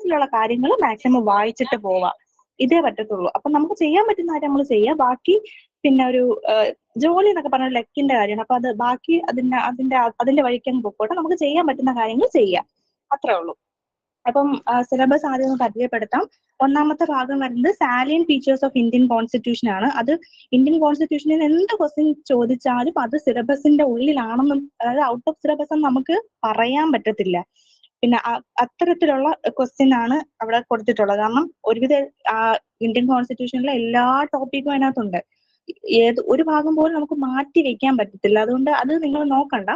സിലബസിലുള്ള കാര്യങ്ങൾ മാക്സിമം വായിച്ചിട്ട് പോവാം. ഇതേ പറ്റത്തുള്ളൂ. അപ്പൊ നമുക്ക് ചെയ്യാൻ പറ്റുന്ന കാര്യം നമ്മൾ ചെയ്യുക. ബാക്കി പിന്നെ ഒരു ജോലി എന്നൊക്കെ പറഞ്ഞ ലക്കിന്റെ കാര്യമാണ്. അപ്പൊ അത് ബാക്കി അതിന്റെ വഴിക്കങ്ങ് പൊക്കോട്ടെ. നമുക്ക് ചെയ്യാൻ പറ്റുന്ന കാര്യങ്ങൾ ചെയ്യാം. അത്രേ ഉള്ളൂ. അപ്പം സിലബസ് ആദ്യം ഒന്ന് പരിചയപ്പെടുത്താം. ഒന്നാമത്തെ ഭാഗം വരുന്നത് salient features of Indian constitution ആണ്. അത് ഇന്ത്യൻ കോൺസ്റ്റിറ്റ്യൂഷനിൽ എന്ത് ക്വസ്റ്റ്യൻ ചോദിച്ചാലും അത് സിലബസിന്റെ ഉള്ളിലാണെന്നും, അതായത് ഔട്ട് ഓഫ് സിലബസ് എന്ന് നമുക്ക് പറയാൻ പറ്റത്തില്ല. പിന്നെ അത്തരത്തിലുള്ള ക്വസ്റ്റ്യൻ ആണ് അവിടെ കൊടുത്തിട്ടുള്ളത്. കാരണം ഒരുവിധ ഇന്ത്യൻ കോൺസ്റ്റിറ്റ്യൂഷനിലെ എല്ലാ ടോപ്പിക്കും അതിനകത്തുണ്ട്. ഒരു ഭാഗം പോലും നമുക്ക് മാറ്റി വെക്കാൻ പറ്റത്തില്ല. അതുകൊണ്ട് അത് നിങ്ങൾ നോക്കണ്ട.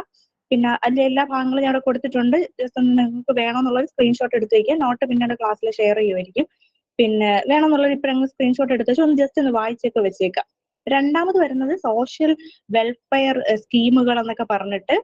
പിന്നെ അതിന്റെ എല്ലാ ഭാഗങ്ങളും ഞാൻ അവിടെ കൊടുത്തിട്ടുണ്ട്. ജസ്റ്റ് ഒന്ന് നിങ്ങൾക്ക് വേണമെന്നുള്ളൊരു സ്ക്രീൻഷോട്ട് എടുത്ത് വയ്ക്കുക. നോട്ട് പിന്നീട് ക്ലാസ്സിൽ ഷെയർ ചെയ്യുമായിരിക്കും. പിന്നെ വേണമെന്നുള്ളൊരു ഇപ്പോഴെങ്കിലും സ്ക്രീൻഷോട്ട് എടുത്ത് വെച്ച് ഒന്ന് ജസ്റ്റ് ഒന്ന് വായിച്ചൊക്കെ വെച്ചേക്കാം. രണ്ടാമത് വരുന്നത് സോഷ്യൽ വെൽഫെയർ സ്കീമുകൾ എന്നൊക്കെ പറഞ്ഞിട്ട്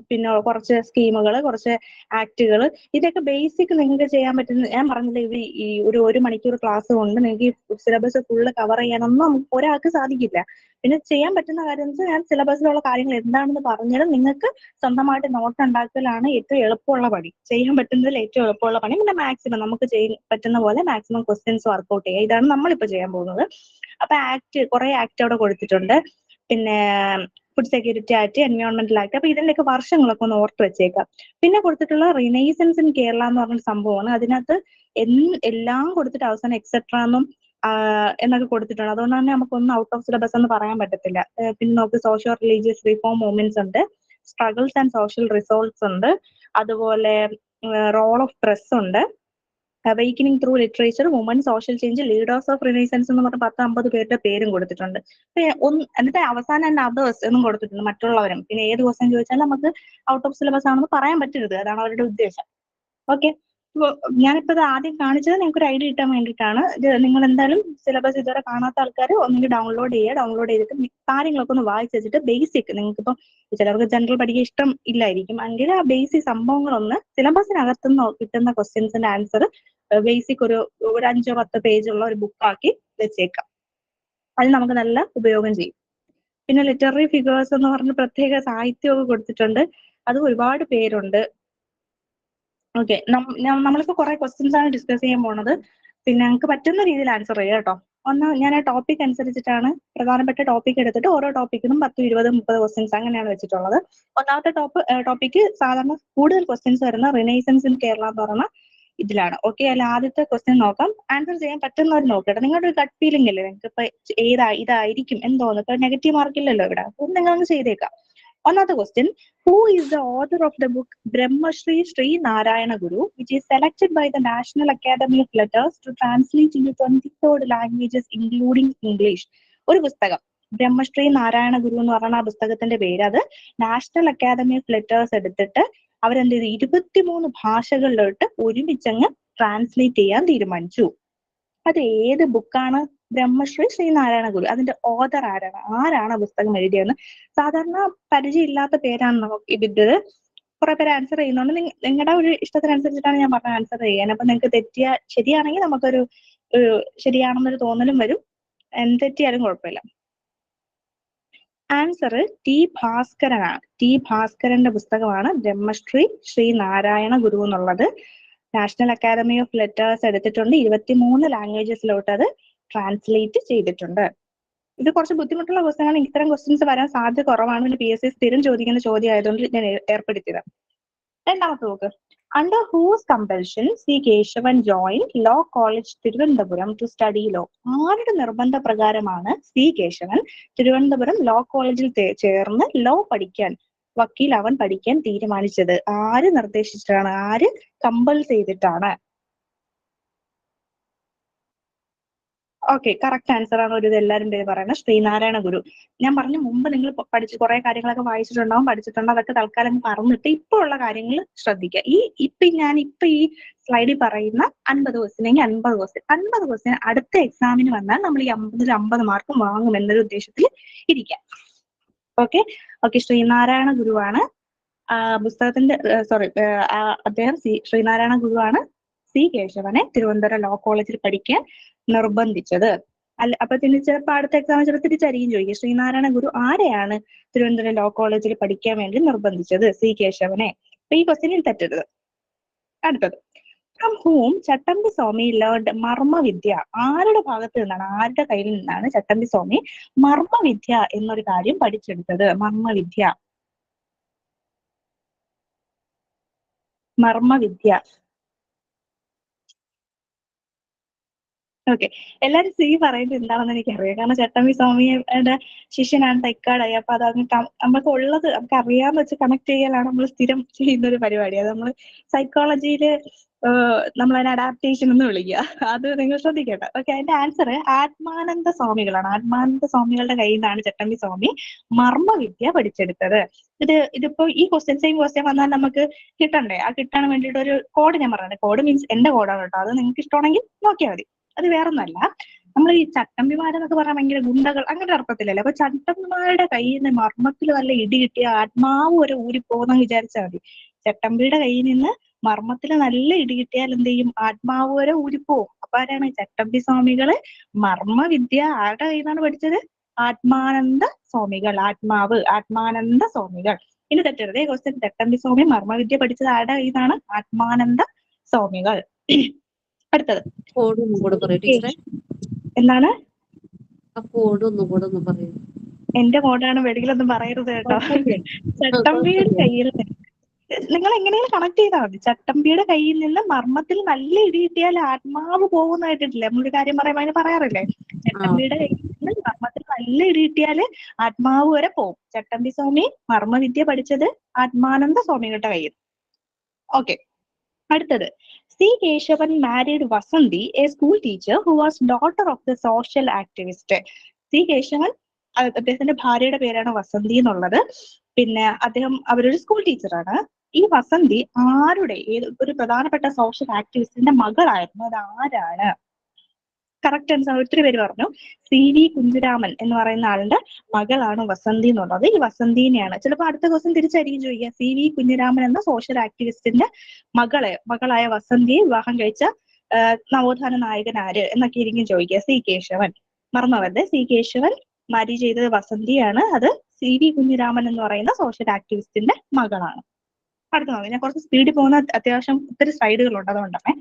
പിന്നെ കുറച്ച് സ്കീമുകൾ, കുറച്ച് ആക്ടുകൾ, ഇതൊക്കെ ബേസിക് നിങ്ങൾക്ക് ചെയ്യാൻ പറ്റുന്ന, ഞാൻ പറഞ്ഞില്ല ഇത് ഈ ഒരു മണിക്കൂർ ക്ലാസ് കൊണ്ട് നിങ്ങൾക്ക് ഈ സിലബസ് ഫുള്ള് കവർ ചെയ്യാനൊന്നും ഒരാൾക്ക് സാധിക്കില്ല. പിന്നെ ചെയ്യാൻ പറ്റുന്ന കാര്യം എന്ന് വെച്ചാൽ ഞാൻ സിലബസിലുള്ള കാര്യങ്ങൾ എന്താണെന്ന് പറഞ്ഞാൽ നിങ്ങൾക്ക് സ്വന്തമായിട്ട് നോട്ട് ഉണ്ടാക്കലാണ് ഏറ്റവും എളുപ്പമുള്ള പണി. ചെയ്യാൻ പറ്റുന്നതിൽ ഏറ്റവും എളുപ്പമുള്ള പണി. പിന്നെ മാക്സിമം നമുക്ക് ചെയ്യാൻ പറ്റുന്ന പോലെ മാക്സിമം ക്വസ്റ്റ്യൻസ് വർക്ക്ഔട്ട് ചെയ്യുക. ഇതാണ് നമ്മളിപ്പോൾ ചെയ്യാൻ പോകുന്നത്. അപ്പൊ കുറെ ആക്ട് അവിടെ കൊടുത്തിട്ടുണ്ട്. പിന്നെ ഫുഡ് സെക്യൂരിറ്റി ആക്ട്, എൻവയോൺമെന്റൽ ആക്ട്. അപ്പൊ ഇതിന്റെയൊക്കെ വർഷങ്ങളൊക്കെ ഒന്ന് ഓർത്ത് വെച്ചേക്കാം. പിന്നെ കൊടുത്തിട്ടുള്ള റിനൈസൻസ് ഇൻ കേരള എന്ന് പറഞ്ഞ സംഭവമാണ്. അതിനകത്ത് എല്ലാം കൊടുത്തിട്ട് അവസാനം എക്സെട്ര എന്നും എന്നൊക്കെ കൊടുത്തിട്ടുണ്ട്. അതുകൊണ്ട് തന്നെ നമുക്കൊന്നും ഔട്ട് ഓഫ് സിലബസ് എന്ന് പറയാൻ പറ്റത്തില്ല. പിന്നെ നമുക്ക് സോഷ്യോ റിലീജിയസ് റിഫോം മൂവ്മെന്റ്സ് ഉണ്ട്, സ്ട്രഗിൾസ് ആൻഡ് സോഷ്യൽ റിസോൾട്ട്സ് ഉണ്ട്, അതുപോലെ റോൾ ഓഫ് പ്രസ് ഉണ്ട്, awakening through literature, woman, social change, leaders of renaissance എന്ന് പറഞ്ഞ 10-50 പേരുടെ പേരും കൊടുത്തിട്ടുണ്ട്. എന്നിട്ട് അവസാനം തന്നെ അതേഴ്സ് എന്നും കൊടുത്തിട്ടുണ്ട്, മറ്റുള്ളവരും. പിന്നെ ഏത് ക്വസ്റ്റ്യൻ ചോദിച്ചാലും നമുക്ക് ഔട്ട് ഓഫ് സിലബസ് ആണെന്ന് പറയാൻ പറ്റരുത്. അതാണ് അവരുടെ ഉദ്ദേശം. ഓക്കെ. ഞാനിപ്പോ ഇത് ആദ്യം കാണിച്ചത് നിങ്ങൾക്ക് ഒരു ഐഡിയ കിട്ടാൻ വേണ്ടിയിട്ടാണ്. നിങ്ങൾ എന്തായാലും സിലബസ് ഇതുവരെ കാണാത്ത ആൾക്കാർ ഒന്നെങ്കിൽ ഡൗൺലോഡ് ചെയ്യുക. ഡൗൺലോഡ് ചെയ്തിട്ട് കാര്യങ്ങളൊക്കെ ഒന്ന് വായിച്ചു വെച്ചിട്ട് ബേസിക്, നിങ്ങൾക്കിപ്പോൾ ചിലർക്ക് ജനറൽ പഠിക്കാൻ ഇഷ്ടം ഇല്ലായിരിക്കും, എങ്കിൽ ആ ബേസിക് സംഭവങ്ങളൊന്ന് സിലബസിനകത്തുനിന്ന് കിട്ടുന്ന ക്വസ്റ്റ്യൻസിന്റെ ആൻസർ ബേസിക് ഒരു 5-10 പേജുള്ള ഒരു ബുക്കാക്കി വെച്ചേക്കാം. അത് നമുക്ക് നല്ല ഉപയോഗം ചെയ്യും. പിന്നെ ലിറ്റററി ഫിഗേഴ്സ് എന്ന് പറഞ്ഞ് പ്രത്യേക സാഹിത്യമൊക്കെ കൊടുത്തിട്ടുണ്ട്. അത് ഒരുപാട് പേരുണ്ട്. ഓക്കെ. നമ്മളിപ്പോ കുറെ ക്വസ്റ്റ്യൻസ് ആണ് ഡിസ്കസ് ചെയ്യാൻ പോണത്. പിന്നെ ഞങ്ങൾക്ക് പറ്റുന്ന രീതിയിൽ ആൻസർ ചെയ്യാം കേട്ടോ. ഞാൻ ആ ടോപ്പിക് അനുസരിച്ചിട്ടാണ്, പ്രധാനപ്പെട്ട ടോപ്പിക് എടുത്തിട്ട് ഓരോ ടോപ്പിക്കിനും 10, 20, 30 ക്വസ്റ്റ്യൻസ് അങ്ങനെയാണ് വെച്ചിട്ടുള്ളത്. ഒന്നാമത്തെ ടോപ്പിക്ക് സാധാരണ കൂടുതൽ ക്വസ്റ്റ്യൻസ് വരുന്ന റിനൈസൻസ് ഇൻ കേരള എന്ന് പറഞ്ഞ ഇതിലാണ്. ഓക്കെ. അല്ല ആദ്യത്തെ ക്വസ്റ്റ്യൻ നോക്കാം. ആൻസർ ചെയ്യാൻ പറ്റുന്നവർ നോക്കട്ടെ. നിങ്ങളുടെ ഒരു ഗട്ട് ഫീലിംഗ് അല്ലേ നിങ്ങൾക്ക് ഇപ്പൊ ഇതായിരിക്കും എന്തോന്ന്. ഇപ്പൊ നെഗറ്റീവ് മാർക്കില്ലല്ലോ ഇവിടെ. അപ്പം നിങ്ങളൊന്ന് ചെയ്തേക്കാം. ഒന്നാമത്തെ question, who is the author of the book Brahmashri Sri Narayana Guru, which is selected by the National Academy of Letters to translate into 23rd languages including English? ഒരു പുസ്തകം ബ്രഹ്മശ്രീ നാരായണ ഗുരു എന്ന് പറഞ്ഞ ആ പുസ്തകത്തിന്റെ പേര്. അത് നാഷണൽ അക്കാദമി ഓഫ് ലെറ്റേഴ്സ് എടുത്തിട്ട് അവരെന്ത് ചെയ്തു, 23 ഭാഷകളിലോട്ട് ഒരുമിച്ചങ്ങ് ട്രാൻസ്ലേറ്റ് ചെയ്യാൻ തീരുമാനിച്ചു. അത് ഏത് ബുക്കാണ്? ബ്രഹ്മശ്രീ ശ്രീനാരായണ ഗുരു. അതിന്റെ ഓഥർ ആരാണ് ആ പുസ്തകം എഴുതിയെന്ന് സാധാരണ പരിചയമില്ലാത്ത പേരാണ് ഇതിന്റെ. കുറെ പേര് ആൻസർ ചെയ്യുന്നുണ്ട്. നിങ്ങളുടെ ഒരു ഇഷ്ടത്തിനനുസരിച്ചിട്ടാണ് ഞാൻ പറഞ്ഞ ആൻസർ ചെയ്യാൻ. അപ്പൊ നിങ്ങൾക്ക് ശരിയാണെങ്കിൽ നമുക്കൊരു ശരിയാണെന്നൊരു തോന്നലും വരും. തെറ്റിയാലും കുഴപ്പമില്ല. ആൻസർ ടി ഭാസ്കരനാണ്. ടി ഭാസ്കരന്റെ പുസ്തകമാണ് ബ്രഹ്മശ്രീ ശ്രീനാരായണ ഗുരു എന്നുള്ളത്. നാഷണൽ അക്കാദമി ഓഫ് ലെറ്റേഴ്സ് എടുത്തിട്ടുണ്ട്. 23 ലാംഗ്വേജസിലോട്ട് അത് ട്രാൻസ്ലേറ്റ് ചെയ്തിട്ടുണ്ട്. ഇത് കുറച്ച് ബുദ്ധിമുട്ടുള്ള ക്വസ്റ്റ്യൻ ആണ്. ഇത്തരം ക്വസ്റ്റ്യൻസ് വരാൻ സാധ്യത കുറവാണ്. പിന്നെ PSC സ്ഥിരം ചോദിക്കുന്ന ചോദ്യം ആയതുകൊണ്ട് ഞാൻ ഏർപ്പെടുത്തിയത്. രണ്ടാമത്തെ നോക്ക്. Under whose compulsion C Keshavan join law college Thiruvananthapuram to study law? ആരുടെ നിർബന്ധ പ്രകാരമാണ് സി കേശവൻ തിരുവനന്തപുരം ലോ കോളേജിൽ ചേർന്ന് ലോ പഠിക്കാൻ, വക്കീൽ അവൻ പഠിക്കാൻ തീരുമാനിച്ചത്? ആര് നിർദ്ദേശിച്ചിട്ടാണ്? ആര് കമ്പൽ ചെയ്തിട്ടാണ്? ഓക്കെ. കറക്റ്റ് ആൻസർ ആണ്. ഒരു എല്ലാവരും പേര് പറയുന്നത് ശ്രീനാരായണ ഗുരു. ഞാൻ പറഞ്ഞു മുമ്പ് നിങ്ങൾ പഠിച്ച് കുറെ കാര്യങ്ങളൊക്കെ വായിച്ചിട്ടുണ്ടാവും, പഠിച്ചിട്ടുണ്ടാവും. അതൊക്കെ തൽക്കാലം പറഞ്ഞിട്ട് ഇപ്പൊ ഉള്ള കാര്യങ്ങൾ ശ്രദ്ധിക്കുക. ഇപ്പൊ ഈ സ്ലൈഡിൽ പറയുന്ന 50 ക്വസ്റ്റ്യൻ 50 ക്വസ്റ്റ്യൻ അടുത്ത എക്സാമിന് വന്നാൽ നമ്മൾ ഈ 50 മാർക്ക് വാങ്ങും എന്നൊരു ഉദ്ദേശത്തിൽ ഇരിക്കാം. ഓക്കെ. ശ്രീനാരായണ ഗുരുവാണ് പുസ്തകത്തിന്റെ അദ്ദേഹം ശ്രീനാരായണ ഗുരുവാണ് സി കേശവനെ തിരുവനന്തപുരം ലോ കോളേജിൽ പഠിക്കാൻ നിർബന്ധിച്ചത്. അപ്പൊ ചിലപ്പോൾ അടുത്ത എക്സാം തിരിച്ചറിയും ചോദിക്കുക, ശ്രീനാരായണ ഗുരു ആരെയാണ് തിരുവനന്തപുരം ലോ കോളേജിൽ പഠിക്കാൻ വേണ്ടി നിർബന്ധിച്ചത്? സി കേശവനെ. അപ്പൊ ഈ ക്വസ്റ്റ്യനിൽ തെറ്റരുത്. അടുത്തത്, ഫ്രം ഹൂം ചട്ടമ്പി സ്വാമി ലേൺഡ് മർമ്മവിദ്യ. ആരുടെ ഭാഗത്ത് നിന്നാണ്, ആരുടെ കയ്യിൽ നിന്നാണ് ചട്ടമ്പി സ്വാമി മർമ്മവിദ്യ എന്നൊരു കാര്യം പഠിച്ചെടുത്തത്? മർമ്മവിദ്യ, മർമ്മവിദ്യ. ഓക്കെ, എല്ലാരും സി പറയുന്നത് എന്താണെന്ന് എനിക്കറിയാം. കാരണം ചട്ടമ്പി സ്വാമിയുടെ ശിഷ്യനാണ് തൈക്കാടായി. അപ്പൊ അത് നമുക്ക് ഉള്ളത് നമുക്ക് അറിയാന്ന് വെച്ച് കണക്ട് ചെയ്യലാണ് നമ്മൾ സ്ഥിരം ചെയ്യുന്ന ഒരു പരിപാടി. അത് നമ്മൾ സൈക്കോളജിയില് നമ്മളതിനെ അഡാപ്റ്റേഷൻ എന്ന് വിളിക്കുക. അത് നിങ്ങൾ ശ്രദ്ധിക്കേണ്ട. ഓക്കെ, അതിന്റെ ആൻസർ ആത്മാനന്ദ സ്വാമികളാണ്. ആത്മാനന്ദ സ്വാമികളുടെ കയ്യിൽ നിന്നാണ് ചട്ടമ്പി സ്വാമി മർമ്മവിദ്യ പഠിച്ചെടുത്തത്. ഇതിപ്പോ ഈ സെയിം ക്വസ്റ്റ്യൻ വന്നാൽ നമുക്ക് കിട്ടണ്ടേ? ആ കിട്ടാൻ വേണ്ടിയിട്ട് ഒരു കോഡ് ഞാൻ പറഞ്ഞത്. കോഡ് മീൻസ് എന്റെ കോഡാണ് കേട്ടോ. അത് നിങ്ങൾക്ക് ഇഷ്ടമാണെങ്കിൽ നോക്കിയാൽ മതി. അത് വേറൊന്നല്ല, നമ്മൾ ഈ ചട്ടമ്പിമാരെന്നൊക്കെ പറഞ്ഞാൽ ഭയങ്കര ഗുണ്ടകൾ അങ്ങനെ അർത്ഥത്തിലല്ലേ. അപ്പൊ ചട്ടമ്പിമാരുടെ കയ്യിൽ നിന്ന് മർമ്മത്തിൽ നല്ല ഇടി കിട്ടിയ ആത്മാവ് വരെ ഊരിപ്പോകുന്ന വിചാരിച്ചാൽ മതി. ചട്ടമ്പിയുടെ കയ്യിൽ നിന്ന് മർമ്മത്തിൽ നല്ല ഇടി കിട്ടിയാൽ എന്ത് ചെയ്യും? ആത്മാവ് വരെ ഊരിപ്പോവും. അപ്പൊ ആരാണ്? ചട്ടമ്പി സ്വാമികള് മർമ്മവിദ്യ ആരുടെ കയ്യിൽ നിന്നാണ് പഠിച്ചത്? ആത്മാനന്ദ സ്വാമികൾ. ആത്മാവ്, ആത്മാനന്ദ സ്വാമികൾ. ഇനി തെറ്റരുതേ ക്വസ്റ്റ്യൻ. ചട്ടമ്പി സ്വാമി മർമ്മവിദ്യ പഠിച്ചത് ആരുടെ കയ്യിൽ നിന്നാണ്? ആത്മാനന്ദ സ്വാമികൾ. അടുത്തത് എന്താണ്? എന്റെ കോഡാണ്, വെളിയിലൊന്നും പറയരുത് കേട്ടോ. ചട്ടമ്പിയുടെ കയ്യിൽ, നിങ്ങൾ എങ്ങനെയാണ് കണക്ട് ചെയ്താൽ മതി. ചട്ടമ്പിയുടെ കയ്യിൽ നിന്ന് മർമ്മത്തിൽ നല്ല ഇടി കിട്ടിയാൽ ആത്മാവ് പോകുന്നതായിട്ടില്ലേ നമ്മളൊരു കാര്യം പറയുമ്പോൾ അതിന് പറയാറില്ലേ? ചട്ടമ്പിയുടെ കയ്യിൽ നിന്ന് മർമ്മത്തിൽ നല്ല ഇടി കിട്ടിയാല് ആത്മാവ് വരെ പോകും. ചട്ടമ്പി സ്വാമി മർമ്മവിദ്യ പഠിച്ചത് ആത്മാനന്ദ സ്വാമികളുടെ കയ്യിൽ. ഓക്കെ, അടുത്തത്. C Keshavan married Vasanthi, a school teacher who was daughter of the social activist. C Keshavan, അദ്ദേഹത്തിന്റെ ഭാര്യയുടെ പേരാണ് വസന്തി എന്നുള്ളത്. പിന്നെ അവരൊരു സ്കൂൾ ടീച്ചറാണ്. ഈ വസന്തി ആരുടെ, ഒരു പ്രധാനപ്പെട്ട സോഷ്യൽ ആക്ടിവിസ്റ്റിന്റെ മകളായിരുന്നു. അത് ആരാണ്? കറക്റ്റ് ആൻസർ ഒത്തിരി പേര് പറഞ്ഞു. CV കുഞ്ഞിരാമൻ എന്ന് പറയുന്ന ആളുടെ മകളാണ് വസന്തി എന്നുള്ളത്. ഈ വസന്തിനെയാണ് ചിലപ്പോൾ അടുത്ത ദിവസം തിരിച്ചായിരിക്കും ചോദിക്കുക. CV കുഞ്ഞിരാമൻ എന്ന സോഷ്യൽ ആക്ടിവിസ്റ്റിന്റെ മകളായ വസന്തിയെ വിവാഹം കഴിച്ച നവോത്ഥാന നായകൻ ആര് എന്നൊക്കെ ആയിരിക്കും ചോദിക്കുക. സി കേശവൻ. മറന്നവരുടെ സി കേശവൻ മാരി ചെയ്തത് വസന്തിയാണ്. അത് CV കുഞ്ഞിരാമൻ എന്ന് പറയുന്ന സോഷ്യൽ ആക്ടിവിസ്റ്റിന്റെ മകളാണ്. അടുത്ത നോക്കാം. ഞാൻ കുറച്ച് സ്പീഡിൽ പോകുന്ന അത്യാവശ്യം ഒത്തിരി സ്ലൈഡുകളുണ്ട്, അതുകൊണ്ടാണ്.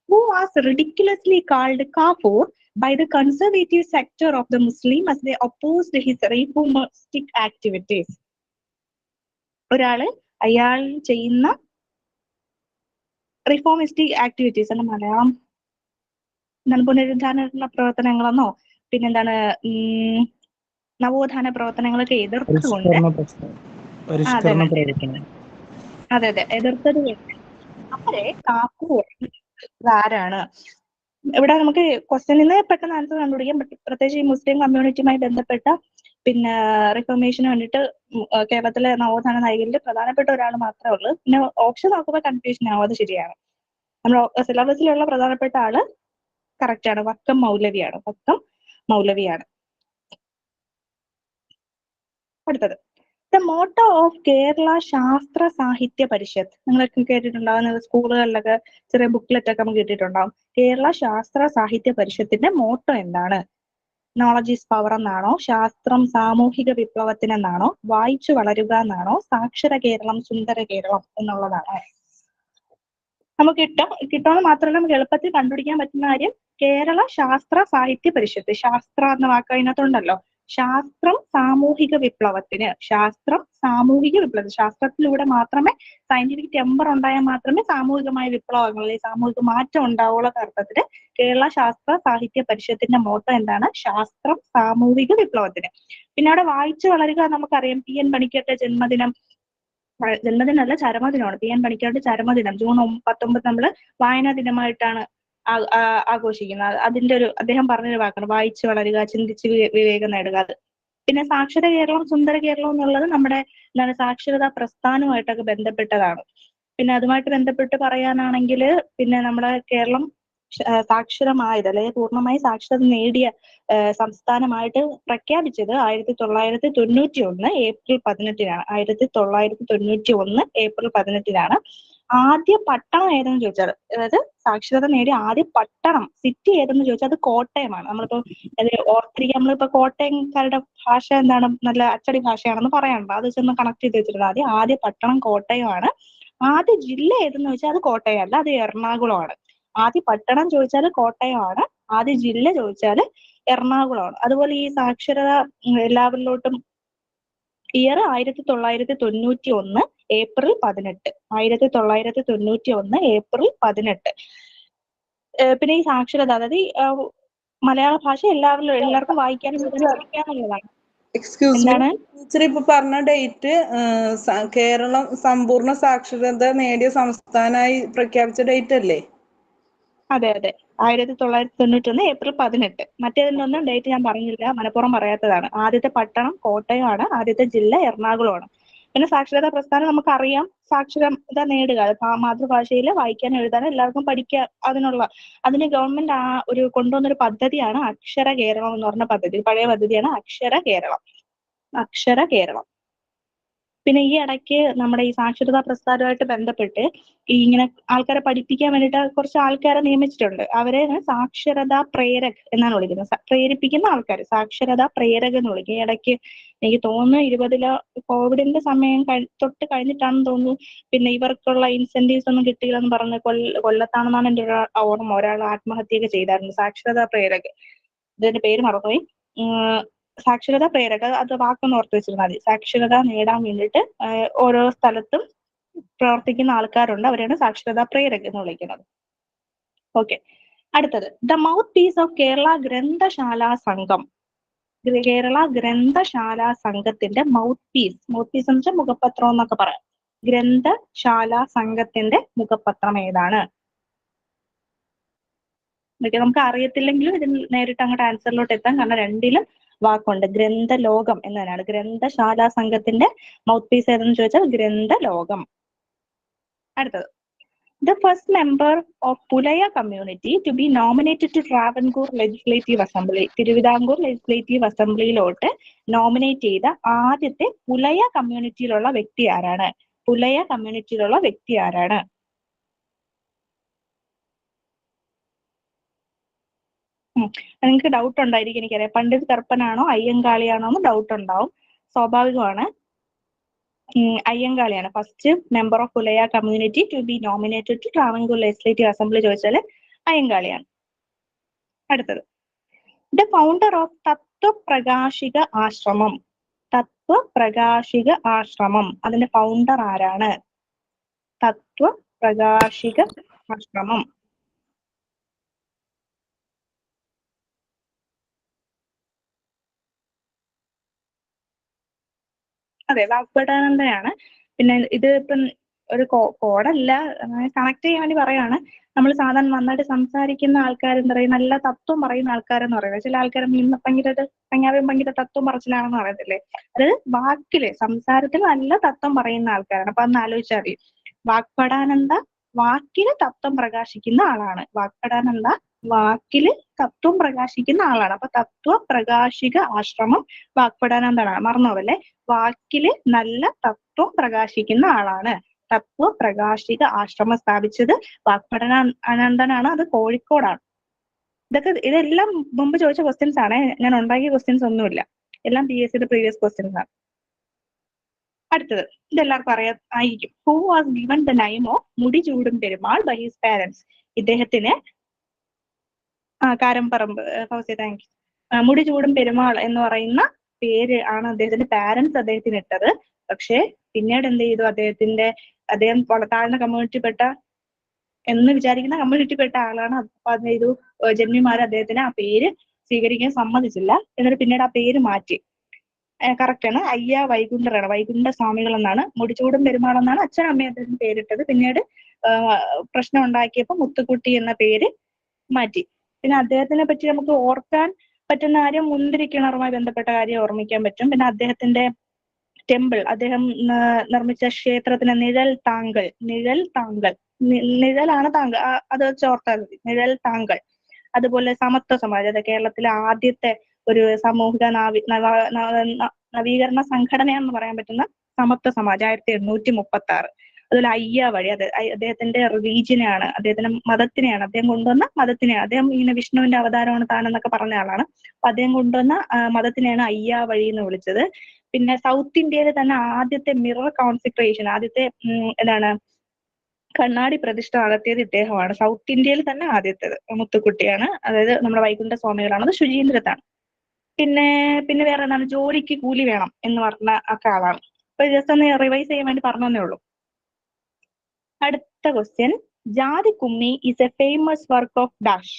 Who was ridiculously called kafir by the conservative sector of the Muslim as they opposed his reformistic activities. അയാൾ ചെയ്യുന്ന റിഫോമിസ്റ്റിക് ആക്ടിവിറ്റീസ് എന്ന മലയാളം എന്താണ്? പുനരുദ്ധാരണ പ്രവർത്തനങ്ങളെന്നോ പിന്നെന്താണ് നവോത്ഥാന പ്രവർത്തനങ്ങളൊക്കെ എതിർത്തുകൊണ്ട്, അതെ എതിർത്തത് അവരെ കാഫൂർ ആരാണ്? ഇവിടെ നമുക്ക് ക്വസ്റ്റ്യനിൽ നിന്ന് പെട്ടെന്ന് ആൻസർ കണ്ടുപിടിക്കാം. പ്രത്യേകിച്ച് ഈ മുസ്ലിം കമ്മ്യൂണിറ്റിയുമായി ബന്ധപ്പെട്ട പിന്നെ റിഫോർമേഷന് വേണ്ടിയിട്ട് കേരളത്തിലെ നവോത്ഥാന നായകരിൽ പ്രധാനപ്പെട്ട ഒരാൾ മാത്രമേ ഉള്ളൂ. പിന്നെ ഓപ്ഷൻ നോക്കുമ്പോൾ കൺഫ്യൂഷൻ ആവും. അത് ശരിയാണ്. നമ്മുടെ സിലബസിലുള്ള പ്രധാനപ്പെട്ട ആള് കറക്റ്റ് ആണ്. വക്കം മൗലവിയാണ്. വക്കം മൗലവിയാണ്. അടുത്തത്. ദ മോട്ടോ ഓഫ് കേരള ശാസ്ത്ര സാഹിത്യ പരിഷത്ത്. നിങ്ങളൊക്കെ കേട്ടിട്ടുണ്ടാവും, സ്കൂളുകളിലൊക്കെ ചെറിയ ബുക്ക്ലെറ്റ് ഒക്കെ നമുക്ക് കിട്ടിയിട്ടുണ്ടാവും. കേരള ശാസ്ത്ര സാഹിത്യ പരിഷത്തിന്റെ മോട്ടോ എന്താണ്? നോളജ് ഈസ് പവർ എന്നാണോ? ശാസ്ത്രം സാമൂഹിക വിപ്ലവത്തിനെന്നാണോ? വായിച്ചു വളരുക എന്നാണോ? സാക്ഷര കേരളം സുന്ദര കേരളം എന്നുള്ളതാണ്. നമുക്ക് കിട്ടുമെന്ന് മാത്രമല്ല നമുക്ക് എളുപ്പത്തിൽ കണ്ടുപിടിക്കാൻ പറ്റുന്ന കാര്യം കേരള ശാസ്ത്ര സാഹിത്യ പരിഷത്ത്. ശാസ്ത്ര എന്ന വാക്ക് അതിനകത്തുണ്ടല്ലോ. ശാസ്ത്രം സാമൂഹിക വിപ്ലവത്തിന്. ശാസ്ത്രത്തിലൂടെ മാത്രമേ, സയന്റിഫിക് ടെമ്പർ ഉണ്ടായാൽ മാത്രമേ സാമൂഹികമായ വിപ്ലവങ്ങൾ, സാമൂഹിക മാറ്റം ഉണ്ടാവുള്ള അർത്ഥത്തില് കേരള ശാസ്ത്ര സാഹിത്യ പരിഷത്തിന്റെ മോട്ടോ എന്താണ്? ശാസ്ത്രം സാമൂഹിക വിപ്ലവത്തിന്. പിന്നെ അവിടെ വായിച്ചു വളരുക നമുക്കറിയാം. PN പണിക്കരുടെ ജന്മദിനമല്ല, ചരമദിനമാണ്. PN പണിക്കരുടെ ചരമദിനം ജൂൺ 19 നമ്മള് വായനാ ദിനമായിട്ടാണ് ആഘോഷിക്കുന്നത്. അദ്ദേഹം പറഞ്ഞൊരു വാക്കാണ് വായിച്ചു വളരുക, ചിന്തിച്ച് വിവേകം നേടുക. അത് പിന്നെ സാക്ഷര കേരളം സുന്ദര കേരളം എന്നുള്ളത് നമ്മുടെ സാക്ഷരതാ പ്രസ്ഥാനവുമായിട്ടൊക്കെ ബന്ധപ്പെട്ടതാണ്. പിന്നെ അതുമായിട്ട് ബന്ധപ്പെട്ട് പറയാനാണെങ്കിൽ പിന്നെ നമ്മുടെ കേരളം സാക്ഷരമായത് അല്ലെങ്കിൽ പൂർണ്ണമായി സാക്ഷരത നേടിയ സംസ്ഥാനമായിട്ട് പ്രഖ്യാപിച്ചത് 1991 ഏപ്രിൽ 18-നാണ്. 1991 ഏപ്രിൽ 18-നാണ്. ആദ്യ പട്ടണം ഏതെന്ന് ചോദിച്ചാൽ, അതായത് സാക്ഷരത നേടിയ ആദ്യ പട്ടണം, സിറ്റി ഏതെന്ന് ചോദിച്ചാൽ അത് കോട്ടയമാണ്. നമ്മളിപ്പോ ഓർത്തിരിക്കുക, നമ്മളിപ്പോ കോട്ടയംകാരുടെ ഭാഷ എന്താണ്? നല്ല അച്ചടി ഭാഷയാണെന്ന് പറയാനുണ്ട്. അത് ചെന്ന് കണക്ട് ചെയ്ത് വെച്ചിട്ടുണ്ട്. ആദ്യ പട്ടണം കോട്ടയമാണ്. ആദ്യ ജില്ല ഏതെന്ന് വെച്ചാൽ അത് കോട്ടയം അല്ല, അത് എറണാകുളമാണ്. ആദ്യ പട്ടണം ചോദിച്ചാൽ കോട്ടയമാണ്, ആദ്യ ജില്ല ചോദിച്ചാൽ എറണാകുളമാണ്. അതുപോലെ ഈ സാക്ഷരത എല്ലാവരിലോട്ടും ഇയർ 1991 ഏപ്രിൽ 18. 1991 ഏപ്രിൽ 18. പിന്നെ ഈ സാക്ഷരത, അതായത് മലയാള ഭാഷ എല്ലാവർക്കും വായിക്കാനും എഴുതാനും പഠിക്കാനുള്ളതാണ്. എന്താണ് ടീച്ചർ ഇപ്പൊ പറഞ്ഞ ഡേറ്റ് കേരളം സമ്പൂർണ്ണ സാക്ഷരത നേടിയ സംസ്ഥാനമായി പ്രഖ്യാപിച്ച ഡേറ്റ് അല്ലേ? അതെ അതെ, 1991 ഏപ്രിൽ 18. മറ്റേതിനൊന്നും ഡേറ്റ് ഞാൻ പറഞ്ഞില്ല, മനഃപൂർവ്വം പറയാത്തതാണ്. ആദ്യത്തെ പട്ടണം കോട്ടയമാണ്, ആദ്യത്തെ ജില്ല എറണാകുളമാണ്. പിന്നെ സാക്ഷരതാ പ്രസ്ഥാനം നമുക്കറിയാം, സാക്ഷരത നേടുക, മാതൃഭാഷയിൽ വായിക്കാനും എഴുതാനും എല്ലാവർക്കും പഠിക്കുക, അതിന് ഗവൺമെന്റ് കൊണ്ടുവന്നൊരു പദ്ധതിയാണ് അക്ഷര കേരളം എന്ന് പറഞ്ഞ പദ്ധതി. പഴയ പദ്ധതിയാണ് അക്ഷര കേരളം. പിന്നെ ഈ ഇടയ്ക്ക് നമ്മുടെ ഈ സാക്ഷരതാ പ്രസ്ഥാനവുമായിട്ട് ബന്ധപ്പെട്ട് ഇങ്ങനെ ആൾക്കാരെ പഠിപ്പിക്കാൻ വേണ്ടിയിട്ട് കുറച്ച് ആൾക്കാരെ നിയമിച്ചിട്ടുണ്ട്. അവരെ സാക്ഷരതാ പ്രേരക് എന്നാണ് വിളിക്കുന്നത്. പ്രേരിപ്പിക്കുന്ന ആൾക്കാർ സാക്ഷരതാ പ്രേരക് എന്ന് വിളിക്കും. ഈ ഇടയ്ക്ക് എനിക്ക് തോന്നുന്നു 20 കോവിഡിന്റെ സമയം തൊട്ട് കഴിഞ്ഞിട്ടാണെന്ന് തോന്നുന്നു പിന്നെ ഇവർക്കുള്ള ഇൻസെന്റീവ്സ് ഒന്നും കിട്ടിയില്ലെന്ന് പറഞ്ഞ് കൊല്ലത്താണെന്നാണ് എൻ്റെ ഒരു ഓർമ്മ. ഒരാൾ ആത്മഹത്യയൊക്കെ ചെയ്തായിരുന്നു. സാക്ഷരതാ പ്രേരക്, ഇതിന്റെ പേര് മറന്നുപോയി. സാക്ഷരതാ പ്രേരക, അത് വാക്കൊന്ന് ഓർത്ത് വെച്ചിരുന്നാൽ മതി. സാക്ഷരത നേടാൻ വേണ്ടിയിട്ട് ഓരോ സ്ഥലത്തും പ്രവർത്തിക്കുന്ന ആൾക്കാരുണ്ട്, അവരെയാണ് സാക്ഷരതാ പ്രേരക് എന്ന് വിളിക്കുന്നത്. ഓക്കെ, അടുത്തത് the mouthpiece of Kerala Granthasala Sangham. Kerala ഗ്രന്ഥശാല സംഘത്തിന്റെ മൗത്ത് പീസ് എന്ന് വെച്ചാൽ മുഖപത്രം എന്നൊക്കെ പറയാം. ഗ്രന്ഥശാല സംഘത്തിന്റെ മുഖപത്രം ഏതാണ്? നമുക്ക് അറിയത്തില്ലെങ്കിലും ഇതിന് നേരിട്ട് അങ്ങോട്ട് ആൻസറിലോട്ട് എത്താം, കാരണം രണ്ടിലും വാക്കുണ്ട്. ഗ്രന്ഥലോകം എന്ന് തന്നെയാണ്. ഗ്രന്ഥശാല സംഘത്തിന്റെ മൗത്ത് പീസ് ഏതെന്ന് ചോദിച്ചാൽ ഗ്രന്ഥലോകം. അടുത്തത് the first member of Pulaya community to be nominated to Travancore legislative assembly. Thiruvithamkoor legislative അസംബ്ലിയിലോട്ട് നോമിനേറ്റ് ചെയ്ത ആദ്യത്തെ പുലയ കമ്മ്യൂണിറ്റിയിലുള്ള വ്യക്തി ആരാണ്? പുലയ കമ്മ്യൂണിറ്റിയിലുള്ള വ്യക്തി ആരാണ്? നിങ്ങൾക്ക് ഡൗട്ട് ഉണ്ടായിരിക്കും, എനിക്കറിയാം. പണ്ഡിറ്റ് കറുപ്പനാണോ അയ്യങ്കാളിയാണോ എന്ന് ഡൗട്ട് ഉണ്ടാവും, സ്വാഭാവികമാണ്. അയ്യങ്കാളിയാണ്. First member of Pulaya community to be nominated to Travancore legislative assembly ചോദിച്ചാൽ അയ്യങ്കാളിയാണ്. അടുത്തത് ദ ഫൗണ്ടർ ഓഫ് തത്വപ്രകാശിക ആശ്രമം. തത്വപ്രകാശിക ആശ്രമം, അതിന്റെ ഫൗണ്ടർ ആരാണ്? തത്വപ്രകാശിക ആശ്രമം. അതെ, വാഗ്ഭടാനന്ദനാണ്. പിന്നെ ഇത് ഇപ്പം ഒരു കോഡല്ല, കണക്ട് ചെയ്യാൻ വേണ്ടി പറയാണ്. നമ്മൾ സാധാരണ നന്നായിട്ട് സംസാരിക്കുന്ന ആൾക്കാർ എന്താ പറയുക, നല്ല തത്വം പറയുന്ന ആൾക്കാരെന്ന് പറയുന്നത്. ചില ആൾക്കാർ ഭയങ്കര തത്വം പറച്ചിലാണെന്ന് പറയത്തില്ലേ, അത് വാക്കില് സംസാരത്തിൽ നല്ല തത്വം പറയുന്ന ആൾക്കാരാണ്. അപ്പൊ അന്ന് ആലോചിച്ചാൽ മതി. വാഗ്ഭടാനന്ദ വാക്കില് തത്വം പ്രകാശിക്കുന്ന ആളാണ്. വാഗ്ഭടാനന്ദ വാക്കില് തത്വം പ്രകാശിക്കുന്ന ആളാണ്. അപ്പൊ തത്വ പ്രകാശിക ആശ്രമം വാഗ്ഭടാനന്ദനാണ്, മറന്നോവല്ലേ. വാക്കില് നല്ല തത്വം പ്രകാശിക്കുന്ന ആളാണ്. തത്വപ്രകാശിക ആശ്രമം സ്ഥാപിച്ചത് വാഗ്ഭടാനന്ദനാണ്. അത് കോഴിക്കോടാണ്. ഇതെല്ലാം മുമ്പ് ചോദിച്ച ക്വസ്റ്റ്യൻസ് ആണ്, ഞാൻ ഉണ്ടാക്കിയ ക്വസ്റ്റ്യൻസ് ഒന്നുമില്ല, എല്ലാം PSCയുടെ പ്രീവിയസ് ക്വസ്റ്റ്യൻസ് ആണ്. അടുത്തത് ഇതെല്ലാവർക്കും ആയിരിക്കും. Who was given the name of Mudichoodum Perumal by his parents. ഇദ്ദേഹത്തിന് കാരംപറമ്പ് താങ്ക് യു. മുടിചൂടും പെരുമാൾ എന്ന് പറയുന്ന പേര് ആണ് അദ്ദേഹത്തിന്റെ പാരന്റ്സ് അദ്ദേഹത്തിന് ഇട്ടത്. പക്ഷെ പിന്നീട് എന്ത് ചെയ്തു, അദ്ദേഹം താഴ്ന്ന കമ്മ്യൂണിറ്റിപ്പെട്ട എന്ന് വിചാരിക്കുന്ന കമ്മ്യൂണിറ്റിപ്പെട്ട ആളാണ്. അപ്പൊ അത് ചെയ്തു, ജന്മിമാർ അദ്ദേഹത്തിന് ആ പേര് സ്വീകരിക്കാൻ സമ്മതിച്ചില്ല. എന്നിട്ട് പിന്നീട് ആ പേര് മാറ്റി. കറക്റ്റ് ആണ്, അയ്യ വൈകുണ്ഠറാണ്, വൈകുണ്ഠ സ്വാമികൾ എന്നാണ്. മുടിചൂടും പെരുമാൾ എന്നാണ് അച്ഛനും അമ്മയും അദ്ദേഹത്തിന് പേരിട്ടത്. പിന്നീട് പ്രശ്നം ഉണ്ടാക്കിയപ്പോൾ മുത്തുക്കുട്ടി എന്ന പേര് മാറ്റി. പിന്നെ അദ്ദേഹത്തിനെ പറ്റി നമുക്ക് ഓർക്കാൻ പറ്റുന്ന കാര്യം മുന്തിരിക്കിണറുമായി ബന്ധപ്പെട്ട കാര്യം ഓർമ്മിക്കാൻ പറ്റും. പിന്നെ അദ്ദേഹത്തിന്റെ ടെമ്പിൾ, അദ്ദേഹം നിർമ്മിച്ച ക്ഷേത്രത്തിന് നിഴൽ താങ്കൾ, നിഴലാണ് താങ്കൾ, അത് വെച്ച് ഓർത്താൽ മതി, നിഴൽ താങ്കൾ. അതുപോലെ സമത്വ സമാജം, അത് കേരളത്തിലെ ആദ്യത്തെ ഒരു സാമൂഹിക നവീകരണ സംഘടനയാണെന്ന് പറയാൻ പറ്റുന്ന സമത്വ സമാജം 1836. അതുപോലെ അയ്യ വഴി, അദ്ദേഹത്തിന്റെ റിലീജിയനാണ്, അദ്ദേഹത്തിന്റെ മതത്തിനെയാണ്, അദ്ദേഹം കൊണ്ടുവന്ന മതത്തിനെയാണ്. അദ്ദേഹം ഇങ്ങനെ വിഷ്ണുവിന്റെ അവതാരമാണ് താനെന്നൊക്കെ പറഞ്ഞ ആളാണ്. അപ്പൊ അദ്ദേഹം കൊണ്ടുവന്ന മതത്തിനെയാണ് അയ്യ വഴി എന്ന് വിളിച്ചത്. പിന്നെ സൗത്ത് ഇന്ത്യയിലെ തന്നെ ആദ്യത്തെ മിറർ കോൺസെൻട്രേഷൻ, ആദ്യത്തെ കണ്ണാടി പ്രതിഷ്ഠ നടത്തിയത് ഇദ്ദേഹമാണ്. സൗത്ത് ഇന്ത്യയിൽ തന്നെ ആദ്യത്തേത് മുത്തുക്കുട്ടിയാണ്. അതായത് നമ്മുടെ വൈകുണ്ഠ സ്വാമികളാണ്. അത് ശുചീന്ദ്രത്താണ്. പിന്നെ വേറെ എന്താണ്, ജോലിക്ക് കൂലി വേണം എന്ന് പറഞ്ഞ ഒക്കെ ആളാണ്. അപ്പൊ ജസ്റ്റ് ഒന്ന് റിവൈസ് ചെയ്യാൻ വേണ്ടി പറഞ്ഞേ ഉള്ളൂ. അടുത്ത question, Jathikkummi is a famous work of dash.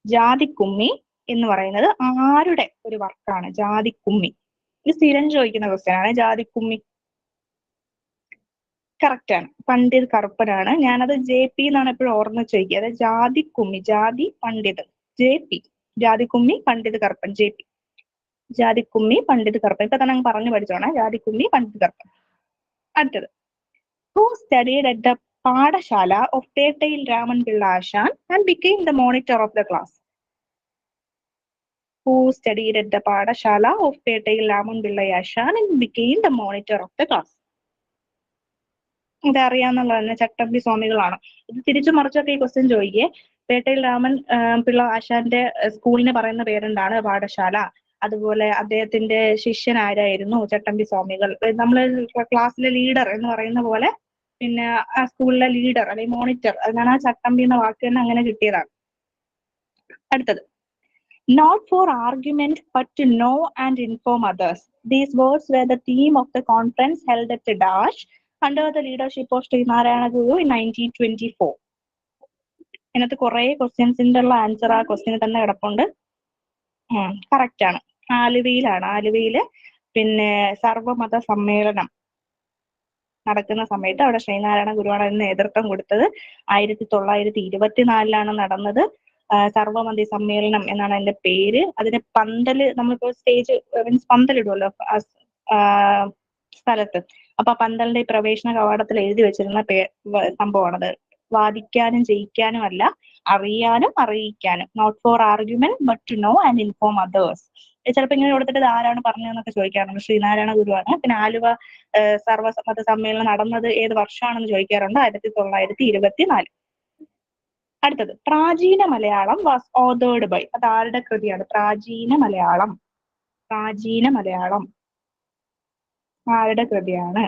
Jathikkummi എന്ന് പറയുന്നത് ആരുടെ ഒരു വർക്കാണ് ജാതിക്കുമ്മി? ഇത് സ്ഥിരം ചോദിക്കുന്ന ക്വസ്റ്റ്യൻ ആണ്. ജാതിക്കുമ്മി കറക്റ്റ് ആണ്, പണ്ഡിത് കറുപ്പനാണ്. ഞാനത് JP എന്നാണ് എപ്പോഴും ഓർമ്മ ചോദിക്കുക. അതായത് ജാതിക്കുമ്മി, ജാതി പണ്ഡിത്, JP, ജാതിക്കുമ്മി പണ്ഡിത് കറുപ്പൻ, JP. ജാതിക്കുമ്മി പണ്ഡിത് കറുപ്പൻ. ഇപ്പൊ തന്നെ പറഞ്ഞു പഠിച്ചോണേ, ജാതിക്കുമ്മി പണ്ഡിത് കറുപ്പൻ. അടുത്തത്, who studied at the pathashala of പേട്ടയിൽ Raman Pillai Asan and became the monitor of the class. Who studied at the pathashala of പേട്ടയിൽ Raman Pillai Asan and became the monitor of the class. ഇതറിയാന്നുള്ളത് തന്നെ, ചട്ടമ്പി സ്വാമികളാണ്. ഇത് തിരിച്ചു മറിച്ചൊക്കെ ഈ ക്വസ്റ്റ്യൻ ചോദിക്കേ. പേട്ടയിൽ രാമൻ പിള്ള ആശാന്റെ സ്കൂളിന് പറയുന്ന പേരെന്താണ്? പാഠശാല. അതുപോലെ അദ്ദേഹത്തിന്റെ ശിഷ്യൻ ആരായിരുന്നു? ചട്ടമ്പി സ്വാമികൾ. നമ്മള് ക്ലാസ്സിലെ ലീഡർ എന്ന് പറയുന്ന പോലെ, പിന്നെ ആ സ്കൂളിലെ ലീഡർ അല്ലെങ്കിൽ മോണിറ്റർ, അതിനാണ് ആ ചട്ടമ്പി എന്ന വാക്ക് തന്നെ അങ്ങനെ കിട്ടിയതാണ്. അടുത്തത്, not for argument but to know and inform others. These words were the theme of the conference held at the Dash under the leadership of Srinarayana Guru in 1924. ഇതിനകത്ത് കുറെ ക്വസ്റ്റ്യൻസിന്റെ ഉള്ള ആൻസർ ആ ക്വസ്റ്റ്യന് തന്നെ കിടപ്പുണ്ട്. കറക്റ്റ് ആണ്. ആലുവയിലാണ്. ആലുവയില് പിന്നെ സർവമത സമ്മേളനം നടക്കുന്ന സമയത്ത് അവിടെ ശ്രീനാരായണ ഗുരുവാണ് അതിന് നേതൃത്വം കൊടുത്തത്. 1924 നടന്നത്. സർവമതി സമ്മേളനം എന്നാണ് അതിന്റെ പേര്. അതിന് പന്തല്, നമ്മളിപ്പോ സ്റ്റേജ് മീൻസ് പന്തലിടുമല്ലോ സ്ഥലത്ത്. അപ്പൊ പന്തലിന്റെ പ്രവേശന കവാടത്തിൽ എഴുതി വെച്ചിരുന്ന സംഭവമാണത്. വാദിക്കാനും ജയിക്കാനും അല്ല, അറിയാനും അറിയിക്കാനും. Not for argument but to know and inform others. ചിലപ്പോ ഇങ്ങനെ കൊടുത്തിട്ട് ഇത് ആരാണ് പറഞ്ഞതെന്നൊക്കെ ചോദിക്കാറുണ്ട്. ശ്രീനാരായണ ഗുരുവാണ്. പിന്നെ ആലുവ സർവമത സമ്മേളനം നടന്നത് ഏത് വർഷമാണെന്ന് ചോദിക്കാറുണ്ട്. 1924. അടുത്തത്, പ്രാചീന മലയാളം വാസ് ഓതേർഡ് ബൈ. അത് ആരുടെ കൃതിയാണ്? പ്രാചീന മലയാളം. പ്രാചീന മലയാളം ആരുടെ കൃതിയാണ്?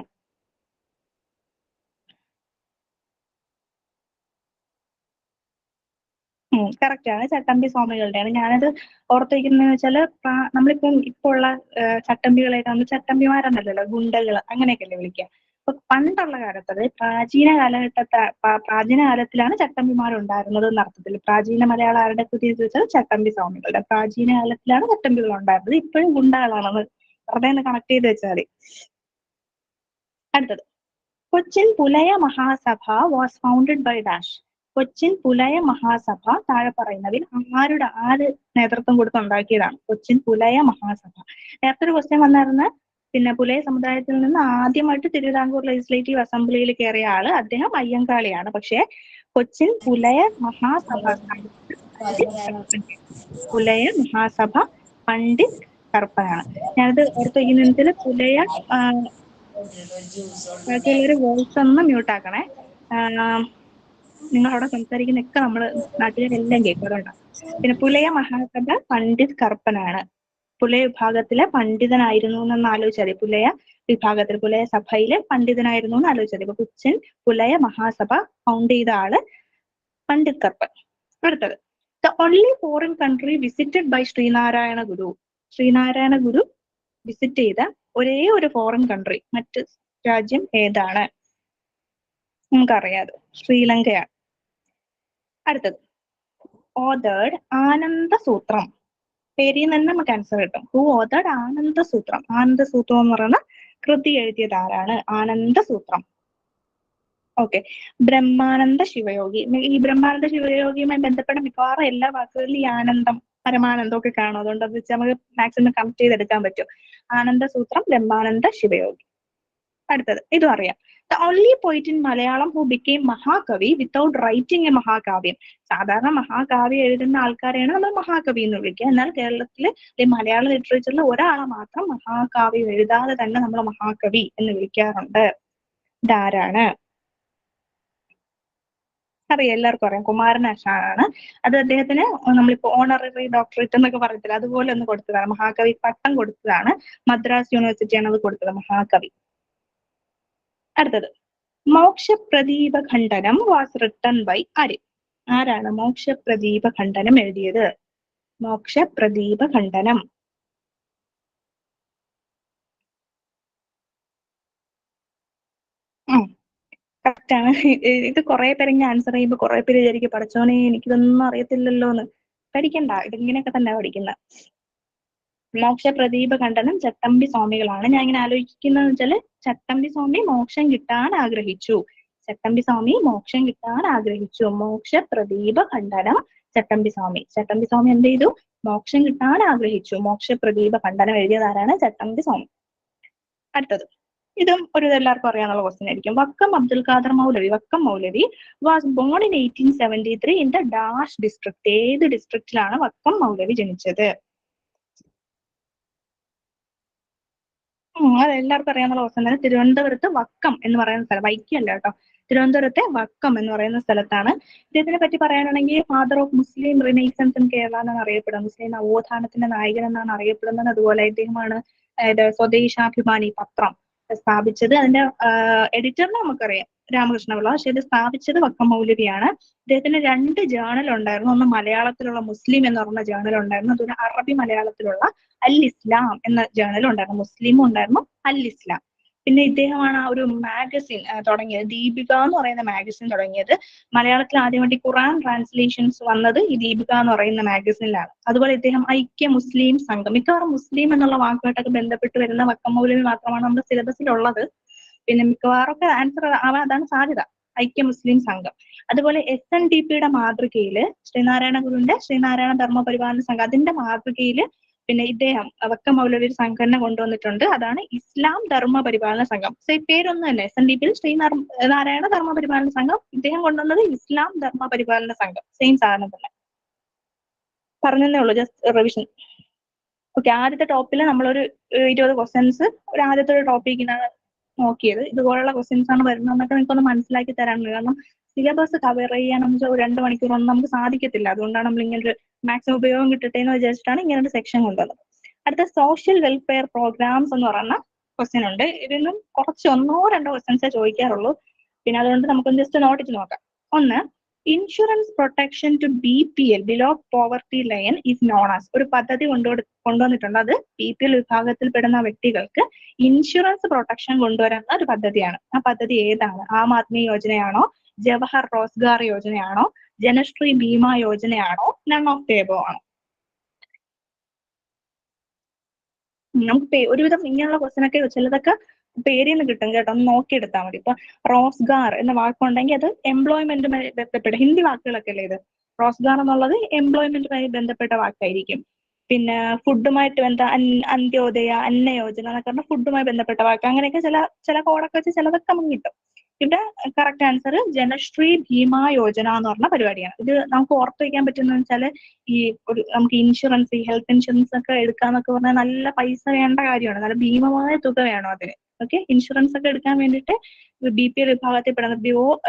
കറക്റ്റ് ആണ്, ചട്ടമ്പി സ്വാമികളുടെയാണ്. ഞാനത് ഓർത്തിരിക്കുന്നതെന്ന് വെച്ചാല്, നമ്മളിപ്പം ഇപ്പൊ ഉള്ള ചട്ടമ്പികളെയൊക്കെ നമ്മൾ ചട്ടമ്പിമാരെന്നല്ലല്ലോ, ഗുണ്ടകള് അങ്ങനെയൊക്കെയല്ലേ വിളിക്കുക. അപ്പൊ പണ്ടുള്ള കാലത്ത്, അതായത് പ്രാചീന കാലത്തിലാണ് ചട്ടമ്പിമാർ ഉണ്ടായിരുന്നത് എന്ന അർത്ഥത്തിൽ. പ്രാചീന മലയാളം ആരുടെ കൃതി എന്ന് വെച്ചാൽ ചട്ടമ്പി സ്വാമികളുടെ. പ്രാചീന കാലത്തിലാണ് ചട്ടമ്പികൾ ഉണ്ടായിരുന്നത്. ഇപ്പോഴും ഗുണ്ടകളാണെന്ന് വെറുതെ ഒന്ന് കണക്ട് ചെയ്ത് വെച്ചാൽ മതി. അടുത്തത്, Cochin Pulaya Mahasabha was founded by dash. Cochin Pulaya Mahasabha താഴെ പറയുന്നതിൽ ആര് നേതൃത്വം കൊടുത്ത് ഉണ്ടാക്കിയതാണ്? കൊച്ചിൻ പുലയ മഹാസഭ. നേരത്തെ ഒരു ക്വസ്റ്റ്യൻ വന്നായിരുന്നു, പിന്നെ പുലയ സമുദായത്തിൽ നിന്ന് ആദ്യമായിട്ട് തിരുവിതാംകൂർ ലെജിസ്ലേറ്റീവ് അസംബ്ലിയിൽ കയറിയ ആള് അദ്ദേഹം അയ്യങ്കാളിയാണ്. പക്ഷെ കൊച്ചിൻ പുലയ മഹാസഭ പുലയ മഹാസഭ പണ്ഡിത് കറുപ്പനാണ്. ഞാനത് ഓർത്ത് വയ്ക്കുന്നതിൽ പുലയ ബാക്കിയുള്ളൊരു വോയിസ് ഒന്ന് മ്യൂട്ട് ആക്കണേ. നിങ്ങളവിടെ സംസാരിക്കുന്നൊക്കെ നമ്മള് നാട്ടുകാരെല്ലാം കേൾക്കും, അതുകൊണ്ടാണ്. പിന്നെ പുലയ മഹാസഭ പണ്ഡിത് കറുപ്പനാണ്. പുലയ വിഭാഗത്തിലെ പണ്ഡിതനായിരുന്നു എന്ന് ആലോചിച്ചാൽ മതി. പുലയ വിഭാഗത്തിൽ പുലയ സഭയിലെ പണ്ഡിതനായിരുന്നു എന്ന് ആലോചിച്ചാൽ മതി. ഇപ്പൊ കൊച്ചിൻ പുലയ മഹാസഭ ഫൗണ്ട് ചെയ്ത ആള് പണ്ഡിത് കറുപ്പൻ. അടുത്തത്, the only foreign country visited by Sreenarayana Guru. Sreenarayana Guru visit ചെയ്ത ഒരേ ഒരു ഫോറിൻ കൺട്രി, മറ്റ് രാജ്യം ഏതാണ്? നമുക്കറിയാതെ, ശ്രീലങ്കയാണ്. അടുത്തത്, ഓതേർഡ് ആനന്ദസൂത്രം. പേരിൽ നിന്ന് നമുക്ക് ആൻസർ കിട്ടും. Who authored ആനന്ദസൂത്രം. ആനന്ദസൂത്രം എന്ന് പറയുന്ന കൃതി എഴുതിയത് ആരാണ്? ആനന്ദസൂത്രം. ഓക്കെ. ബ്രഹ്മാനന്ദ ശിവയോഗി. ഈ ബ്രഹ്മാനന്ദ ശിവയോഗിയുമായി ബന്ധപ്പെട്ട മിക്കവാറും എല്ലാ വാക്കുകളിലും ഈ ആനന്ദം പരമാനന്ദം ഒക്കെ കാണും. അതുകൊണ്ട് അത് വെച്ച് നമുക്ക് മാക്സിമം കണക്ട് ചെയ്തെടുക്കാൻ പറ്റും. ആനന്ദസൂത്രം, ബ്രഹ്മാനന്ദ ശിവയോഗി. അടുത്തത്, ഇതും അറിയാം. The only poet in Malayalam who became mahakavi without writing a mahakavyam. സാധാരണ മഹാകാവ്യം എഴുതുന്ന ആൾക്കാരെയാണ് നമ്മൾ മഹാകവി എന്ന് വിളിക്കുക. എന്നാൽ കേരളത്തിലെ മലയാള ലിറ്ററേച്ചറിൽ ഒരാളെ മാത്രം മഹാകാവ്യം എഴുതാതെ തന്നെ നമ്മൾ മഹാകവി എന്ന് വിളിക്കാറുണ്ട്. ഇതാരാണ്? അറിയാം, എല്ലാവർക്കും അറിയാം. കുമാരനാശാനാണ്. അത് അദ്ദേഹത്തിന് നമ്മളിപ്പോ ഓണററി ഡോക്ടറേറ്റ് എന്നൊക്കെ പറയത്തില്ല, അതുപോലെ ഒന്ന് കൊടുത്തതാണ്. മഹാകവി പട്ടം കൊടുത്തതാണ്. മദ്രാസ് യൂണിവേഴ്സിറ്റിയാണ് അത് കൊടുത്തത്, മഹാകവി. അടുത്തത്, മോക്ഷപ്രദീപ ഖണ്ഡനം വാസ് റിട്ടൺ ബൈ ആര്? ആരാണ് മോക്ഷപ്രദീപ ഖണ്ഡനം എഴുതിയത്? മോക്ഷപ്രദീപ ഖണ്ഡനം കറക്റ്റ് ആണ്. ഇത് കുറെ പേര് ഇങ്ങനെ ആൻസർ ചെയ്യുമ്പോൾ കുറെ പേര് വിചാരിക്കും പഠിച്ചോനെ എനിക്കിതൊന്നും അറിയത്തില്ലല്ലോ എന്ന്. പഠിക്കണ്ട, ഇതിങ്ങനെയൊക്കെ തന്നെ പഠിക്കുന്നത്. മോക്ഷപ്രദീപ ഖണ്ഡനം ചട്ടമ്പി സ്വാമികളാണ്. ഞാൻ ഇങ്ങനെ ആലോചിക്കുന്നത് വെച്ചാല് ചട്ടമ്പി സ്വാമി മോക്ഷം കിട്ടാൻ ആഗ്രഹിച്ചു. ചട്ടമ്പി സ്വാമി മോക്ഷം കിട്ടാൻ ആഗ്രഹിച്ചു. മോക്ഷപ്രദീപ ഖണ്ഡനം ചട്ടമ്പി സ്വാമി. ചട്ടമ്പി സ്വാമി എന്ത് ചെയ്തു? മോക്ഷം കിട്ടാൻ ആഗ്രഹിച്ചു. മോക്ഷപ്രദീപ ഖണ്ഡനം എഴുതിയത് ആരാണ്? ചട്ടമ്പി സ്വാമി. അടുത്തത്, ഇതും ഒരു എല്ലാവർക്കും അറിയാനുള്ള ക്വസ്റ്റ്യൻ ആയിരിക്കും. Vakkom Abdul Khader Moulavi, Vakkom Moulavi was born in 1873 in the dash district. ഏത് ഡിസ്ട്രിക്റ്റിലാണ് വക്കം മൗലവി ജനിച്ചത്? അത് എല്ലാവർക്കും അറിയാവുന്ന ക്വസ്റ്റ്യൻ ആണ്. തിരുവനന്തപുരത്ത് വക്കം എന്ന് പറയുന്ന സ്ഥലം, വൈക്കല്ല കേട്ടോ, തിരുവനന്തപുരത്തെ വക്കം എന്ന് പറയുന്ന സ്ഥലത്താണ്. ഇദ്ദേഹത്തിനെ പറ്റി പറയാനാണെങ്കിൽ father of Muslim renaissance in Kerala എന്നാണ് അറിയപ്പെടുന്നത്. മുസ്ലിം നവോത്ഥാനത്തിന്റെ നായകൻ എന്നാണ് അറിയപ്പെടുന്നത്. അതുപോലെ ഇദ്ദേഹമാണ് സ്വദേശാഭിമാനി പത്രം സ്ഥാപിച്ചത്. അതിന്റെ എഡിറ്ററിനെ നമുക്കറിയാം രാമകൃഷ്ണപിള്ള, പക്ഷെ ഇത് സ്ഥാപിച്ചത് വക്കം മൗലവിയാണ്. ഇദ്ദേഹത്തിന് 2 ജേണൽ ഉണ്ടായിരുന്നു. ഒന്ന് മലയാളത്തിലുള്ള മുസ്ലിം എന്ന് പറഞ്ഞ ജേണൽ ഉണ്ടായിരുന്നു, അതുപോലെ അറബി മലയാളത്തിലുള്ള അൽ ഇസ്ലാം എന്ന ജേണലും ഉണ്ടായിരുന്നു. മുസ്ലിമും ഉണ്ടായിരുന്നു, അൽ ഇസ്ലാം. പിന്നെ ഇദ്ദേഹമാണ് ആ ഒരു മാഗസിൻ തുടങ്ങിയത്, ദീപിക എന്ന് പറയുന്ന മാഗസിൻ തുടങ്ങിയത്. മലയാളത്തിൽ ആദ്യമായിട്ട് ഖുറാൻ ട്രാൻസ്ലേഷൻസ് വന്നത് ഈ ദീപിക എന്ന് പറയുന്ന മാഗസിനിലാണ്. അതുപോലെ ഇദ്ദേഹം ഐക്യ മുസ്ലിം സംഘം, മിക്കവാറും മുസ്ലിം എന്നുള്ള വാക്കുമായിട്ടൊക്കെ ബന്ധപ്പെട്ട് വരുന്ന വക്കം മൗലവി മാത്രമാണ് നമ്മുടെ സിലബസിലുള്ളത്. പിന്നെ മിക്കവാറും ഒക്കെ ആൻസർ ആവാൻ അതാണ് സാധ്യത, ഐക്യ മുസ്ലിം സംഘം. അതുപോലെ SNDPയുടെ മാതൃകയില് ശ്രീനാരായണ ഗുരുവിന്റെ ശ്രീനാരായണ ധർമ്മപരിപാലന സംഘം, അതിന്റെ മാതൃകയില് പിന്നെ ഇദ്ദേഹം വക്കം മൗലവി ഒരു സംഘടന കൊണ്ടുവന്നിട്ടുണ്ട്. അതാണ് ഇസ്ലാം ധർമ്മ പരിപാലന സംഘം. പേരൊന്നും തന്നെ SNDPയിൽ ശ്രീനാരായണ ധർമ്മ പരിപാലന സംഘം. ഇദ്ദേഹം കൊണ്ടുവന്നത് ഇസ്ലാം ധർമ്മ പരിപാലന സംഘം, സെയിം സാധനം തന്നെ പറഞ്ഞതേ ഉള്ളൂ, ജസ്റ്റ് റിവിഷൻ. ഓക്കെ, ആദ്യത്തെ ടോപ്പിൽ നമ്മളൊരു 20 ക്വസ്റ്റ്യൻസ് ഒരു ആദ്യത്തെ ഒരു ടോപ്പിക്കിനാണ് നോക്കിയത്. ഇതുപോലുള്ള ക്വസ്റ്റ്യൻസ് ആണ് വരുന്നതെന്നൊക്കെ നിങ്ങൾക്കൊന്ന് മനസ്സിലാക്കി തരാനുള്ളത്. കാരണം സിലബസ് കവർ ചെയ്യാനും 2 മണിക്കൂറൊന്നും നമുക്ക് സാധിക്കത്തില്ല. അതുകൊണ്ടാണ് നമ്മൾ ഇങ്ങനെ ഒരു മാക്സിമം ഉപയോഗം കിട്ടട്ടെ എന്ന് വിചാരിച്ചിട്ടാണ് ഇങ്ങനെ ഒരു സെക്ഷൻ കൊണ്ടുവന്നത്. അടുത്ത സോഷ്യൽ വെൽഫെയർ പ്രോഗ്രാംസ് എന്ന് പറയുന്ന ക്വസ്റ്റ്യൻ ഉണ്ട്. ഇതിൽ നിന്നും കുറച്ച് 1-2 ക്വസ്റ്റ്യൻസേ ചോദിക്കാറുള്ളൂ. പിന്നെ അതുകൊണ്ട് നമുക്കൊന്ന് ജസ്റ്റ് നോട്ടിച്ച് നോക്കാം. ഒന്ന്, insurance protection to BPL below poverty line is known as. ഒരു പദ്ധതി കൊണ്ടുവന്നിട്ടുണ്ട്. അത് BPL വിഭാഗത്തിൽപ്പെടുന്ന വ്യക്തികൾക്ക് ഇൻഷുറൻസ് പ്രൊട്ടക്ഷൻ കൊണ്ടുവരുന്ന ഒരു പദ്ധതിയാണ്. ആ പദ്ധതി ഏതാണ്? ആം ആദ്മി യോജനയാണോ, ജവഹർ റോസ്ഗാർ യോജനയാണോ, ജനശ്രീ ബീമ യോജനയാണോ, നൺ ഓഫ് ദ എബോവ് ആണോ? നമുക്ക് ഒരുവിധം ഇങ്ങനെയുള്ള ക്വസ്റ്റ്യൻ ഒക്കെ ചിലതൊക്കെ പേരിൽ നിന്ന് കിട്ടും കേട്ടോ, ഒന്ന് നോക്കിയെടുത്താൽ മതി. ഇപ്പൊ റോസ്ഗാർ എന്ന വാക്കുണ്ടെങ്കിൽ അത് എംപ്ലോയ്മെന്റുമായി ബന്ധപ്പെട്ട ഹിന്ദി വാക്കുകളൊക്കെ അല്ലേ ഇത്. റോസ്ഗാർ എന്നുള്ളത് എംപ്ലോയ്മെന്റുമായി ബന്ധപ്പെട്ട വാക്കായിരിക്കും. പിന്നെ ഫുഡുമായിട്ട് അന്ത്യോദയ, അന്ന യോജന എന്നൊക്കെ പറഞ്ഞാൽ ഫുഡുമായി ബന്ധപ്പെട്ട വാക്ക്. അങ്ങനെയൊക്കെ ചില കോഡൊക്കെ വെച്ച് ചിലതൊക്കെ നമുക്ക് കിട്ടും. ഇവിടെ കറക്റ്റ് ആൻസർ ജനശ്രീ ഭീമ യോജന എന്ന് പറഞ്ഞ പരിപാടിയാണ്. ഇത് നമുക്ക് ഓർത്ത് വയ്ക്കാൻ പറ്റുന്ന വെച്ചാല് ഈ ഒരു നമുക്ക് ഇൻഷുറൻസ്, ഈ ഹെൽത്ത് ഇൻഷുറൻസ് ഒക്കെ എടുക്കാന്നൊക്കെ പറഞ്ഞാൽ നല്ല പൈസ വേണ്ട കാര്യമാണ്, നല്ല ഭീമമായ തുക വേണം അതിന്. ഓക്കെ, ഇൻഷുറൻസ് ഒക്കെ എടുക്കാൻ വേണ്ടിയിട്ട് BPL വിഭാഗത്തിൽപ്പെടുന്ന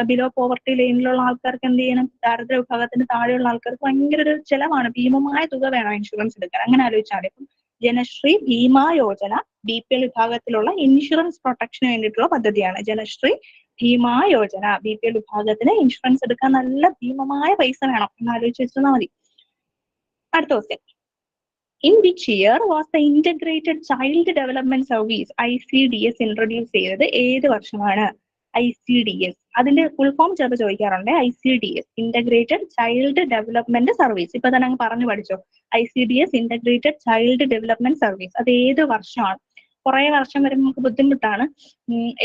ബിലോ പോവർട്ടി ലൈനിലുള്ള ആൾക്കാർക്ക് എന്ത് ചെയ്യണം? ദാരിദ്ര്യ വിഭാഗത്തിന് താഴെയുള്ള ആൾക്കാർക്ക് ഭയങ്കര ഒരു ചെലവാണ്, ഭീമമായ തുക വേണം ഇൻഷുറൻസ് എടുക്കാൻ. അങ്ങനെ ആലോചിച്ചാൽ മതി. അപ്പം ജനശ്രീ ഭീമ യോജന BPL വിഭാഗത്തിലുള്ള ഇൻഷുറൻസ് പ്രൊട്ടക്ഷന് വേണ്ടിയിട്ടുള്ള പദ്ധതിയാണ് ജനശ്രീ ഭീമ യോജന. BPL വിഭാഗത്തിന് ഇൻഷുറൻസ് എടുക്കാൻ നല്ല ഭീമമായ പൈസ വേണം എന്ന് ആലോചിച്ച് വെച്ചാൽ മതി. അടുത്ത question, in which year was the integrated child development service ICDS introduce ചെയ്തത്? ഏത് വർഷമാണ് ICDS? അതിന്റെ ഫുൾ ഫോം ചിലപ്പോൾ ചോദിക്കാറുണ്ട്. ICDS integrated child development service. ഇപ്പൊ തന്നെ അങ്ങ് പറഞ്ഞു പഠിച്ചോ, ICDS integrated child development service. അത് ഏത് വർഷമാണ്? കുറെ വർഷം വരുമ്പോൾ നമുക്ക് ബുദ്ധിമുട്ടാണ്.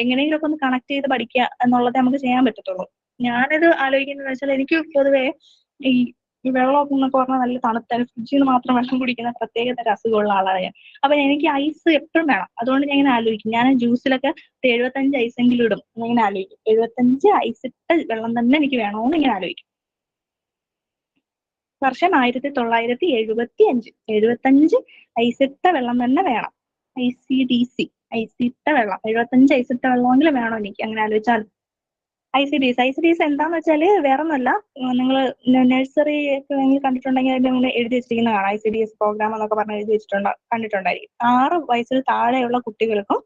എങ്ങനെയെങ്കിലുമൊക്കെ ഒന്ന് കണക്ട് ചെയ്ത് പഠിക്കുക എന്നുള്ളത് നമുക്ക് ചെയ്യാൻ പറ്റത്തുള്ളൂ. ഞാനിത് ആലോചിക്കുന്നത് വെച്ചാൽ എനിക്ക് പൊതുവെ ഈ വെള്ളമൊക്കെ എന്നൊക്കെ പറഞ്ഞാൽ നല്ല തണുത്ത ഫ്രിഡ്ജിൽ നിന്ന് മാത്രം വെള്ളം കുടിക്കുന്ന പ്രത്യേകതര അസുഖമുള്ള ആളാണ് ഞാൻ. അപ്പൊ എനിക്ക് ഐസ് എപ്പോഴും വേണം. അതുകൊണ്ട് ഞാൻ ഇങ്ങനെ ആലോചിക്കും, ഞാൻ ജ്യൂസിലൊക്കെ 75 ഐസെങ്കിലും ഇടും. ഞാൻ ഇങ്ങനെ ആലോചിക്കും 75 ഐസ് ഇട്ട വെള്ളം തന്നെ എനിക്ക് വേണമെന്ന് ഇങ്ങനെ ആലോചിക്കും. വർഷം 1975. 75 ഐസിട്ട വെള്ളം തന്നെ വേണം. ICDC ഐസിട്ട വെള്ളം, 75 ഐസിട്ട വെള്ളമെങ്കിലും വേണം എനിക്ക്. അങ്ങനെ ആലോചിച്ചാൽ ICDS എന്താന്ന് വെച്ചാല് വേറെ ഒന്നല്ല, നിങ്ങൾ നഴ്സറി ഒക്കെ കണ്ടിട്ടുണ്ടെങ്കിൽ അതിന്റെ മുന്നേ എഴുതി വെച്ചിരിക്കുന്ന കാണാം. ICDS പ്രോഗ്രാം എന്നൊക്കെ പറഞ്ഞ് എഴുതി വെച്ചിട്ടുണ്ടോ, കണ്ടിട്ടുണ്ടായിരിക്കും. 6 വയസ്സിൽ താഴെയുള്ള കുട്ടികൾക്കും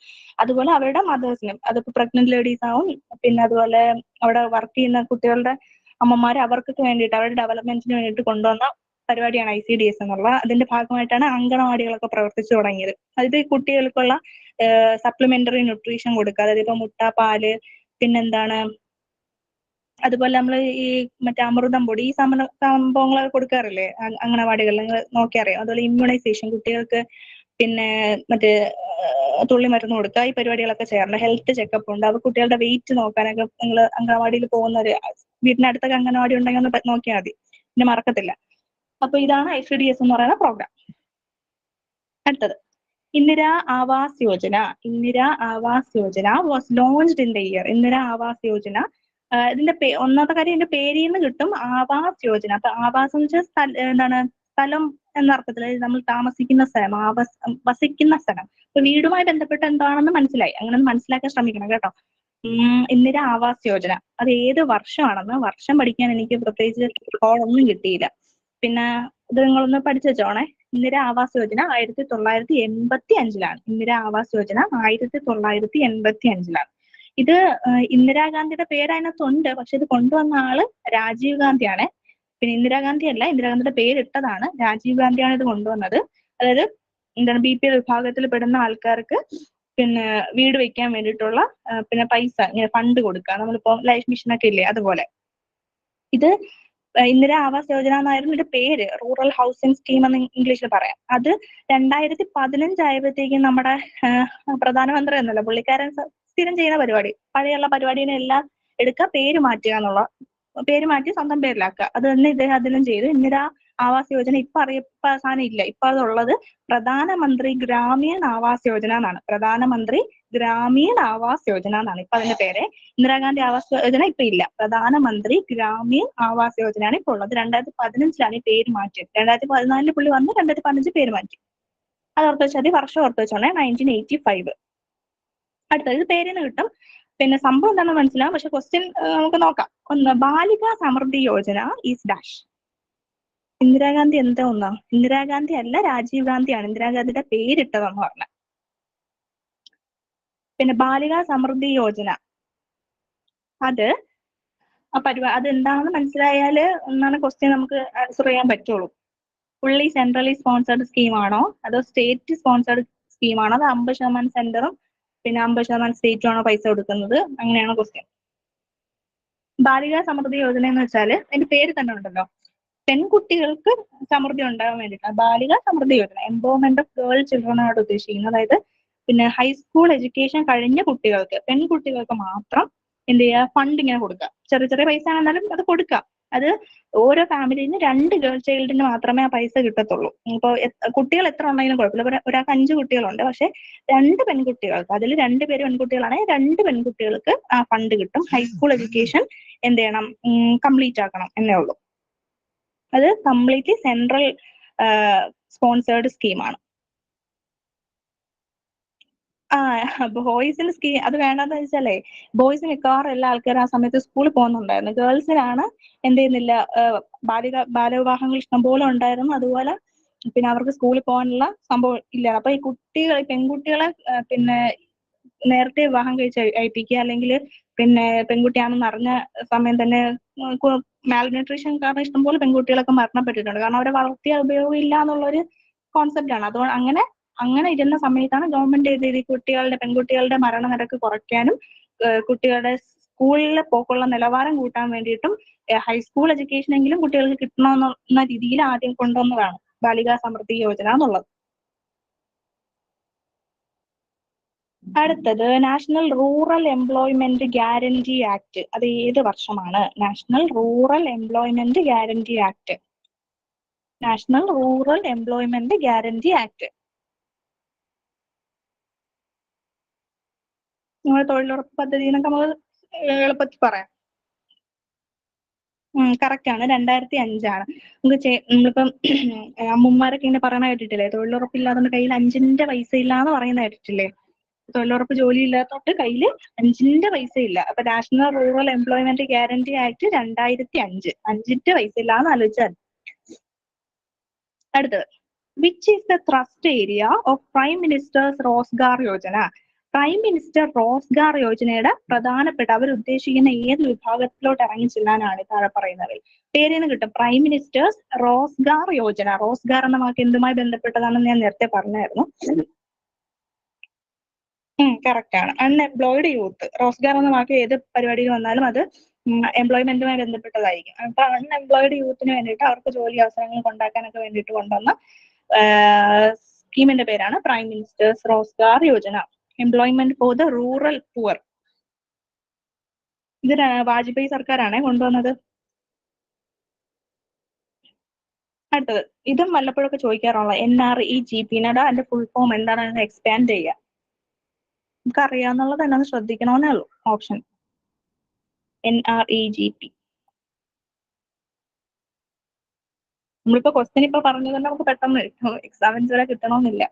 അതുപോലെ അവരുടെ മദേഴ്സിനും, അതിപ്പോ പ്രഗ്നന്റ് ലേഡീസ് ആവും, പിന്നെ അതുപോലെ അവിടെ വർക്ക് ചെയ്യുന്ന കുട്ടികളുടെ അമ്മമാർ, അവർക്കൊക്കെ വേണ്ടിയിട്ട് അവരുടെ ഡെവലപ്മെന്റിന് വേണ്ടിയിട്ട് കൊണ്ടുവന്ന പരിപാടിയാണ് ICDS എന്നുള്ള. അതിന്റെ ഭാഗമായിട്ടാണ് അങ്കണവാടികളൊക്കെ പ്രവർത്തിച്ചു തുടങ്ങിയത്. അതായത് കുട്ടികൾക്കുള്ള സപ്ലിമെന്ററി ന്യൂട്രീഷൻ കൊടുക്കുക, അതായത് ഇപ്പൊ മുട്ട, പാല്, പിന്നെന്താണ് അതുപോലെ നമ്മൾ ഈ മറ്റേ അമൃതം പൊടി, ഈ സംഭവങ്ങൾ കൊടുക്കാറില്ലേ അംഗനവാടികളിൽ, നിങ്ങൾ നോക്കിയറിയാം. അതുപോലെ ഇമ്മ്യൂണൈസേഷൻ കുട്ടികൾക്ക്, പിന്നെ മറ്റേ തുള്ളി മരുന്ന് കൊടുക്കുക, ഈ പരിപാടികളൊക്കെ ചെയ്യാറുണ്ട്. ഹെൽത്ത് ചെക്കപ്പ് ഉണ്ട്, അത് കുട്ടികളുടെ വെയിറ്റ് നോക്കാനൊക്കെ നിങ്ങൾ അംഗനവാടിയിൽ പോകുന്നവര്, വീടിനടുത്തൊക്കെ അംഗനവാടി ഉണ്ടെങ്കിൽ ഒന്ന് നോക്കിയാൽ മതി, പിന്നെ മറക്കത്തില്ല. അപ്പൊ ഇതാണ് ICDS എന്ന് പറയുന്ന പ്രോഗ്രാം. അടുത്തത് Indira Awas Yojana. Indira Awas Yojana was launched in the year. Indira Awas Yojana, ഇതിന്റെ ഒന്നാമത്തെ കാര്യം ഇതിന്റെ പേരിൽ നിന്ന് കിട്ടും, ആവാസ് യോജന. അപ്പൊ ആവാസ് എന്ന് വെച്ചാൽ എന്താണ്, സ്ഥലം എന്ന അർത്ഥത്തിൽ നമ്മൾ താമസിക്കുന്ന സ്ഥലം, വസിക്കുന്ന സ്ഥലം. അപ്പൊ വീടുമായി ബന്ധപ്പെട്ട് എന്താണെന്ന് മനസ്സിലായി, അങ്ങനെ ഒന്ന് മനസ്സിലാക്കാൻ ശ്രമിക്കണം കേട്ടോ. ഇന്ദിരാ ആവാസ് യോജന അത് ഏത് വർഷമാണെന്ന് വർഷം പഠിക്കാൻ എനിക്ക് പ്രത്യേകിച്ച് കോളൊന്നും കിട്ടിയില്ല. പിന്നെ ഇത് നിങ്ങളൊന്ന് പഠിച്ചു വെച്ചോണേ. ഇന്ദിരാ ആവാസ് യോജന 1985-ലാണ്. ഇന്ദിരാ ആവാസ് യോജന 1985-ലാണ്. ഇത് ഇന്ദിരാഗാന്ധിയുടെ പേര് അതിനകത്തുണ്ട്, പക്ഷെ ഇത് കൊണ്ടുവന്ന ആള് രാജീവ് ഗാന്ധിയാണ്. പിന്നെ ഇന്ദിരാഗാന്ധി അല്ല, ഇന്ദിരാഗാന്ധിയുടെ പേരിട്ടതാണ്, രാജീവ് ഗാന്ധിയാണ് ഇത് കൊണ്ടുവന്നത്. അതായത് എന്താണ്, BPL വിഭാഗത്തിൽ പെടുന്ന ആൾക്കാർക്ക് പിന്നെ വീട് വെക്കാൻ വേണ്ടിയിട്ടുള്ള പിന്നെ പൈസ ഇങ്ങനെ ഫണ്ട് കൊടുക്കുക, നമ്മളിപ്പോ ലൈഫ് മിഷനൊക്കെ ഇല്ലേ, അതുപോലെ. ഇത് ഇന്ദിരാ ആവാസ് യോജന എന്നായിരുന്നു ഇതിന്റെ പേര്, റൂറൽ ഹൗസിംഗ് സ്കീം എന്ന് ഇംഗ്ലീഷിൽ പറയാം. അത് 2015 ആയപ്പോഴത്തേക്കും നമ്മുടെ പ്രധാനമന്ത്രി എന്നല്ല, പുള്ളിക്കാരൻ സ്ഥിരം ചെയ്യുന്ന പരിപാടി, പഴയുള്ള പരിപാടിനെ എല്ലാം എടുക്കുക, പേര് മാറ്റുക എന്നുള്ള, പേര് മാറ്റി സ്വന്തം പേരിലാക്കുക. അത് തന്നെ ഇദ്ദേഹം അതിലും ചെയ്തു. ഇന്ദിരാ ആവാസ് യോജന ഇപ്പൊ സാധനം ഇല്ല, ഇപ്പൊ അതുള്ളത് പ്രധാനമന്ത്രി ഗ്രാമീൺ ആവാസ് യോജന എന്നാണ്. പ്രധാനമന്ത്രി ഗ്രാമീൺ ആവാസ് യോജന എന്നാണ് ഇപ്പൊ അതിന്റെ പേര്. ഇന്ദിരാഗാന്ധി ആവാസ് യോജന ഇപ്പൊ ഇല്ല, പ്രധാനമന്ത്രി ഗ്രാമീൺ ആവാസ് യോജനയാണ് ഇപ്പോൾ ഉള്ളത്. 2015-ലാണ് ഈ പേര് മാറ്റിയത്. 2014 പുള്ളി വന്ന് 2015 പേര് മാറ്റി. അത് ഓർത്ത് വെച്ചാൽ വർഷം ഓർത്ത് വെച്ചോണേ, 1985. അടുത്തത് ഇത് പേരിന് കിട്ടും. പിന്നെ സംഭവം എന്താണെന്ന് മനസ്സിലാവും, പക്ഷെ ക്വസ്റ്റ്യൻ നമുക്ക് നോക്കാം. ഒന്ന്, ബാലികാ സമൃദ്ധി യോജന ഈസ് ഡാഷ്. ഇന്ദിരാഗാന്ധി എന്താ ഒന്നാ? ഇന്ദിരാഗാന്ധി അല്ല, രാജീവ് ഗാന്ധിയാണ് ഇന്ദിരാഗാന്ധിയുടെ പേരിട്ടതെന്ന് പറഞ്ഞത്. പിന്നെ ബാലികാ സമൃദ്ധി യോജന അത് എന്താണെന്ന് മനസ്സിലായാല് എന്നാണ് ക്വസ്റ്റ്യൻ നമുക്ക് ആൻസർ ചെയ്യാൻ പറ്റുള്ളൂ. ഫുള്ളി സെൻട്രലി സ്പോൺസേർഡ് സ്കീമാണോ അതോ സ്റ്റേറ്റ് സ്പോൺസേർഡ് സ്കീമാണോ, അത് 50% സെന്ററും പിന്നെ 50% സ്റ്റേറ്റും ആണോ പൈസ കൊടുക്കുന്നത്, അങ്ങനെയാണ് ക്വസ്റ്റ്യൻ. ബാലികാ സമൃദ്ധി യോജന എന്ന് വെച്ചാല് അതിന്റെ പേര് തന്നെ ഉണ്ടല്ലോ, പെൺകുട്ടികൾക്ക് സമൃദ്ധി ഉണ്ടാകാൻ വേണ്ടിയിട്ടാണ് ബാലികാ Samriddhi Yojana. Empowerment of girl ചിൽഡ്രനാണ് ഉദ്ദേശിക്കുന്നത്. അതായത് പിന്നെ ഹൈസ്കൂൾ എഡ്യൂക്കേഷൻ കഴിഞ്ഞ കുട്ടികൾക്ക്, പെൺകുട്ടികൾക്ക് മാത്രം എന്ത് ചെയ്യുക, ഫണ്ട് ഇങ്ങനെ കൊടുക്കുക. ചെറിയ ചെറിയ പൈസ ആണെന്നാലും അത് കൊടുക്കുക. അത് ഓരോ ഫാമിലിയിൽ നിന്ന് 2 ഗേൾ ചൈൽഡിന് മാത്രമേ ആ പൈസ കിട്ടത്തുള്ളൂ. ഇപ്പൊ കുട്ടികൾ എത്ര ഉണ്ടെങ്കിലും കുഴപ്പമില്ല. ഒരാൾക്ക് 5 കുട്ടികളുണ്ട്, പക്ഷെ 2 പെൺകുട്ടികൾക്ക്, അതിൽ 2 പേര് പെൺകുട്ടികളാണെങ്കിൽ 2 പെൺകുട്ടികൾക്ക് ആ ഫണ്ട് കിട്ടും. ഹൈസ്കൂൾ എഡ്യൂക്കേഷൻ എന്ത് ചെയ്യണം, കംപ്ലീറ്റ് ആക്കണം എന്നേ ഉള്ളൂ. അത് കംപ്ലീറ്റ്ലി സെൻട്രൽ സ്പോൺസേർഡ് സ്കീമാണ്. ബോയ്സിന് സ്കീം അത് വേണ്ടെന്ന് വെച്ചാലേ, ബോയ്സിന് മിക്കവാറും എല്ലാ ആൾക്കാരും ആ സമയത്ത് സ്കൂളിൽ പോകുന്നുണ്ടായിരുന്നു. ഗേൾസിനാണ് എന്ത് ചെയ്യുന്നില്ല, ബാലവിവാഹങ്ങൾ ഇഷ്ടംപോലെ ഉണ്ടായിരുന്നു. അതുപോലെ പിന്നെ അവർക്ക് സ്കൂളിൽ പോകാനുള്ള സംഭവം ഇല്ല. അപ്പൊ ഈ പെൺകുട്ടികളെ പിന്നെ നേരത്തെ വിവാഹം കഴിച്ച് അയപ്പിക്കുക, അല്ലെങ്കിൽ പിന്നെ പെൺകുട്ടിയാണെന്ന് അറിഞ്ഞ സമയം തന്നെ മാൽന്യൂട്രീഷൻ കാരണം ഇഷ്ടംപോലെ പെൺകുട്ടികളൊക്കെ മരണപ്പെട്ടിട്ടുണ്ട്. കാരണം അവരെ വളർത്തിയ ഉപയോഗം ഇല്ല എന്നുള്ളൊരു കോൺസെപ്റ്റാണ്. അതുകൊണ്ട് അങ്ങനെ ഇരുന്ന സമയത്താണ് ഗവൺമെന്റ് ചെയ്ത് പെൺകുട്ടികളുടെ മരണനിരക്ക് കുറയ്ക്കാനും കുട്ടികളുടെ സ്കൂളിലെ പോക്കുള്ള നിലവാരം കൂട്ടാൻ വേണ്ടിയിട്ടും ഹൈസ്കൂൾ എഡ്യൂക്കേഷൻ എങ്കിലും കുട്ടികൾക്ക് കിട്ടണമെന്ന രീതിയിൽ ആദ്യം കൊണ്ടുവന്നതാണ് ബാലികാ സമൃദ്ധി യോജന എന്നുള്ളത്. അടുത്തത് national rural employment guarantee act. അത് ഏത് വർഷമാണ്? National rural employment guarantee act. National rural employment guarantee act നമ്മുടെ തൊഴിലുറപ്പ് പദ്ധതി എന്നൊക്കെ നമ്മൾ എളുപ്പത്തിൽ പറയാം. കറക്റ്റ് ആണ്, 2005-ആണ്. നമ്മളിപ്പം അമ്മൂമ്മമാരൊക്കെ ഇങ്ങനെ പറയണ കേട്ടിട്ടില്ലേ, തൊഴിലുറപ്പില്ലാതെ കയ്യിൽ 5-ന്റെ പൈസ ഇല്ലാന്ന് പറയുന്ന കേട്ടിട്ടില്ലേ? തൊഴിലുറപ്പ് ജോലി ഇല്ലാത്തോട്ട് കയ്യില് 5ന്റെ പൈസ ഇല്ല. അപ്പൊ national rural employment guarantee act 2005, 5ന്റെ പൈസ ഇല്ലാന്ന് ആലോചിച്ചാൽ. അടുത്തത്, which is the thrust area of prime minister's Rozgar Yojana? Prime minister Rozgar യോജനയുടെ പ്രധാനപ്പെട്ട അവർ ഉദ്ദേശിക്കുന്ന ഏത് വിഭാഗത്തിലോട്ട് ഇറങ്ങി ചെല്ലാനാണ് താഴെ പറയുന്നവരിൽ? പേരിന് കിട്ടും, പ്രൈം മിനിസ്റ്റേഴ്സ് റോസ്ഗാർ യോജന. റോസ്ഗാർ എന്ന വാക്ക് എന്തുമായി ബന്ധപ്പെട്ടതാണെന്ന് ഞാൻ നേരത്തെ പറഞ്ഞായിരുന്നു. കറക്റ്റ് ആണ്. Unemployed youth. റോസ്ഗാർ എന്ന വാക്ക് ഏത് പരിപാടിയിൽ വന്നാലും അത് എംപ്ലോയ്മെന്റുമായി ബന്ധപ്പെട്ടതായിരിക്കും. അപ്പൊ അൺഎംപ്ലോയിഡ് യൂത്തിന് വേണ്ടിയിട്ട് അവർക്ക് ജോലി അവസരങ്ങൾ ഉണ്ടാക്കാനൊക്കെ വേണ്ടിയിട്ട് കൊണ്ടുവന്ന സ്കീമിന്റെ പേരാണ് prime minister's Rozgar Yojana. Employment for the rural poor. ഇത് വാജ്പേയി സർക്കാരാണ് കൊണ്ടുവന്നത്. അടുത്തത്, ഇതും വല്ലപ്പോഴൊക്കെ ചോദിക്കാറുള്ള NREGP. അതിന്റെ ഫുൾ ഫോം എന്താണെന്ന് എക്സ്പാൻഡ് ചെയ്യുക. നമുക്ക് അറിയാവുന്നുള്ളത് എന്നാന്ന് ശ്രദ്ധിക്കണമെന്നേ ഉള്ളൂ. Option NREGP. നമ്മളിപ്പോ ക്വസ്റ്റ്യൻ ഇപ്പൊ പറഞ്ഞത് നമുക്ക് പെട്ടെന്ന് എക്സാമിന് വരെ കിട്ടണമെന്നില്ല.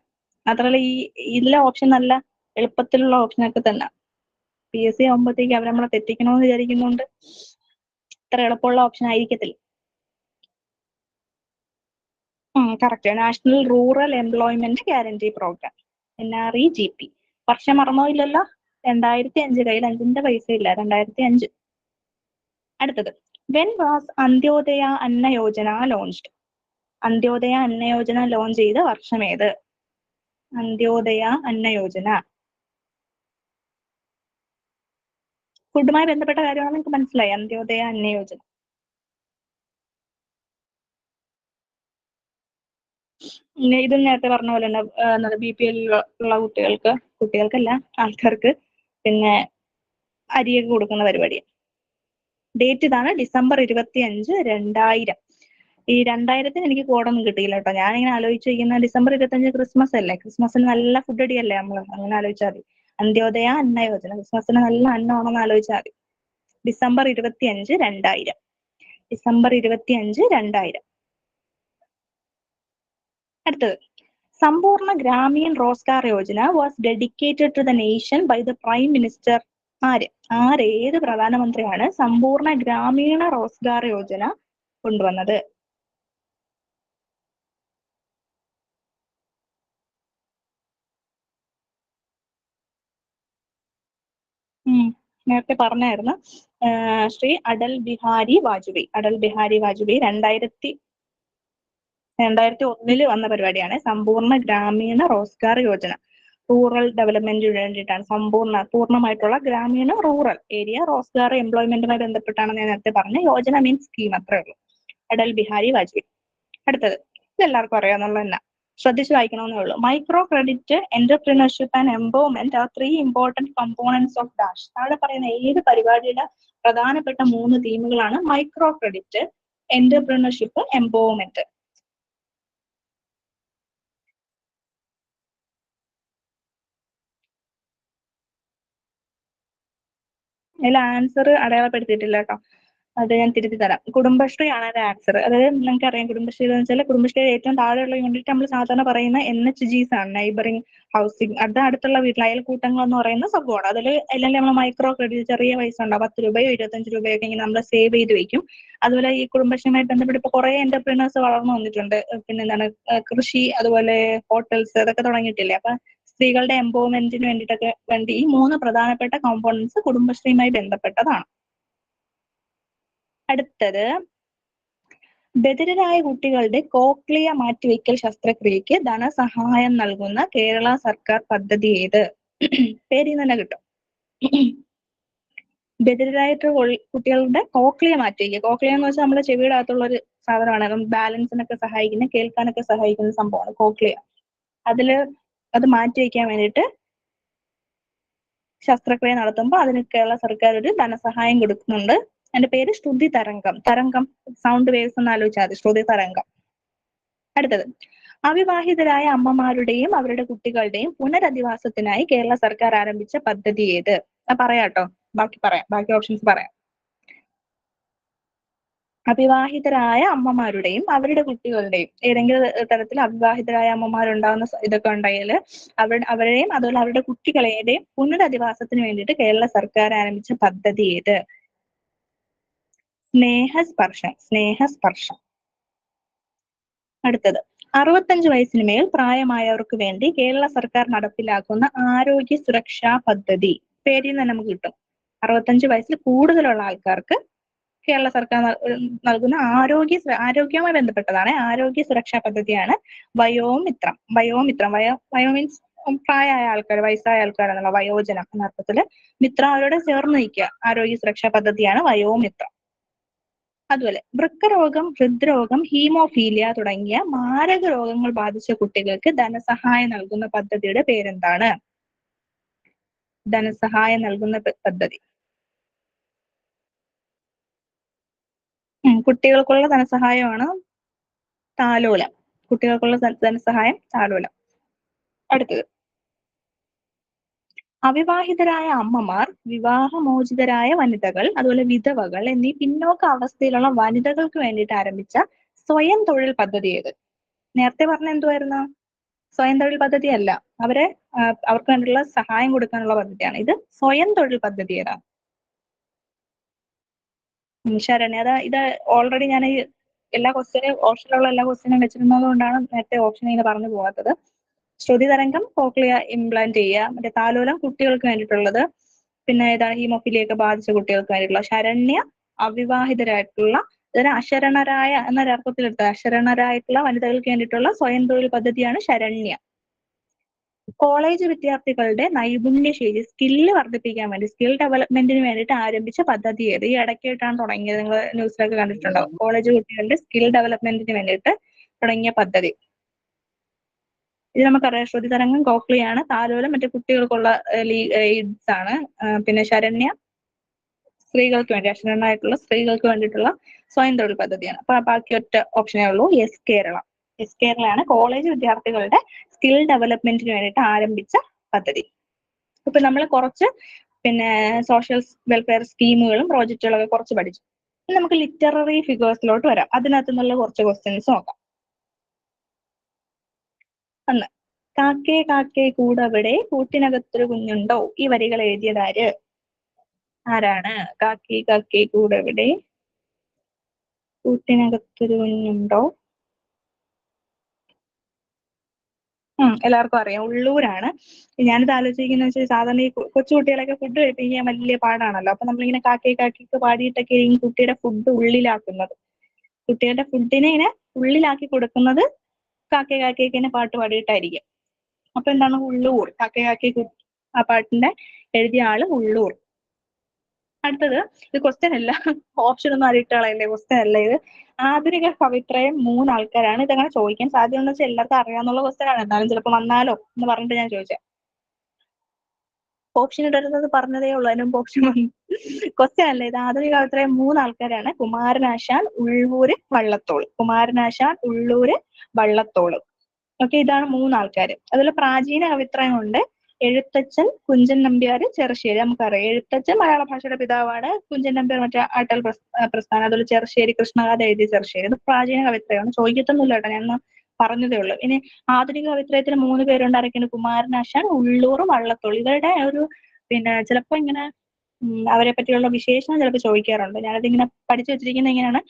മാത്രമല്ല ഇതിലെ ഓപ്ഷൻ നല്ല എളുപ്പത്തിലുള്ള ഓപ്ഷനൊക്കെ തന്നെ. PSC ആകുമ്പോഴത്തേക്ക് അവർ നമ്മളെ തെറ്റിക്കണമെന്ന് വിചാരിക്കുന്നുണ്ട് ഇത്ര എളുപ്പമുള്ള ഓപ്ഷൻ ആയിരിക്കത്തില്ല. Correct. National rural employment guarantee programme, NREGP. വർഷം മറന്നോ? 2005. കയ്യിൽ 5ന്റെ പൈസ ഇല്ല. 2005. അടുത്തത്, when was Antyodaya Anna Yojana launched? Antyodaya Anna Yojana launch ചെയ്ത വർഷം ഏത്? അന്ത്യോദയ അന്ന യോജന ഫുഡുമായി ബന്ധപ്പെട്ട കാര്യമാണെന്ന് നിങ്ങൾക്ക് മനസ്സിലായി. അന്ത്യോദയ അന്ന യോജന ഇതും നേരത്തെ പറഞ്ഞ പോലെ തന്നെ BPL ഉള്ള കുട്ടികൾക്കല്ല, ആൾക്കാർക്ക് പിന്നെ അരിയൊക്കെ കൊടുക്കുന്ന പരിപാടിയാണ്. ഡേറ്റ് ഇതാണ്, ഡിസംബർ 25, 2000. ഈ 2000-ന് എനിക്ക് കോഡൊന്നും കിട്ടിയില്ല കേട്ടോ. ഞാനിങ്ങനെ ആലോചിച്ചിരിക്കുന്ന ഡിസംബർ 25 ക്രിസ്മസ് അല്ലേ, ക്രിസ്മസിന് നല്ല ഫുഡ് അടിയല്ലേ നമ്മൾ, അങ്ങനെ ആലോചിച്ചാൽ മതി. അന്ത്യോദയ അന്ന യോജന, ക്രിസ്മസിന് നല്ല അന്നമാണെന്ന് ആലോചിച്ചാൽ മതി. ഡിസംബർ 25, 2000. ഡിസംബർ 25, 2000. അടുത്തത്, Sampoorna Grameen Rozgar Yojana was dedicated to the nation by the prime minister. ഏത് പ്രധാനമന്ത്രിയാണ് സമ്പൂർണ്ണ ഗ്രാമീണ റോസ്ഗാർ യോജന കൊണ്ടുവന്നത്? നേരത്തെ പറഞ്ഞായിരുന്നു, ശ്രീ അടൽ ബിഹാരി വാജ്പേയി. 2001 വന്ന പരിപാടിയാണ് സമ്പൂർണ്ണ ഗ്രാമീണ റോസ്ഗാർ യോജന. റൂറൽ ഡെവലപ്മെന്റിന് വേണ്ടിയിട്ടാണ്. പൂർണ്ണമായിട്ടുള്ള ഗ്രാമീണ റൂറൽ ഏരിയ റോസ്ഗാർ എംപ്ലോയ്മെന്റുമായി ബന്ധപ്പെട്ടാണെന്ന് ഞാൻ നേരത്തെ പറഞ്ഞ യോജന മീൻസ് സ്കീം, അത്രേ ഉള്ളൂ. അടൽ ബിഹാരി വാജ്പേയി. അടുത്തത്, ഇതെല്ലാവർക്കും അറിയാവുന്നുള്ള തന്നെ, ശ്രദ്ധിച്ചു വായിക്കണമെന്നേ ഉള്ളൂ. Micro credit, entrepreneurship and empowerment are 3 important components of dash. താഴെ പറയുന്ന ഏത് പരിപാടിയുടെ പ്രധാനപ്പെട്ട 3 തീമുകളാണ് മൈക്രോ ക്രെഡിറ്റ്, എന്റർപ്രീനർഷിപ്പ്, എംപവർമെന്റ്? അതിൽ ആൻസർ അടയാളപ്പെടുത്തിയിട്ടില്ല കേട്ടോ, അത് ഞാൻ തിരുത്തി തരാം. കുടുംബശ്രീ ആണ് അതിന്റെ ആൻസർ. അതായത് നിങ്ങൾക്ക് അറിയാം, കുടുംബശ്രീ എന്ന് വെച്ചാൽ കുടുംബശ്രീയുടെ ഏറ്റവും താഴെയുള്ള യൂണിറ്റ് നമ്മൾ സാധാരണ പറയുന്ന NHGs ആണ്, നൈബറിംഗ് ഹൗസിംഗ്. അടുത്തുള്ള വീട്ടിൽ അയൽക്കൂട്ടങ്ങൾ എന്ന് പറയുന്ന സംഭവമാണ്. അല്ലെങ്കിൽ നമ്മൾ മൈക്രോ ക്രെഡിറ്റ്, ചെറിയ പൈസ ഉണ്ടാവും, 10 രൂപയോ 25 രൂപയൊക്കെ ഇങ്ങനെ നമ്മൾ സേവ് ചെയ്ത് വെക്കും. അതുപോലെ ഈ കുടുംബശ്രീയുമായി ബന്ധപ്പെട്ട് ഇപ്പോൾ കുറെ എന്റർപ്രീനേഴ്സ് വളർന്നു വന്നിട്ടുണ്ട്. പിന്നെ എന്താണ്, കൃഷി, അതുപോലെ ഹോട്ടൽസ്, അതൊക്കെ തുടങ്ങിയിട്ടില്ലേ. അപ്പൊ സ്ത്രീകളുടെ എംപവർമെന്റിന് വേണ്ടി ഈ 3 പ്രധാനപ്പെട്ട കോമ്പോണൻസ് കുടുംബശ്രീയുമായി ബന്ധപ്പെട്ടതാണ്. അടുത്തത്, ബധിരരായ കുട്ടികളുടെ കോക്ലിയ മാറ്റിവെക്കൽ ശസ്ത്രക്രിയക്ക് ധനസഹായം നൽകുന്ന കേരള സർക്കാർ പദ്ധതി ഏത്? പേരിൽ തന്നെ കിട്ടും. ബധിരരായിട്ട് കുട്ടികളുടെ കോക്ലിയ മാറ്റിവെക്കുക. കോക്ലിയ എന്ന് വെച്ചാൽ നമ്മുടെ ചെവിയുടെ അകത്തുള്ള ഒരു സാധനമാണ്, ബാലൻസിനൊക്കെ സഹായിക്കുന്ന, കേൾക്കാനൊക്കെ സഹായിക്കുന്ന സംഭവമാണ് കോക്ലിയ. അത് മാറ്റിവെക്കാൻ വേണ്ടിയിട്ട് ശസ്ത്രക്രിയ നടത്തുമ്പോൾ അതിന് കേരള സർക്കാർ ഒരു ധനസഹായം കൊടുക്കുന്നുണ്ട്. അതിന്റെ പേര് ശ്രുതി തരംഗം. സൗണ്ട് വേവ്സ് എന്ന് ആലോചിച്ചാൽ മതി, ശ്രുതി തരംഗം. അടുത്തത്, അവിവാഹിതരായ അമ്മമാരുടെയും അവരുടെ കുട്ടികളുടെയും പുനരധിവാസത്തിനായി കേരള സർക്കാർ ആരംഭിച്ച പദ്ധതി ഏത്? പറയാട്ടോ, ബാക്കി ഓപ്ഷൻസ് പറയാം. അവിവാഹിതരായ അമ്മമാരുടെയും അവരുടെ കുട്ടികളുടെയും ഏതെങ്കിലും തരത്തിൽ അവിവാഹിതരായ അമ്മമാരുണ്ടാകുന്ന ഇതൊക്കെ ഉണ്ടെങ്കിൽ അവരെയും അതുപോലെ അവരുടെ കുട്ടികളെയും പുനരധിവാസത്തിന് വേണ്ടിയിട്ട് കേരള സർക്കാർ ആരംഭിച്ച പദ്ധതി ഏത്? സ്നേഹസ്പർശം. അടുത്തത് 65 വയസ്സിന് മേൽ പ്രായമായവർക്ക് വേണ്ടി കേരള സർക്കാർ നടപ്പിലാക്കുന്ന ആരോഗ്യ സുരക്ഷാ പദ്ധതി. പേരിൽ നിന്ന് നമുക്ക് കിട്ടും. 65 വയസ്സിൽ കൂടുതലുള്ള ആൾക്കാർക്ക് കേരള സർക്കാർ നൽകുന്ന ആരോഗ്യവുമായി ബന്ധപ്പെട്ടതാണ്. ആരോഗ്യ സുരക്ഷാ പദ്ധതിയാണ് വയോമിത്രം. വയോ മീൻസ് പ്രായമായ ആൾക്കാർ, വയസ്സായ ആൾക്കാരെന്നുള്ള വയോജനം എന്ന അർത്ഥത്തില് മിത്രം അവരോട് ചേർന്ന് നിൽക്കുക. ആരോഗ്യ സുരക്ഷാ പദ്ധതിയാണ് വയോമിത്രം. അതുപോലെ വൃക്കരോഗം, ഹൃദ്രോഗം, ഹീമോഫീലിയ തുടങ്ങിയ മാരക രോഗങ്ങൾ ബാധിച്ച കുട്ടികൾക്ക് ധനസഹായം നൽകുന്ന പദ്ധതിയുടെ പേരെന്താണ്? ധനസഹായം നൽകുന്ന പദ്ധതി. കുട്ടികൾക്കുള്ള ധനസഹായമാണ് താലോലം. കുട്ടികൾക്കുള്ള ധനസഹായം താലോലം. അടുത്തത് അവിവാഹിതരായ അമ്മമാർ, വിവാഹമോചിതരായ വനിതകൾ, അതുപോലെ വിധവകൾ എന്നീ പിന്നോക്ക അവസ്ഥയിലുള്ള വനിതകൾക്ക് വേണ്ടിയിട്ട് ആരംഭിച്ച സ്വയം തൊഴിൽ പദ്ധതി ഏത്? നേരത്തെ പറഞ്ഞ എന്തുവായിരുന്നു? സ്വയം തൊഴിൽ പദ്ധതി അല്ല, അവർക്ക് വേണ്ടിയുള്ള സഹായം കൊടുക്കാനുള്ള പദ്ധതിയാണ്. ഇത് സ്വയം തൊഴിൽ പദ്ധതി ഏതാ? ശരണ്യ. ഇത് ഓൾറെഡി ഞാൻ എല്ലാ ഓപ്ഷനിലുള്ള എല്ലാ ക്വസ്റ്റ്യനും വെച്ചിരുന്നത് കൊണ്ടാണ് നേരത്തെ ഓപ്ഷൻ ഇങ്ങനെ പറഞ്ഞു പോകാത്തത്. ശ്രുതി തരംഗം കോക്ലിയ ഇംപ്ലാന്റ് ചെയ്യുക, മറ്റേ താലോലം കുട്ടികൾക്ക് വേണ്ടിയിട്ടുള്ളത്, പിന്നെ ഏതാണ് ഹീമോഫിലിയൊക്കെ ബാധിച്ച കുട്ടികൾക്ക് വേണ്ടിയിട്ടുള്ള. ശരണ്യ അവിവാഹിതരായിട്ടുള്ള, അതിന് അശരണരായ എന്നൊരർത്ഥത്തിലെടുത്ത അശരണരായിട്ടുള്ള വനിതകൾക്ക് വേണ്ടിയിട്ടുള്ള സ്വയം തൊഴിൽ പദ്ധതിയാണ് ശരണ്യ. കോളേജ് വിദ്യാർത്ഥികളുടെ നൈപുണ്യശേഷി സ്കില്ല് വർദ്ധിപ്പിക്കാൻ വേണ്ടി, സ്കിൽ ഡെവലപ്മെന്റിന് വേണ്ടിയിട്ട് ആരംഭിച്ച പദ്ധതി ഏത്? ഈ ഇടയ്ക്കായിട്ടാണ് തുടങ്ങിയത്. നിങ്ങൾ ന്യൂസിലൊക്കെ കണ്ടിട്ടുണ്ടാവും. കോളേജ് കുട്ടികളുടെ സ്കിൽ ഡെവലപ്മെന്റിന് വേണ്ടിയിട്ട് തുടങ്ങിയ പദ്ധതി. ഇത് നമുക്കറിയാം. ശ്രുതി തരംഗം കോക്ലിയാണ്, താലോലം മറ്റു കുട്ടികൾക്കുള്ള എയ്ഡ്സ് ആണ്, പിന്നെ ശരണ്യ സ്ത്രീകൾക്ക് വേണ്ടി, അശരണരായിട്ടുള്ള സ്ത്രീകൾക്ക് വേണ്ടിയിട്ടുള്ള സ്വയം തൊഴിൽ പദ്ധതിയാണ്. അപ്പൊ ബാക്കി ഒറ്റ ഓപ്ഷനേ ഉള്ളൂ, യെസ് കേരള. യെസ് കേരളയാണ് കോളേജ് വിദ്യാർത്ഥികളുടെ സ്കിൽ ഡെവലപ്മെന്റിന് വേണ്ടിയിട്ട് ആരംഭിച്ച പദ്ധതി. ഇപ്പൊ നമ്മൾ കുറച്ച് പിന്നെ സോഷ്യൽ വെൽഫെയർ സ്കീമുകളും പ്രോജക്റ്റുകളും ഒക്കെ കുറച്ച് പഠിച്ചു. ഇനി നമുക്ക് ലിറ്റററി ഫിഗേഴ്സിലോട്ട് വരാം. അതിനകത്ത് നിന്നുള്ള കുറച്ച് ക്വസ്റ്റ്യൻസ് നോക്കാം. ഒന്ന്, കാക്കേ കാക്കേ കൂടവിടെ കൂട്ടിനകത്തൊരു കുഞ്ഞുണ്ടോ? ഈ വരികൾ എഴുതിയതാര്? ആരാണ്? കാക്കേ കാക്കേ കൂടവിടെ കൂട്ടിനകത്തൊരു കുഞ്ഞുണ്ടോ? എല്ലാവർക്കും അറിയാം, ഉള്ളൂരാണ്. ഞാനിത് ആലോചിക്കുന്ന വെച്ചാൽ സാധാരണ ഈ കൊച്ചുകുട്ടികളൊക്കെ ഫുഡ് കഴിപ്പിക്കാൻ വലിയ പാടാണല്ലോ. അപ്പൊ നമ്മളിങ്ങനെ കാക്കേ കാക്കയൊക്കെ പാടിയിട്ടൊക്കെ ഈ കുട്ടിയുടെ ഫുഡ് ഉള്ളിലാക്കുന്നത്. കുട്ടികളുടെ ഫുഡിനെ ഇങ്ങനെ ഉള്ളിലാക്കി കൊടുക്കുന്നത് കാക്കേ കാക്കയ്ക്ക് തന്നെ പാട്ട് പാടിയിട്ടായിരിക്കും. അപ്പൊ എന്താണ്? ഉള്ളൂർ. കാക്കേ കാക്കേ ആ പാട്ടിന്റെ എഴുതിയ ആള് ഉള്ളൂർ. അടുത്തത്, ഇത് ക്വസ്റ്റ്യൻ അല്ല, ഓപ്ഷൻ ഒന്നും അറിയിട്ടാളല്ലേ, ക്വസ്റ്റ്യൻ അല്ല ഇത്. ആധുനിക കവിത്രയം 3 ആൾക്കാരാണ്. ഇതങ്ങനെ ചോദിക്കാൻ സാധ്യത വെച്ചാൽ എല്ലാവർക്കും അറിയാവുന്ന ക്വസ്റ്റ്യൻ ആണ്, എന്നാലും ചിലപ്പോൾ വന്നാലോ എന്ന് പറഞ്ഞിട്ട് ഞാൻ ചോദിച്ചത്. ഓപ്ഷൻ ഇടരുന്നത് പറഞ്ഞതേ ഉള്ളൂ, അതിനും ഓപ്ഷൻ വന്നു. ക്വസ്റ്റ്യൻ അല്ല ഇത്. ആധുനിക കവിത്രയം 3 ആൾക്കാരാണ്: കുമാരനാശാൻ, ഉള്ളൂര്, വള്ളത്തോൾ. കുമാരനാശാൻ, ഉള്ളൂര്, വള്ളത്തോൾ. ഓക്കെ, ഇതാണ് 3 ആൾക്കാര്. അതിൽ പ്രാചീന കവിത്രയം കൊണ്ട് എഴുത്തച്ഛൻ, കുഞ്ചൻ നമ്പ്യാർ, ചെറുശ്ശേരി. നമുക്കറിയാം എഴുത്തച്ഛൻ മലയാള ഭാഷയുടെ പിതാവാണ്. കുഞ്ചൻ നമ്പ്യാർ മറ്റേ ആട്ടൽ പ്രസ്ഥാനം. അതുപോലെ ചെറുശ്ശേരി കൃഷ്ണഗാഥ എഴുതിയ ചെറുശ്ശേരി. ഇത് പ്രാചീന കവിത്രയമാണ്. ചോദിക്കത്തൊന്നുമില്ല കേട്ടോ, ഞാൻ പറഞ്ഞതേ ഉള്ളൂ. ഇനി ആധുനിക കവിത്രയത്തിന് 3 പേരുണ്ട്. ആരൊക്കെയാണ്? കുമാരനാശാൻ, ഉള്ളൂർ, വള്ളത്തോൾ. ഇവരുടെ ഒരു പിന്നെ ചിലപ്പോ ഇങ്ങനെ അവരെ പറ്റിയുള്ള വിശേഷണം ചിലപ്പോൾ ചോദിക്കാറുണ്ട്. ഞാനതിങ്ങനെ പഠിച്ചു വെച്ചിരിക്കുന്നത് ഇങ്ങനെയാണ്: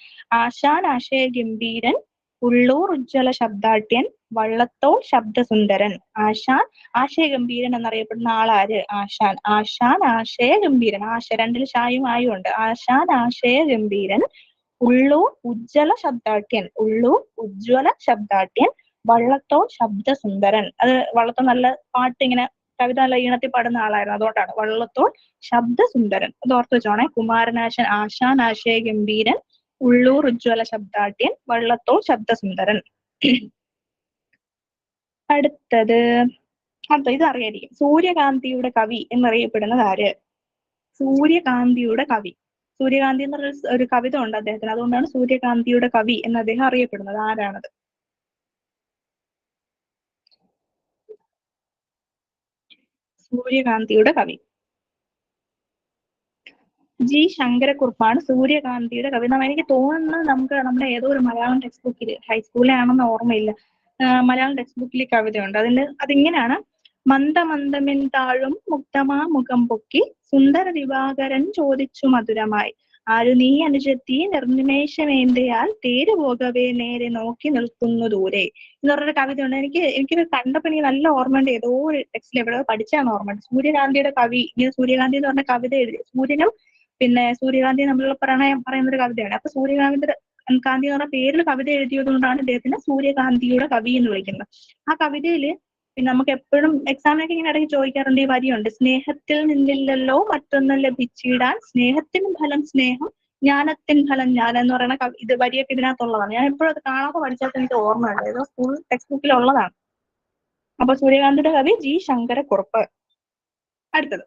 ആശാൻ ആശയ ഗംഭീരൻ, ഉള്ളൂർ ഉജ്ജ്വല ശബ്ദാട്യൻ, വള്ളത്തോൾ ശബ്ദസുന്ദരൻ. ആശാൻ ആശയഗംഭീരൻ എന്നറിയപ്പെടുന്ന ആളാര്? ആശാൻ. ആശാൻ ആശയഗംഭീരൻ. രണ്ടിൽ ഷായും ആയും ഉണ്ട്. ആശാൻ ആശയഗംഭീരൻ, ഉള്ളൂർ ഉജ്ജ്വല ശബ്ദാട്യൻ. ഉള്ളൂർ ഉജ്ജ്വല ശബ്ദാട്യൻ, വള്ളത്തോൾ ശബ്ദസുന്ദരൻ. അത് വള്ളത്തോൾ നല്ല പാട്ട് ഇങ്ങനെ കവിത നല്ല ഈണത്തിൽ പാടുന്ന ആളായിരുന്നു, അതുകൊണ്ടാണ് വള്ളത്തോൾ ശബ്ദസുന്ദരൻ. അത് ഓർത്ത് വെച്ചോണേ. കുമാരനാശൻ ആശാൻ ആശയഗംഭീരൻ, ഉള്ളൂർ ഉജ്ജ്വല ശബ്ദാട്യൻ, വള്ളത്തോൾ ശബ്ദസുന്ദരൻ. അടുത്തത് ഇത് അറിയായിരിക്കും. സൂര്യകാന്തിയുടെ കവി എന്നറിയപ്പെടുന്നത് ആര്? സൂര്യകാന്തിയുടെ കവി. സൂര്യകാന്തി എന്നൊരു ഒരു കവിത ഉണ്ട് അദ്ദേഹത്തിന്, അതുകൊണ്ടാണ് സൂര്യകാന്തിയുടെ കവി എന്ന് അദ്ദേഹം അറിയപ്പെടുന്നത്. ആരാണത്? സൂര്യകാന്തിയുടെ കവി. ജി ശങ്കരക്കുറുപ്പാണ് സൂര്യകാന്തിയുടെ കവി. എനിക്ക് തോന്നുന്നത് നമ്മുടെ ഏതോ ഒരു മലയാളം ടെക്സ്റ്റ് ബുക്കിൽ, ഹൈസ്കൂളിലാണെന്ന് ഓർമ്മയില്ല, മലയാളം ടെക്സ്റ്റ് ബുക്കിൽ കവിതയുണ്ട്. അതിങ്ങനെയാണ്: മന്ദമന്ദമെൻ താഴും മുക്തമാ മുഖം പൊക്കി സുന്ദര ദിവാകരൻ ചോദിച്ചു മധുരമായി, ആരു നീ അനുജത്തി നിർനിമേഷമേന്തയാൽ തേര് പോകവേ നേരെ നോക്കി നിൽക്കുന്നു ദൂരെ എന്ന് പറഞ്ഞൊരു കവിതയുണ്ട്. എനിക്കിത് കണ്ടപ്പോൾ എനിക്ക് നല്ല ഓർമ്മയുണ്ട്. ഏതോ ഒരു ടെക്സ്റ്റിൽ എവിടെയോ പഠിച്ചാണ് ഓർമ്മയുണ്ട്. സൂര്യകാന്തിയുടെ കവി, ഇങ്ങനെ സൂര്യകാന്തി എന്ന് പറഞ്ഞ കവിത എഴുതി, സൂര്യനും പിന്നെ സൂര്യകാന്തി തമ്മിലുള്ള പ്രണയം പറയുന്ന ഒരു കവിതയാണ്. അപ്പൊ കാന്തി എന്ന് പറഞ്ഞ പേരിൽ കവിത എഴുതിയത് കൊണ്ടാണ് ഇദ്ദേഹത്തിന് സൂര്യകാന്തിയുടെ കവി എന്ന് വിളിക്കുന്നത്. ആ കവിതയില് പിന്നെ നമുക്ക് എപ്പോഴും എക്സാമിനൊക്കെ ഇങ്ങനെ ഇടയ്ക്ക് ചോദിക്കാറുണ്ട്, ഈ വരിയുണ്ട്: സ്നേഹത്തിൽ നിന്നില്ലല്ലോ മറ്റൊന്നും ലഭിച്ചിടാൻ, സ്നേഹത്തിന് ഫലം സ്നേഹം, ജ്ഞാനത്തിൻ ഫലം ജ്ഞാനം എന്ന് പറയുന്ന ഇത് വരിയൊക്കെ ഇതിനകത്തുള്ളതാണ്. ഞാൻ എപ്പോഴും അത് കാണാതെ പഠിച്ചാൽ എനിക്ക് ഓർമ്മയുണ്ട്, ഏതോ സ്കൂൾ ടെക്സ്റ്റ് ബുക്കിൽ ഉള്ളതാണ്. അപ്പൊ സൂര്യകാന്തിയുടെ കവി ജി ശങ്കരക്കുറുപ്പ്. അടുത്തത്,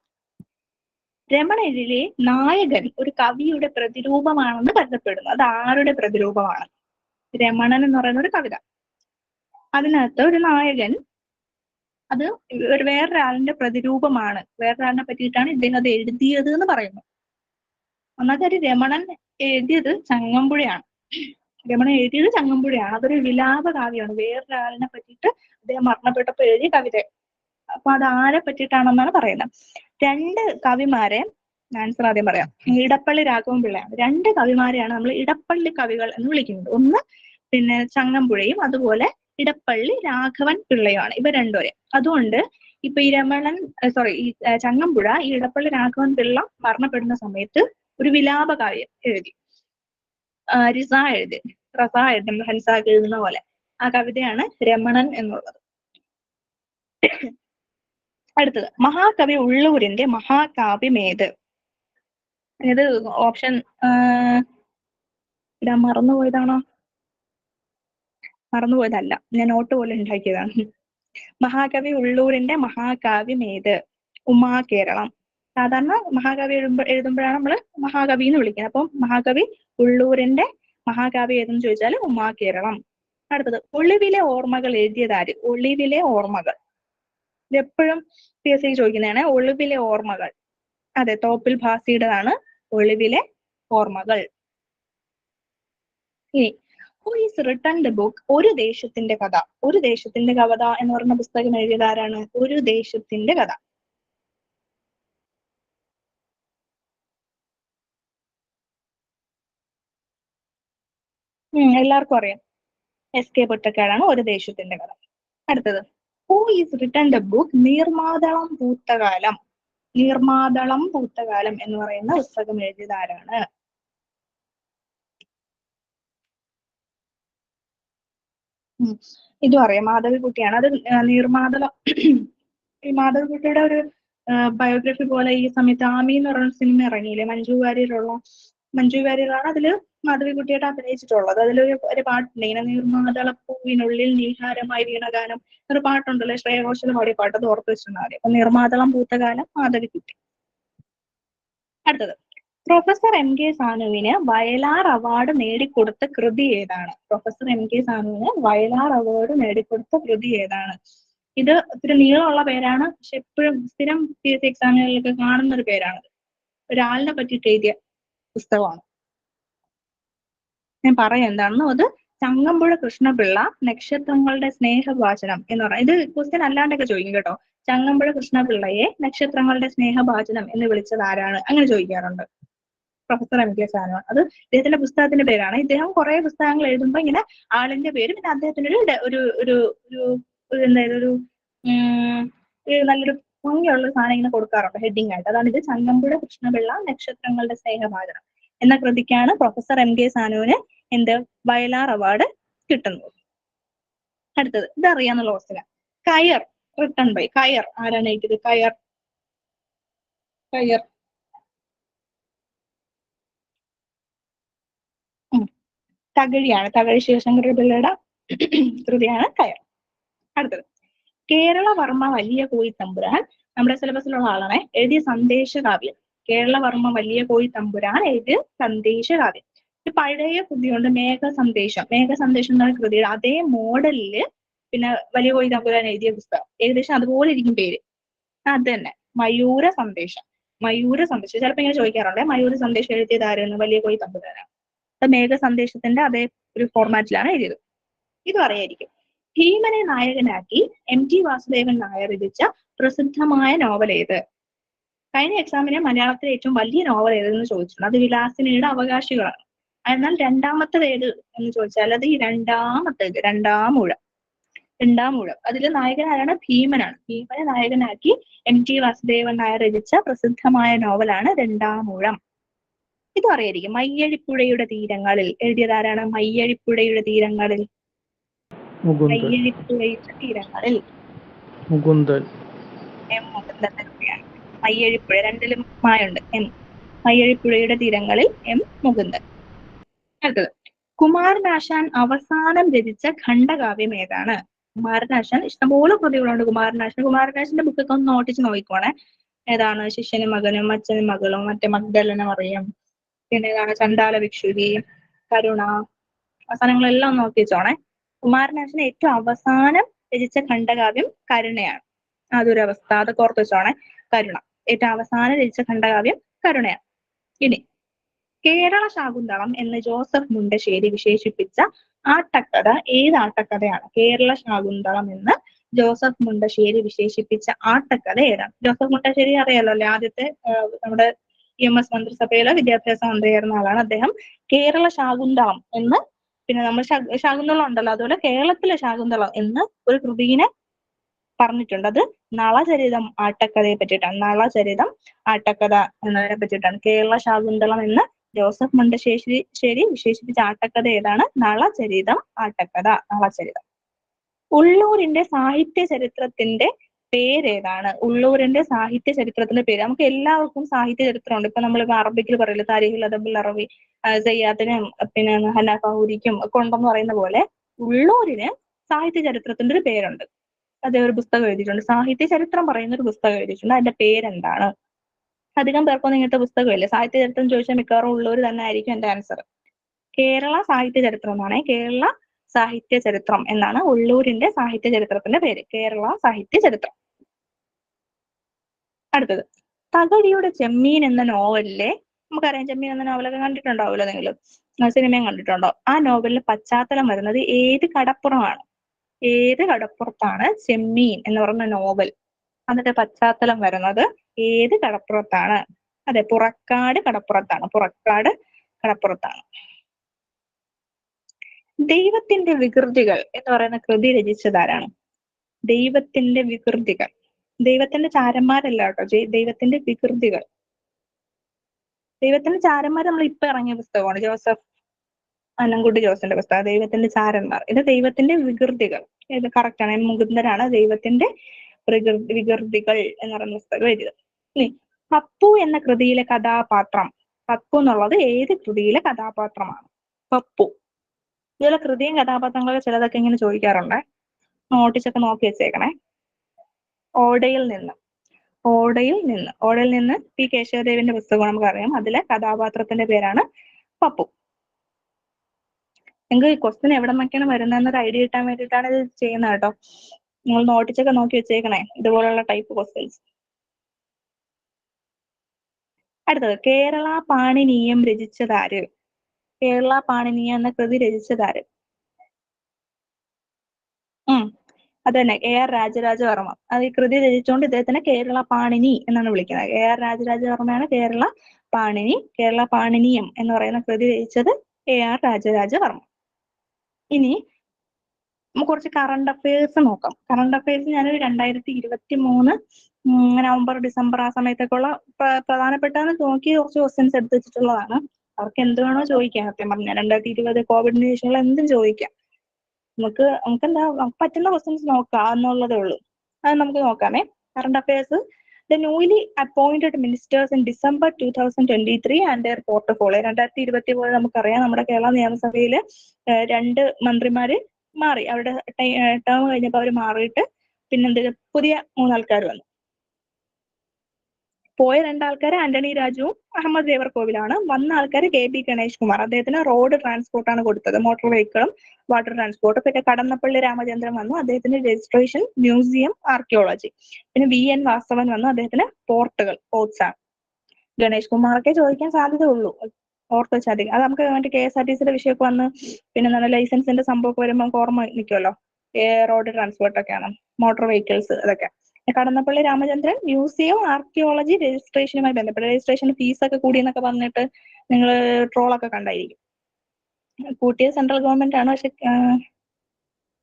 രമണരിലെ നായകൻ ഒരു കവിയുടെ പ്രതിരൂപമാണെന്ന് കരുതപ്പെടുന്നു. അത് ആരുടെ പ്രതിരൂപമാണ്? രമണൻ എന്ന് പറയുന്ന ഒരു കവിത, അതിനകത്ത് ഒരു നായകൻ അത് വേറൊരാളിന്റെ പ്രതിരൂപമാണ്, വേറൊരാളിനെ പറ്റിയിട്ടാണ് ഇദ്ദേഹം അത് എഴുതിയത് എന്ന് പറയുന്നു. ഒന്നാമത്തെ രമണൻ എഴുതിയത് ചങ്ങമ്പുഴയാണ്. രമണൻ എഴുതിയത് ചങ്ങമ്പുഴയാണ്. അതൊരു വിലാപ കാവ്യമാണ്, വേറൊരാളിനെ പറ്റിയിട്ട് അദ്ദേഹം മരണപ്പെട്ടപ്പോൾ എഴുതിയ കവിത. അപ്പൊ അത് ആരെ പറ്റിയിട്ടാണെന്നാണ് പറയുന്നത്. രണ്ട് കവിമാരെ ആൻസർ ആദ്യം പറയാം. ഇടപ്പള്ളി രാഘവൻ പിള്ളയാണ്. രണ്ട് കവിമാരെയാണ് നമ്മൾ ഇടപ്പള്ളി കവികൾ എന്ന് വിളിക്കുന്നത്. ഒന്ന് പിന്നെ ചങ്ങമ്പുഴയും അതുപോലെ ഇടപ്പള്ളി രാഘവൻ പിള്ളയുമാണ്, ഇവ രണ്ടുപേരെ. അതുകൊണ്ട് ഇപ്പൊ ഈ ഈ ചങ്ങമ്പുഴ ഈ ഇടപ്പള്ളി രാഘവൻ പിള്ള മരണപ്പെടുന്ന സമയത്ത് ഒരു വിലാപ കാവ്യം എഴുതി, റസ എഴുതി, ഹൻസാക്ക് എഴുതുന്ന പോലെ. ആ കവിതയാണ് രമണൻ എന്നുള്ളത്. അടുത്തത്, മഹാകവി ഉള്ളൂരിന്റെ മഹാകാവ്യമേത്? ഇത് ഓപ്ഷൻ ഇടാൻ മറന്നുപോയതാണോ? മറന്നുപോയതല്ല, ഞാൻ നോട്ട് പോലെ ഉണ്ടാക്കിയതാണ്. മഹാകവി ഉള്ളൂരിന്റെ മഹാകാവ്യമേത്? ഉമാകേരളം. സാധാരണ മഹാകവി എഴുതുമ്പോഴാണ് നമ്മൾ മഹാകവി എന്ന് വിളിക്കുന്നത്. അപ്പം മഹാകവി ഉള്ളൂരിന്റെ മഹാകാവ്യം ഏതെന്ന് ചോദിച്ചാൽ ഉമാകേരളം. അടുത്തത്, ഒളിവിലെ ഓർമ്മകൾ എഴുതിയതാര്? ഒളിവിലെ ഓർമ്മകൾ ഇതെപ്പോഴും PSC ചോദിക്കുന്നതാണ്. ഒളിവിലെ ഓർമ്മകൾ, അതെ, തോപ്പിൽ ഭാസിയുടേതാണ് ഒളിവിലെ ഓർമ്മകൾ. ഇനി, who is written the book ഒരു ദേശത്തിന്റെ കഥ? ഒരു ദേശത്തിന്റെ കഥ എന്ന് പറയുന്ന പുസ്തകം എഴുതിയതാരാണ്? ഒരു ദേശത്തിന്റെ കഥ. എല്ലാവർക്കും അറിയാം, SK പൊറ്റക്കാടാണ് ഒരു ദേശത്തിന്റെ കഥ. അടുത്തത്, who is written the book Neermathalam Poothakalam? Neermathalam Poothakalam എന്ന് പറയുന്ന പുസ്തകം എഴുതിയതാരാണ്? ഇതും അറിയാം, മാധവിക്കുട്ടിയാണ്. അത് നീർമാതളം ഈ മാധവിക്കുട്ടിയുടെ ഒരു ബയോഗ്രഫി പോലെ ഈ സമയത്ത് ആമി എന്ന് പറയുന്ന സിനിമ ഇറങ്ങിയില്ലേ, മഞ്ജു വാര്യറാണ് അതില് മാധവിക്കുട്ടിയായിട്ട് അഭിനയിച്ചിട്ടുള്ളത്. അതിലൊരു പാട്ടുണ്ട് ഇങ്ങനെ: നീർമാതളപ്പൂവിനുള്ളിൽ നീഹാരമായി വീണഗാനം ഒരു പാട്ടുണ്ടല്ലോ, ശ്രേയ ഘോഷൽ പാടിയ പാട്ട്, അത് ഓർത്ത് വെച്ചിരുന്നാൽ മതി. അപ്പൊ നീർമാതളം പൂത്തകാലം, മാധവിക്കുട്ടി. അടുത്തത്, പ്രൊഫസർ MK സാനുവിന് വയലാർ അവാർഡ് നേടിക്കൊടുത്ത കൃതി ഏതാണ്? പ്രൊഫസർ MK സാനുവിന് വയലാർ അവാർഡ് നേടിക്കൊടുത്ത കൃതി ഏതാണ്? ഇത് ഒത്തിരി നീളമുള്ള പേരാണ്, പക്ഷെ എപ്പോഴും സ്ഥിരം PSC എക്സാമുകളിലൊക്കെ കാണുന്ന ഒരു പേരാണ്. ഒരാളിനെ പറ്റിയിട്ട് എഴുതിയ പുസ്തകമാണ്. ഞാൻ പറയാം എന്താണെന്ന്. അത് ചങ്ങമ്പുഴ കൃഷ്ണപിള്ള നക്ഷത്രങ്ങളുടെ സ്നേഹഭാചനം എന്ന് പറയാം. ഇത് ക്വസ്റ്റ്യൻ അല്ലാണ്ടൊക്കെ ചോദിക്കും കേട്ടോ. ചങ്ങമ്പുഴ കൃഷ്ണപിള്ളയെ നക്ഷത്രങ്ങളുടെ സ്നേഹഭാചനം എന്ന് വിളിച്ചത് ആരാണ്? അങ്ങനെ ചോദിക്കാറുണ്ട്. Professor MK Sanu. അത് ഇദ്ദേഹത്തിന്റെ പുസ്തകത്തിന്റെ പേരാണ്. ഇദ്ദേഹം കുറെ പുസ്തകങ്ങൾ എഴുതുമ്പോൾ ഇങ്ങനെ ആളിന്റെ പേര് പിന്നെ അദ്ദേഹത്തിന്റെ ഒരു നല്ലൊരു ഭംഗിയുള്ള സാധനം ഇങ്ങനെ കൊടുക്കാറുണ്ട് ഹെഡിങ് ആയിട്ട്. അതാണ് ഇത് ചങ്ങമ്പുഴ കൃഷ്ണപിള്ള നക്ഷത്രങ്ങളുടെ സ്നേഹഭാചനം എന്ന കൃതിക്കാണ് പ്രൊഫസർ MK സാനുവിന് വയലാർ അവാർഡ് കിട്ടുന്നത്. അടുത്തത്, ഇതറിയാന്നുള്ള ക്വസ്റ്റ്യൻ. കയർ റിട്ടൺ ബൈ, കയർ ആരാണ് എഴുതിയത്? കയർ തകഴിയാണ്. തകഴി ശിവശങ്കര പിള്ളയുടെ കൃതിയാണ് കയർ. അടുത്തത്, കേരളവർമ്മ വലിയ കോയി തമ്പുരാൻ നമ്മുടെ സിലബസിലുള്ള ആളാണ്, എഴുതിയ സന്ദേശകാവ്യം. കേരളവർമ്മ വലിയ കോയി തമ്പുരാൻ എഴുതിയ സന്ദേശകാവ്യം. പഴയ കൃതിയുണ്ട് മേഘസന്ദേശം. മേഘസന്ദേശം എന്ന കൃതിയുടെ അതേ മോഡലില് പിന്നെ വലിയ കോയി തമ്പുരാൻ എഴുതിയ പുസ്തകം, ഏകദേശം അതുപോലെ ഇരിക്കും പേര്. അത് തന്നെ, മയൂര സന്ദേശം. മയൂര സന്ദേശം ചിലപ്പോൾ ഇങ്ങനെ ചോദിക്കാറുണ്ട്, മയൂര സന്ദേശം എഴുതിയത് ആരെന്ന്, വലിയ കോയി തമ്പുരാനാണ്. അത് മേഘ സന്ദേശത്തിന്റെ അതേ ഒരു ഫോർമാറ്റിലാണ് എഴുതിയത്. ഇതും അറിയായിരിക്കും. ഭീമനെ നായകനാക്കി MT വാസുദേവൻ നായർ രചിച്ച പ്രസിദ്ധമായ നോവൽ ഏത്? കഴിഞ്ഞ എക്സാമിന് മലയാളത്തിലെ ഏറ്റവും വലിയ നോവൽ ഏതെന്ന് ചോദിച്ചിട്ടുണ്ട്. അത് വിലാസിനിയുടെ അവകാശികളാണ്. എന്നാൽ രണ്ടാമത്തേത് ഏത് എന്ന് ചോദിച്ചാൽ അത് ഈ രണ്ടാമത്തേത്, രണ്ടാമൂഴം. അതിൽ നായകൻ ആരാണ്? ഭീമനാണ്. ഭീമനെ നായകനാക്കി MT വാസുദേവൻ നായർ രചിച്ച പ്രസിദ്ധമായ നോവലാണ് രണ്ടാമൂഴം. ഇതും അറിയായിരിക്കും. മയ്യഴിപ്പുഴയുടെ തീരങ്ങളിൽ എഴുതിയത് ആരാണ്? മയ്യഴിപ്പുഴയുടെ തീരങ്ങളിൽ, മയ്യഴിപ്പുഴയുടെ തീരങ്ങളിൽ മുകുന്ദൻ. M മുകുന്ദൻ തന്നെയാണ്. മയ്യഴിപ്പുഴ രണ്ടിലും മായുണ്ട്. മയ്യഴിപ്പുഴയുടെ തീരങ്ങളിൽ M മുകുന്ദൻ. അടുത്തത്, കുമാരനാശാൻ അവസാനം രചിച്ച ഖണ്ഡകാവ്യം ഏതാണ്? കുമാരനാശാൻ ഇഷ്ടംപോലെ കൃതികളുണ്ട്. കുമാരനാശാന്റെ ബുക്കൊക്കെ ഒന്ന് നോട്ടിച്ച് നോക്കിക്കോണേ. ഏതാണ്? ശിഷ്യനും മകനും, അച്ഛനും മകളും, മറ്റേ മഗ്ദലന മറിയം, പിന്നെ ഏതാണ്? ചണ്ടാല ഭിക്ഷുകി, കരുണ, അവസാനങ്ങളെല്ലാം ഒന്ന് നോക്കി വെച്ചോണേ. കുമാരനാശാൻ ഏറ്റവും അവസാനം രചിച്ച ഖണ്ഡകാവ്യം കരുണയാണ്. അതൊരു അവസ്ഥ, അതൊക്കെ ഓർത്ത് വെച്ചോണേ. കരുണ ഏറ്റവും അവസാനം രചിച്ച ഖണ്ഡകാവ്യം കരുണയാണ്. ഇനി കേരള ശാകുന്തളം എന്ന് ജോസഫ് മുണ്ടശ്ശേരി വിശേഷിപ്പിച്ച ആട്ടക്കഥ ഏത് ആട്ടക്കഥയാണ്? കേരള ശാകുന്തളം എന്ന് ജോസഫ് മുണ്ടശ്ശേരി വിശേഷിപ്പിച്ച ആട്ടക്കഥ ഏതാണ്? ജോസഫ് മുണ്ടശ്ശേരി അറിയാലോ അല്ലെ, ആദ്യത്തെ നമ്മുടെ EMS മന്ത്രിസഭയിലെ വിദ്യാഭ്യാസ മന്ത്രിയായിരുന്ന ആളാണ് അദ്ദേഹം. കേരള ശാകുന്തളം എന്ന്, പിന്നെ നമ്മൾ ശാകുന്തളം ഉണ്ടല്ലോ, അതുപോലെ കേരളത്തിലെ ശാകുന്തളം എന്ന് ഒരു കൃതിനെ പറഞ്ഞിട്ടുണ്ട്. അത് നളചരിതം ആട്ടക്കഥയെ പറ്റിയിട്ടാണ്. നളചരിതം ആട്ടക്കഥ എന്നതിനെ പറ്റിയിട്ടാണ്. കേരള ശാകുന്തളം എന്ന് ജോസഫ് മുണ്ടശ്ശേരി വിശേഷിപ്പിച്ച ആട്ടക്കഥ ഏതാണ്? നളചരിതം ആട്ടക്കഥ. നളചരിതം. ഉള്ളൂരിന്റെ സാഹിത്യ ചരിത്രത്തിന്റെ പേരേതാണ്? ഉള്ളൂരിന്റെ സാഹിത്യ ചരിത്രത്തിന്റെ പേര്. നമുക്ക് എല്ലാവർക്കും സാഹിത്യ ചരിത്രമുണ്ട്. ഇപ്പൊ നമ്മളിപ്പോ അറബിക്കിൽ പറയില്ല, താരിഖുൽ അദബുൽ അറബി, സയ്യാദിനും പിന്നെ ഹന ഫഹൂരിക്കും ഒക്കെ ഉണ്ടെന്ന് പറയുന്ന പോലെ ഉള്ളൂരിന് സാഹിത്യ ചരിത്രത്തിന്റെ ഒരു പേരുണ്ട്. അതേ ഒരു പുസ്തകം എഴുതിയിട്ടുണ്ട്, സാഹിത്യ ചരിത്രം പറയുന്ന ഒരു പുസ്തകം എഴുതിയിട്ടുണ്ട്. അതിന്റെ പേരെന്താണ്? അധികം പേർക്കൊന്നും ഇങ്ങനത്തെ പുസ്തകമില്ല. സാഹിത്യ ചരിത്രം ചോദിച്ചാൽ മിക്കവാറും ഉള്ളൂർ തന്നെ ആയിരിക്കും എന്റെ ആൻസർ. കേരള സാഹിത്യ ചരിത്രം എന്നാണ്, കേരള സാഹിത്യ ചരിത്രം എന്നാണ് ഉള്ളൂരിന്റെ സാഹിത്യ ചരിത്രത്തിന്റെ പേര്. കേരള സാഹിത്യ ചരിത്രം. അടുത്തത്, തകഴിയുടെ ചെമ്മീൻ എന്ന നോവലിലെ, നമുക്കറിയാം ചെമ്മീൻ എന്ന നോവലൊക്കെ കണ്ടിട്ടുണ്ടാവുമല്ലോ നിങ്ങൾ, സിനിമയും കണ്ടിട്ടുണ്ടോ? ആ നോവലിലെ പശ്ചാത്തലം വരുന്നത് ഏത് കടപ്പുറമാണ്? ഏത് കടപ്പുറത്താണ് ചെമ്മീൻ എന്ന് പറയുന്ന നോവൽ? അതിന്റെ പശ്ചാത്തലം വരുന്നത് ഏത് കടപ്പുറത്താണ്? അതെ, പുറക്കാട് കടപ്പുറത്താണ്. പുറക്കാട് കടപ്പുറത്താണ്. ദൈവത്തിന്റെ വികൃതികൾ എന്ന് പറയുന്ന കൃതി രചിച്ചതാരാണ്? ദൈവത്തിന്റെ വികൃതികൾ. ദൈവത്തിന്റെ ചാരന്മാരല്ല കേട്ടോ, ദൈവത്തിന്റെ വികൃതികൾ. ദൈവത്തിന്റെ ചാരന്മാർ നമ്മൾ ഇപ്പൊ ഇറങ്ങിയ പുസ്തകമാണ്, ജോസഫ് അന്നംകുട്ടി ജോസിന്റെ പുസ്തകം ദൈവത്തിന്റെ ചാരന്മാർ. ഇത് ദൈവത്തിന്റെ വികൃതികൾ. ഇത് കറക്റ്റ് ആണ്. മുകുന്ദനാണ് ദൈവത്തിന്റെ വികൃതികൾ എന്ന് പറയുന്ന പുസ്തകം എഴുതിയത്. ഇനി പപ്പു എന്ന കൃതിയിലെ കഥാപാത്രം, പപ്പു എന്നുള്ളത് ഏത് കൃതിയിലെ കഥാപാത്രമാണ്? പപ്പു. ഇതുപോലെ കൃതിയും കഥാപാത്രങ്ങളൊക്കെ ചിലതൊക്കെ ഇങ്ങനെ ചോദിക്കാറുണ്ട്, നോട്ടീസൊക്കെ നോക്കി വെച്ചേക്കണേ. ഓടയിൽ നിന്ന് P. കേശവദേവിന്റെ പുസ്തകം നമുക്കറിയാം. അതിലെ കഥാപാത്രത്തിന്റെ പേരാണ് പപ്പു. നിങ്ങൾക്ക് ഈ ക്വസ്റ്റ്യൻ എവിടെ നിന്നൊക്കെയാണ് വരുന്നതെന്നൊരു ഐഡിയ കിട്ടാൻ വേണ്ടിയിട്ടാണ് ഇത് ചെയ്യുന്നത് കേട്ടോ. നിങ്ങൾ നോട്ടീസൊക്കെ നോക്കി വെച്ചേക്കണേ, ഇതുപോലുള്ള ടൈപ്പ് ക്വസ്റ്റ്യൻസ്. അടുത്തത്, കേരള പാണിനീയം രചിച്ചതാര്? കേരള പാണിനീയം എന്ന കൃതി രചിച്ചതാര്? അത് തന്നെ, AR രാജരാജവർമ്മ. അത് ഈ കൃതി രചിച്ചുകൊണ്ട് ഇദ്ദേഹത്തിനെ കേരള പാണിനി എന്നാണ് വിളിക്കുന്നത്. AR രാജരാജവർമ്മയാണ് കേരള പാണിനി. കേരള പാണിനീയം എന്ന് പറയുന്ന കൃതി രചിച്ചത് AR രാജരാജവർമ്മ. ഇനി നമുക്ക് കുറച്ച് കറണ്ട് അഫയേഴ്സ് നോക്കാം. കറണ്ട് അഫയേഴ്സ് ഞാനൊരു 2023 നവംബർ ഡിസംബർ ആ സമയത്തൊക്കെയുള്ള പ്രധാനപ്പെട്ടതെന്ന് നോക്കി കുറച്ച് ക്വസ്റ്റ്യൻസ് എടുത്ത് വെച്ചിട്ടുള്ളതാണ്. അവർക്ക് എന്ത് വേണോ ചോദിക്കാം. സത്യം പറഞ്ഞാൽ 2020 കോവിഡിന് ശേഷമുള്ള എന്തും ചോദിക്കാം. നമുക്കെന്താ പറ്റുന്ന ക്വസ്റ്റ്യൻസ് നോക്കാം എന്നുള്ളതേ ഉള്ളൂ. അത് നമുക്ക് നോക്കാമേ. Current affairs. The newly appointed ministers in December 2023 and their portfolio. 2023 നമുക്കറിയാം, നമ്മുടെ കേരള നിയമസഭയില് 2 മന്ത്രിമാര് മാറി. അവരുടെ ടേം കഴിഞ്ഞപ്പോൾ അവർ മാറിയിട്ട് പിന്നെ പുതിയ 3 ആൾക്കാർ വന്നു. പോയ 2 ആൾക്കാർ ആന്റണി രാജുവും അഹമ്മദ് ദേവർകോവിലാണ്. വന്ന ആൾക്കാർ KB ഗണേഷ് കുമാർ. അദ്ദേഹത്തിന് റോഡ് ട്രാൻസ്പോർട്ടാണ് കൊടുത്തത്, മോട്ടോർ വെഹിക്കിളും വാട്ടർ ട്രാൻസ്പോർട്ട്. പിന്നെ കടന്നപ്പള്ളി രാമചന്ദ്രൻ വന്നു, അദ്ദേഹത്തിന് രജിസ്ട്രേഷൻ, മ്യൂസിയം, ആർക്കിയോളജി. പിന്നെ VN വാസവൻ വന്നു, അദ്ദേഹത്തിന് പോർട്ട്സ് ആണ്. ഗണേഷ് കുമാറൊക്കെ ചോദിക്കാൻ സാധ്യത ഉള്ളൂ, ഓർത്ത് വെച്ചാൽ മതി. അത് നമുക്ക് മറ്റേ KSRTCയുടെ വിഷയമൊക്കെ വന്ന് പിന്നെ എന്താണ് ലൈസൻസിന്റെ സംഭവമൊക്കെ വരുമ്പോൾ നമുക്ക് ഓർമ്മ നിൽക്കുമല്ലോ, റോഡ് ട്രാൻസ്പോർട്ട് ഒക്കെയാണ്, മോട്ടോർ വെഹിക്കിൾസ് അതൊക്കെ. കടന്നപ്പള്ളി രാമചന്ദ്രൻ മ്യൂസിയം ആർക്കിയോളജി രജിസ്ട്രേഷനുമായി ബന്ധപ്പെട്ട് രജിസ്ട്രേഷൻ ഫീസൊക്കെ കൂടി എന്നൊക്കെ പറഞ്ഞിട്ട് നിങ്ങൾ ട്രോളൊക്കെ കണ്ടായിരിക്കും. കൂട്ടിയത് സെൻട്രൽ ഗവൺമെന്റ് ആണ്, പക്ഷെ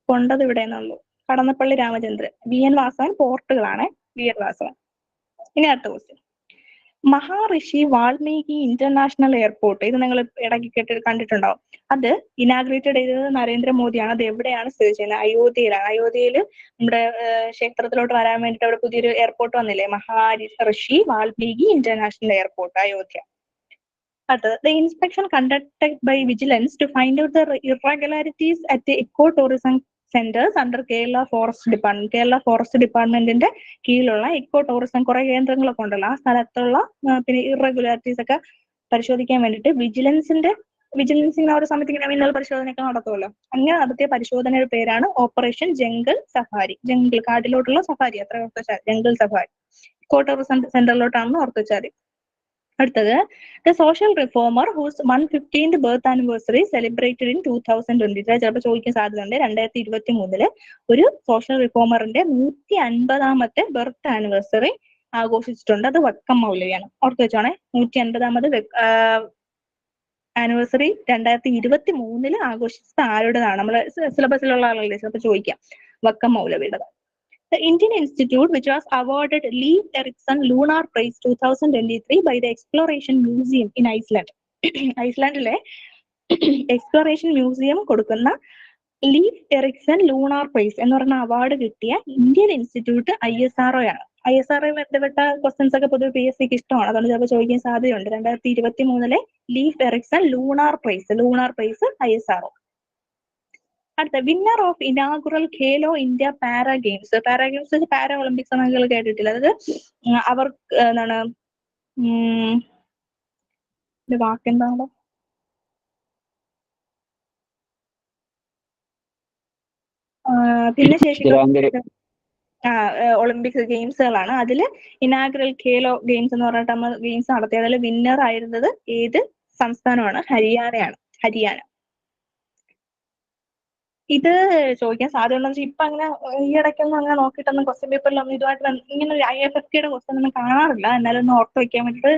കൊണ്ടത് ഇവിടെ നിന്നുള്ളൂ. Kadannappally Ramachandran, VN Vasavan പോർട്ടുകളാണ്, VN Vasavan. ഇനി അടുത്ത question, Maharishi Valmiki international airport, ഇത് നിങ്ങൾ ഇടയ്ക്ക് കണ്ടിട്ടുണ്ടാവും. അത് ഇനാഗ്രേറ്റഡ് ചെയ്തത് നരേന്ദ്രമോദിയാണ്. അത് എവിടെയാണ് സ്ഥിതി ചെയ്യുന്നത്? അയോധ്യയിലാണ്. അയോധ്യയിൽ നമ്മുടെ ക്ഷേത്രത്തിലോട്ട് വരാൻ വേണ്ടിയിട്ട് അവിടെ പുതിയൊരു എയർപോർട്ട് വന്നില്ലേ, മഹാഋഷി വാൽമീകി ഇന്റർനാഷണൽ എയർപോർട്ട്, അയോധ്യ. അടുത്തത്, the inspection conducted by vigilance to find out the irregularities at eco tourism centres under Kerala forest department. Kerala forest ഡിപ്പാർട്ട്മെന്റിന്റെ കീഴിലുള്ള ഇക്കോ ടൂറിസം കുറെ കേന്ദ്രങ്ങളൊക്കെ ഉണ്ടല്ലോ, ആ സ്ഥലത്തുള്ള പിന്നെ ഇറഗുലാരിറ്റീസ് ഒക്കെ പരിശോധിക്കാൻ വേണ്ടിയിട്ട് വിജിലൻസിന്റെ ഒരു സമിതിക്ക് മിന്നൽ പരിശോധനയൊക്കെ നടത്തുമല്ലോ, അങ്ങനെ നടത്തിയ പരിശോധനയുടെ പേരാണ് ഓപ്പറേഷൻ ജംഗിൾ സഫാരി. ജംഗിൾ കാട്ടിലോട്ടുള്ള സഫാരി, അത്ര ഓർത്തുവെച്ചാൽ ജംഗിൾ സഫാരി. ഇക്കോ ടൂറിസം സെന്ററിലോട്ടാണെന്ന് ഓർത്തുവെച്ചാൽ. അടുത്തത്, the social reformer whose 115th birth anniversary celebrated in 2023. ചിലപ്പോൾ ചോദിക്കാൻ സാധ്യതയുണ്ട്. 2023 ഒരു സോഷ്യൽ റിഫോമറിന്റെ 150ാമത്തെ ബർത്ത് ആനിവേഴ്സറി ആഘോഷിച്ചിട്ടുണ്ട്. അത് വക്കം മൗലവിയാണ്, ഓർത്ത് വെച്ചോണേ. 150ാമത് ആനിവേഴ്സറി 2023 ആഘോഷിച്ചത് ആരുടേതാണ്? നമ്മള് സിലബസിലുള്ള ആളല്ലേ, ചിലപ്പോൾ ചോദിക്കാം. Vakkom മൗലവിയുടേതാണ്. The Indian Institute, which was awarded Leif Erikson Lunar Prize 2023 by the Exploration Museum in Iceland. ഐസ്ലാൻഡിലെ എക്സ്പ്ലോറേഷൻ മ്യൂസിയം കൊടുക്കുന്ന ലീഫ് എറിക്സൺ ലൂണാർ പ്രൈസ് എന്ന് പറയുന്ന അവാർഡ് കിട്ടിയ ഇന്ത്യൻ ഇൻസ്റ്റിറ്റ്യൂട്ട് ISRO ആണ്. ISRO ബന്ധപ്പെട്ട ക്വസ്റ്റ്യൻസ് ഒക്കെ പൊതുവെ PSCക്ക് ഇഷ്ടമാണ്, അതുകൊണ്ട് ചിലപ്പോൾ ചോദിക്കാൻ സാധ്യതയുണ്ട്. 2023 ലീഫ് എറിക്സൺ ലൂണാർ പ്രൈസ് ISRO. അടുത്ത, winner of inaugural Khelo India para games. Para games para olympics എന്ന് നിങ്ങൾ കേട്ടിട്ടില്ല. അതായത് അവർക്ക് എന്താണ് വാക്കെന്താണോ ഭിന്നശേഷി ഒളിമ്പിക്സ് ഗെയിംസുകളാണ്. അതിൽ ഇനാഗുറൽ ഖേലോ ഗെയിംസ് എന്ന് പറഞ്ഞിട്ട് നമ്മൾ ഗെയിംസ് നടത്തി. അതിൽ വിന്നർ ആയിരുന്നത് ഏത് സംസ്ഥാനമാണ്? ഹരിയാന. ഇത് ചോദിക്കാൻ സാധ്യതയുണ്ടെന്ന് വെച്ചാൽ ഇപ്പൊ അങ്ങനെ ഈ ഇടയ്ക്കൊന്നും അങ്ങനെ നോക്കിയിട്ടൊന്നും ക്വസ്റ്റ്യൻ പേപ്പറിലൊന്നും ഇതുമായിട്ട് ഇങ്ങനെ ഒരു IFFKയുടെ ക്വസ്റ്റ്യൻ ഒന്നും കാണാറില്ല. എന്നാലും ഒന്ന് ഓർത്ത് വെക്കാൻ വേണ്ടിയിട്ട്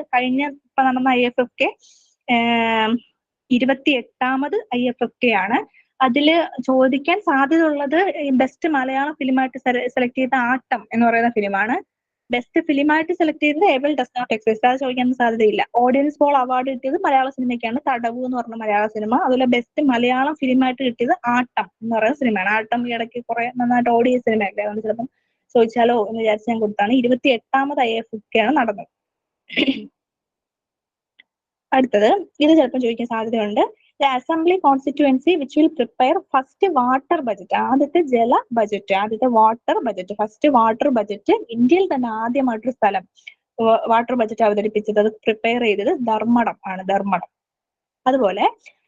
ഇപ്പൊ നടന്ന IFFK 28ാമത് IFFK ആണ്. അതില് ചോദിക്കാൻ സാധ്യതയുള്ളത് ബെസ്റ്റ് മലയാളം ഫിലിമായിട്ട് സെലക്ട് ചെയ്ത ആട്ടം എന്ന് പറയുന്ന ഫിലിമാണ്. ബെസ്റ്റ് ഫിലിമായിട്ട് സെലക്ട് ചെയ്തത് ഏബിൾ ഡസ് നോട്ട് എക്സിസ്റ്റ്, അത് ചോദിക്കാൻ സാധ്യതയില്ല. ഓഡിയൻസ് പോൾ അവാർഡ് കിട്ടിയത് മലയാള സിനിമയ്ക്കാണ്, തടവു എന്ന് പറഞ്ഞ മലയാള സിനിമ. അതുപോലെ ബെസ്റ്റ് മലയാളം ഫിലിമായിട്ട് കിട്ടിയത് ആട്ടം എന്ന് പറയുന്ന സിനിമയാണ്. ആട്ടം ഈ ഇടയ്ക്ക് കുറെ നന്നായിട്ട് ഓടിയ സിനിമയല്ലേ, അതുകൊണ്ട് ചിലപ്പം ചോദിച്ചാലോ എന്ന് വിചാരിച്ച് ഞാൻ കൊടുത്താണ്. 28ാമത് IFFK ആണ് നടന്നത്. അടുത്തത്, ഇത് ചിലപ്പോൾ ചോദിക്കാൻ സാധ്യതയുണ്ട്. The assembly constituency which will prepare first water budget, ആദ്യത്തെ ജല ബജറ്റ്, ആദ്യത്തെ water budget, first water budget ഇന്ത്യയിൽ തന്നെ ആദ്യമായിട്ടൊരു സ്ഥലം വാട്ടർ ബജറ്റ് അവതരിപ്പിച്ചത്, അത് പ്രിപ്പയർ ചെയ്തത് ധർമ്മടം ആണ്, ധർമ്മടം. അതുപോലെ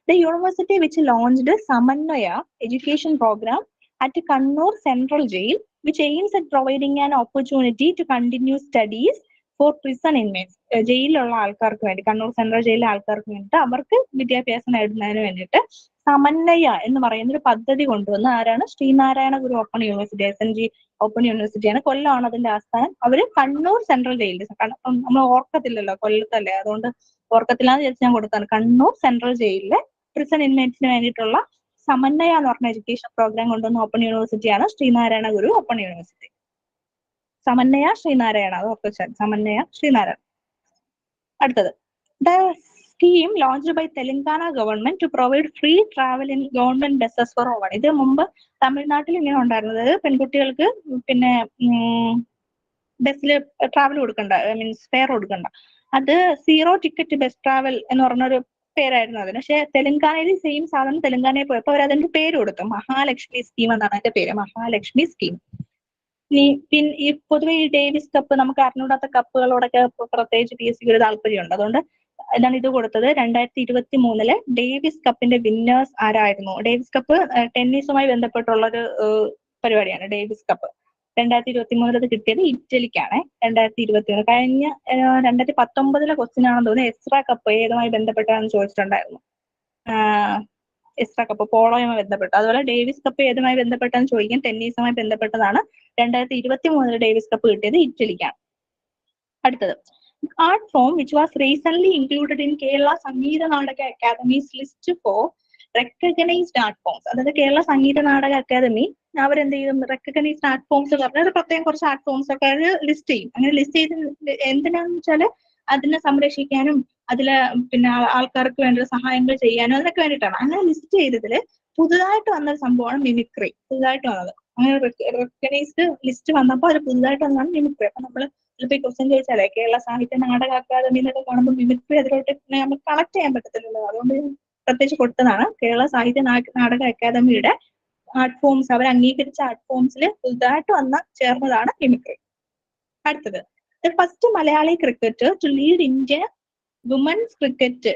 the university which launched Samanvaya education programme at Kannur central jail which aims at providing an opportunity to continue studies for prison inmates. ജയിലിലുള്ള ആൾക്കാർക്ക് വേണ്ടി, കണ്ണൂർ സെൻട്രൽ ജയിലിലെ ആൾക്കാർക്ക് വേണ്ടിയിട്ട് അവർക്ക് വിദ്യാഭ്യാസം നേടുന്നതിന് വേണ്ടിയിട്ട് സമന്വയ എന്ന് പറയുന്ന ഒരു പദ്ധതി കൊണ്ടുവന്ന ആരാണ്? Sreenarayana Guru open university, SNG open യൂണിവേഴ്സിറ്റിയാണ്. കൊല്ലമാണ് അതിന്റെ ആസ്ഥാനം. അവര് കണ്ണൂർ സെൻട്രൽ ജയിലിൽ, നമ്മൾ ഓർക്കത്തില്ലല്ലോ, കൊല്ലത്തല്ലേ, അതുകൊണ്ട് ഓർക്കത്തില്ലാന്ന് വിചാരിച്ച് ഞാൻ കൊടുത്താണ്. കണ്ണൂർ സെൻട്രൽ ജയിലിലെ പ്രിസൺ ഇൻമേറ്റ്സിന് വേണ്ടിയിട്ടുള്ള സമന്വയ എന്ന് പറഞ്ഞ എഡ്യൂക്കേഷൻ പ്രോഗ്രാം കൊണ്ടുവന്ന ഓപ്പൺ യൂണിവേഴ്സിറ്റിയാണ് ശ്രീനാരായണ ഗുരു ഓപ്പൺ യൂണിവേഴ്സിറ്റി. സമന്വയ ശ്രീനാരായണ, അത് ഓർത്ത് വെച്ചാൽ സമന്വയ ശ്രീനാരായണ. അടുത്തത്, the scheme launched by Telangana government to provide free travel in government buses for women. ഇത് മുമ്പ് തമിഴ്നാട്ടിൽ ഇങ്ങനെ ഉണ്ടായിരുന്നത്, പെൺകുട്ടികൾക്ക് പിന്നെ ബസ്സിൽ ട്രാവൽ കൊടുക്കണ്ട, മീൻസ് ഫെയർ കൊടുക്കണ്ട. അത് 0 ടിക്കറ്റ് ബസ് ട്രാവൽ എന്ന് പറഞ്ഞൊരു പേരായിരുന്നു അതിന്. പക്ഷെ തെലങ്കാനയിൽ സെയിം സാധനം തെലങ്കാനയിൽ പോയപ്പോൾ അവർ അതിന്റെ പേര് കൊടുത്തു, മഹാലക്ഷ്മി സ്കീം എന്നാണ് അതിന്റെ പേര്, മഹാലക്ഷ്മി സ്കീം. പിന്നെ ഈ പൊതുവെ ഈ ഡേവിസ് കപ്പ്, നമുക്ക് അറിഞ്ഞൂടാത്ത കപ്പുകളോടൊക്കെ പ്രത്യേകിച്ച് PSCക്ക് ഒരു താല്പര്യമുണ്ട്, അതുകൊണ്ട് ഇതാണ് ഇത് കൊടുത്തത്. 2023 ഡേവിസ് കപ്പിന്റെ വിന്നേഴ്സ് ആരായിരുന്നു? ഡേവിസ് കപ്പ് ടെന്നീസുമായി ബന്ധപ്പെട്ടുള്ള ഒരു പരിപാടിയാണ് ഡേവിസ് കപ്പ്. 2023 അത് കിട്ടിയത് ഇറ്റലിക്കാണ്. 2021 കഴിഞ്ഞ 2019 ക്വസ്റ്റ്യൻ ആണെന്ന് തോന്നുന്നു. എസ്ര കപ്പ് ഏതുമായി ബന്ധപ്പെട്ടാണെന്ന് ചോദിച്ചിട്ടുണ്ടായിരുന്നു. എസ്ര കപ്പ് പോളോയുമായി ബന്ധപ്പെട്ട്. അതുപോലെ ഡേവിസ് കപ്പ് ഏതുമായി ബന്ധപ്പെട്ടാന്ന് ചോദിക്കും. ടെന്നീസുമായി ബന്ധപ്പെട്ടതാണ്. 2023 ഡേവിസ് കപ്പ് കിട്ടിയത് ഇറ്റലിക്കാണ്. അടുത്തത് art form which was recent included in Kerala Sangeetha Nataka academy's list for recognised art forms. അതായത് കേരള സംഗീത നാടക അക്കാദമി അവരെന്ത് ചെയ്യും, റെക്കഗ്നൈസ്ഡ് ആർട്ട് ഫോംസ് പറഞ്ഞാൽ പ്രത്യേകം കുറച്ച് ആർട്ട് ഫോംസ് ഒക്കെ അവർ ലിസ്റ്റ് ചെയ്യും. അങ്ങനെ ലിസ്റ്റ് ചെയ്ത് എന്തിനാന്ന് വെച്ചാൽ അതിനെ സംരക്ഷിക്കാനും അതിലെ പിന്നെ ആൾക്കാർക്ക് വേണ്ട സഹായങ്ങൾ ചെയ്യാനും അതിനൊക്കെ വേണ്ടിയിട്ടാണ്. അങ്ങനെ ലിസ്റ്റ് ചെയ്തതില് പുതുതായിട്ട് വന്നൊരു സംഭവമാണ് മിമിക്രി. പുതുതായിട്ട് വന്നത് അങ്ങനെ റെക്കഗ്നൈസ്ഡ് ലിസ്റ്റ് വന്നപ്പോൾ അത് പുതുതായിട്ട് വന്നതാണ് മിമിക്രി. അപ്പൊ നമ്മള് ചിലപ്പോൾ ഈ ക്വസ്റ്റ്യൻ ചോദിച്ചാലേ കേരള സാഹിത്യ നാടക അക്കാദമി എന്നൊക്കെ കാണുമ്പോൾ മിമിക്രി അതിലോട്ട് നമുക്ക് കണക്ട് ചെയ്യാൻ പറ്റത്തില്ലല്ലോ. അതുകൊണ്ട് പ്രത്യേകിച്ച് കൊടുത്തതാണ്. കേരള സാഹിത്യ നാടക അക്കാദമിയുടെ ആർട്ട് ഫോംസ്, അവർ അംഗീകരിച്ച ആർട്ട് ഫോംസിൽ പുതുതായിട്ട് ചേർന്നതാണ് മിമിക്രി. അടുത്തത് first Malayali cricketer to lead India women's cricket